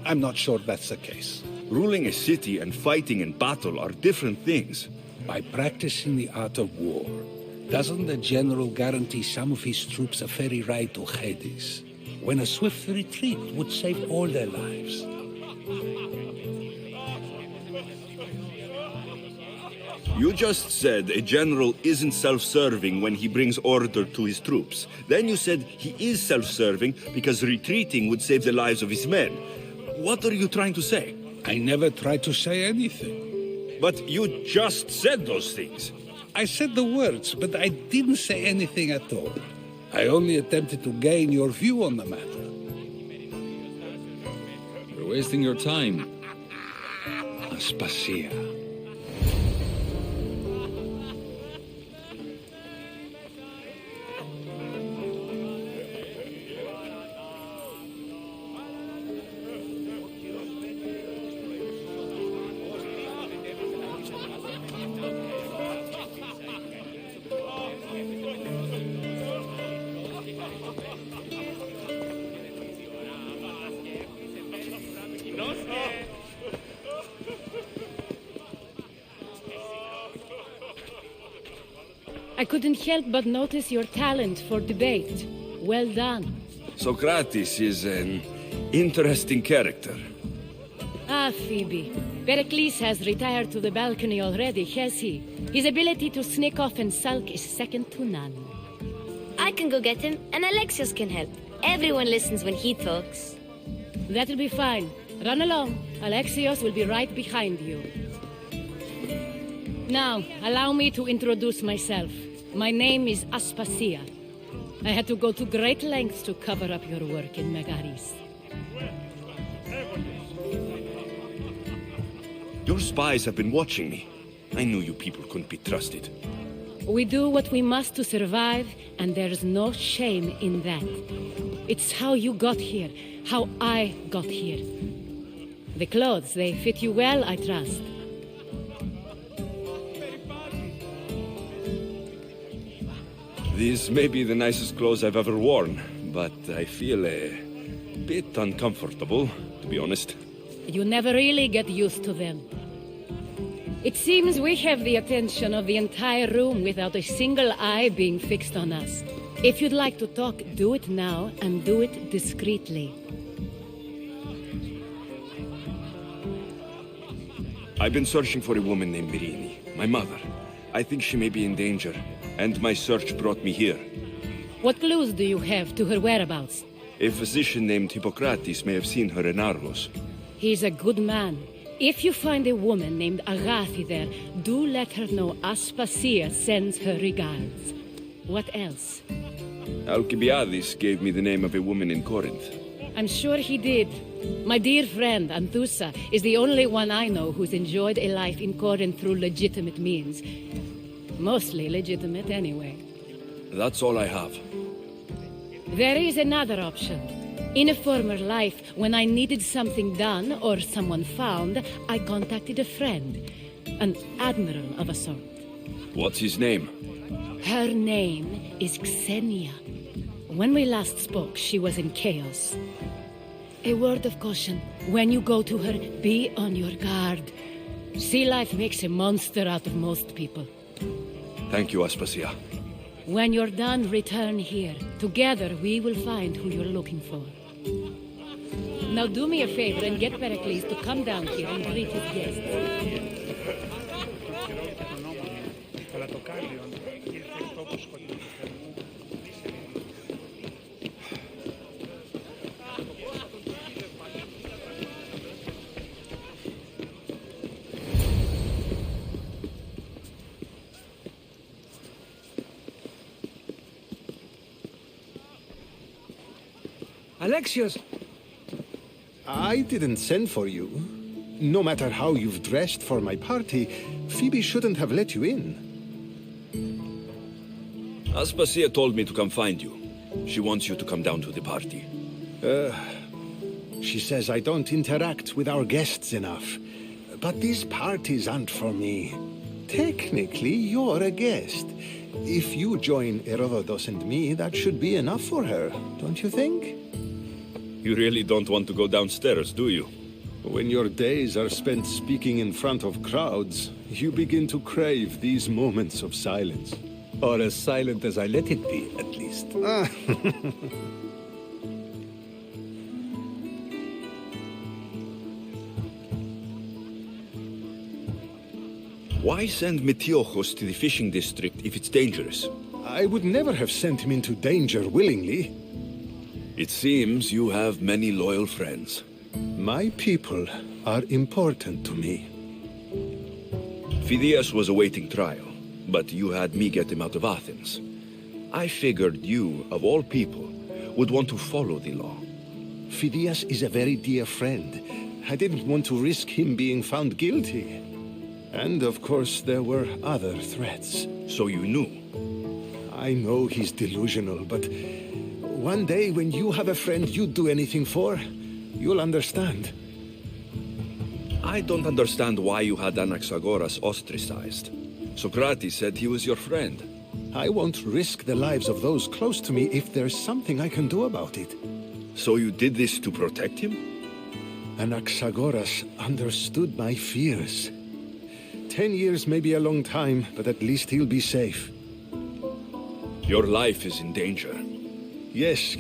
I'm not sure that's the case. Ruling a city and fighting in battle are different things. By practicing the art of war, doesn't the general guarantee some of his troops a ferry ride to Hades, when a swift retreat would save all their lives? You just said a general isn't self-serving when he brings order to his troops. Then you said he is self-serving because retreating would save the lives of his men. What are you trying to say? I never tried to say anything. But you just said those things. I said the words, but I didn't say anything at all. I only attempted to gain your view on the matter. You're wasting your time. Aspasia. I couldn't help but notice your talent for debate. Well done. Socrates is an interesting character. Ah, Phoebe. Pericles has retired to the balcony already, has he? His ability to sneak off and sulk is second to none. I can go get him, and Alexios can help. Everyone listens when he talks. That'll be fine. Run along. Alexios will be right behind you. Now, allow me to introduce myself. My name is Aspasia. I had to go to great lengths to cover up your work in Megaris. Your spies have been watching me. I knew you people couldn't be trusted. We do what we must to survive, and there's no shame in that. It's how you got here, how I got here. The clothes, they fit you well, I trust. These may be the nicest clothes I've ever worn, but I feel a bit uncomfortable, to be honest. You never really get used to them. It seems we have the attention of the entire room without a single eye being fixed on us. If you'd like to talk, do it now, and do it discreetly. I've been searching for a woman named Mirini, my mother. I think she may be in danger, and my search brought me here. What clues do you have to her whereabouts? A physician named Hippocrates may have seen her in Argos. He's a good man. If you find a woman named Agathi there, do let her know Aspasia sends her regards. What else? Alcibiades gave me the name of a woman in Corinth. I'm sure he did. My dear friend, Anthusa, is the only one I know who's enjoyed a life in Corinth through legitimate means. Mostly legitimate, anyway. That's all I have. There is another option. In a former life, when I needed something done or someone found, I contacted a friend. An admiral of a sort. What's his name? Her name is Xenia. When we last spoke, she was in chaos. A word of caution. When you go to her, be on your guard. Sea life makes a monster out of most people. Thank you, Aspasia. When you're done, return here. Together, we will find who you're looking for. Now do me a favor and get Pericles to come down here and greet his guests. Alexios! I didn't send for you. No matter how you've dressed for my party, Phoebe shouldn't have let you in. Aspasia told me to come find you. She wants you to come down to the party. She says I don't interact with our guests enough. But these parties aren't for me. Technically, you're a guest. If you join Herodotus and me, that should be enough for her, don't you think? You really don't want to go downstairs, do you? When your days are spent speaking in front of crowds, you begin to crave these moments of silence. Or as silent as I let it be, at least. Why send Metiochos to the fishing district if it's dangerous? I would never have sent him into danger willingly. It seems you have many loyal friends. My people are important to me. Phidias was awaiting trial, but you had me get him out of Athens. I figured you, of all people, would want to follow the law. Phidias is a very dear friend. I didn't want to risk him being found guilty. And of course, there were other threats. So you knew? I know he's delusional, but one day when you have a friend you'd do anything for, you'll understand. I don't understand why you had Anaxagoras ostracized. Socrates said he was your friend. I won't risk the lives of those close to me if there's something I can do about it. So you did this to protect him? Anaxagoras understood my fears. 10 years may be a long time, but at least he'll be safe. Your life is in danger. Yes,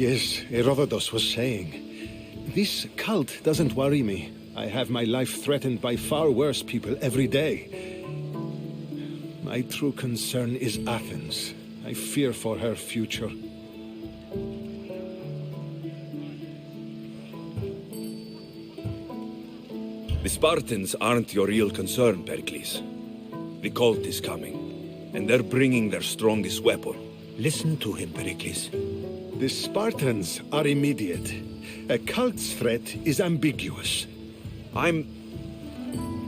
Herodotus was saying. This cult doesn't worry me. I have my life threatened by far worse people every day. My true concern is Athens. I fear for her future. The Spartans aren't your real concern, Pericles. The cult is coming, and they're bringing their strongest weapon. Listen to him, Pericles. The Spartans are immediate. A cult's threat is ambiguous. I'm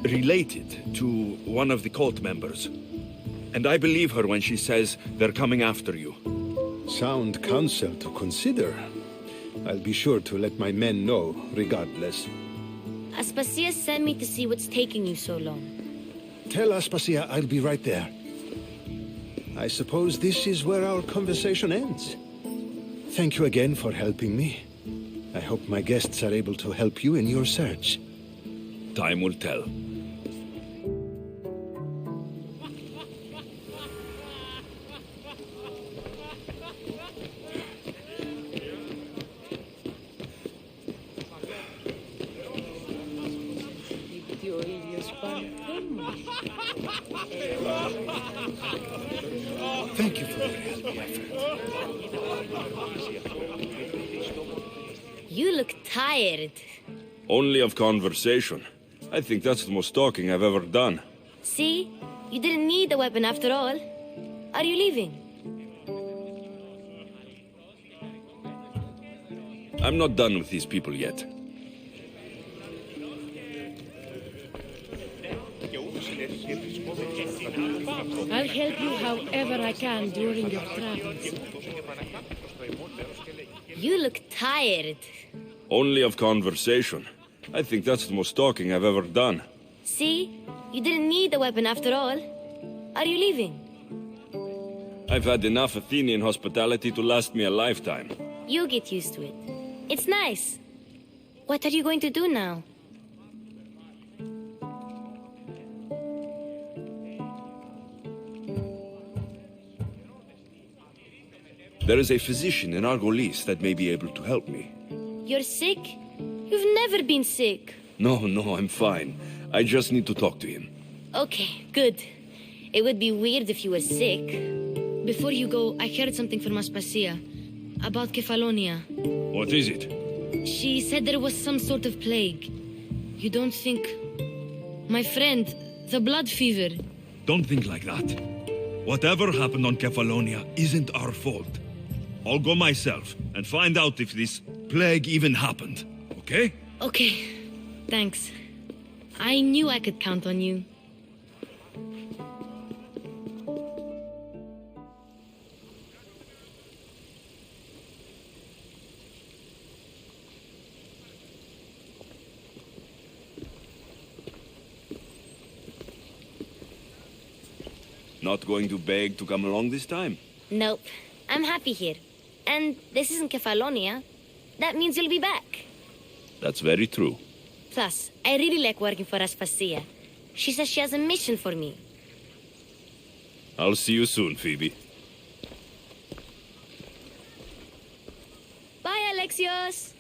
related to one of the cult members, and I believe her when she says they're coming after you. Sound counsel to consider. I'll be sure to let my men know, regardless. Aspasia sent me to see what's taking you so long. Tell Aspasia I'll be right there. I suppose this is where our conversation ends. Thank you again for helping me. I hope my guests are able to help you in your search. Time will tell. Thank you for your help, my friend. You look tired. Only of conversation. I think that's the most talking I've ever done. See? You didn't need the weapon after all. Are you leaving? I'm not done with these people yet. I'll help you however I can during your travels. You look tired. Only of conversation. I think that's the most talking I've ever done. See? You didn't need the weapon after all. Are you leaving? I've had enough Athenian hospitality to last me a lifetime. You get used to it. It's nice. What are you going to do now? There is a physician in Argolis that may be able to help me. You're sick? You've never been sick. No, I'm fine. I just need to talk to him. Okay, good. It would be weird if you were sick. Before you go, I heard something from Aspasia about Kefalonia. What is it? She said there was some sort of plague. You don't think... My friend, the blood fever. Don't think like that. Whatever happened on Kefalonia isn't our fault. I'll go myself and find out if this plague even happened, okay? Okay, thanks. I knew I could count on you. Not going to beg to come along this time? Nope. I'm happy here. And this isn't Kefalonia. That means you'll be back. That's very true. Plus, I really like working for Aspasia. She says she has a mission for me. I'll see you soon, Phoebe. Bye, Alexios!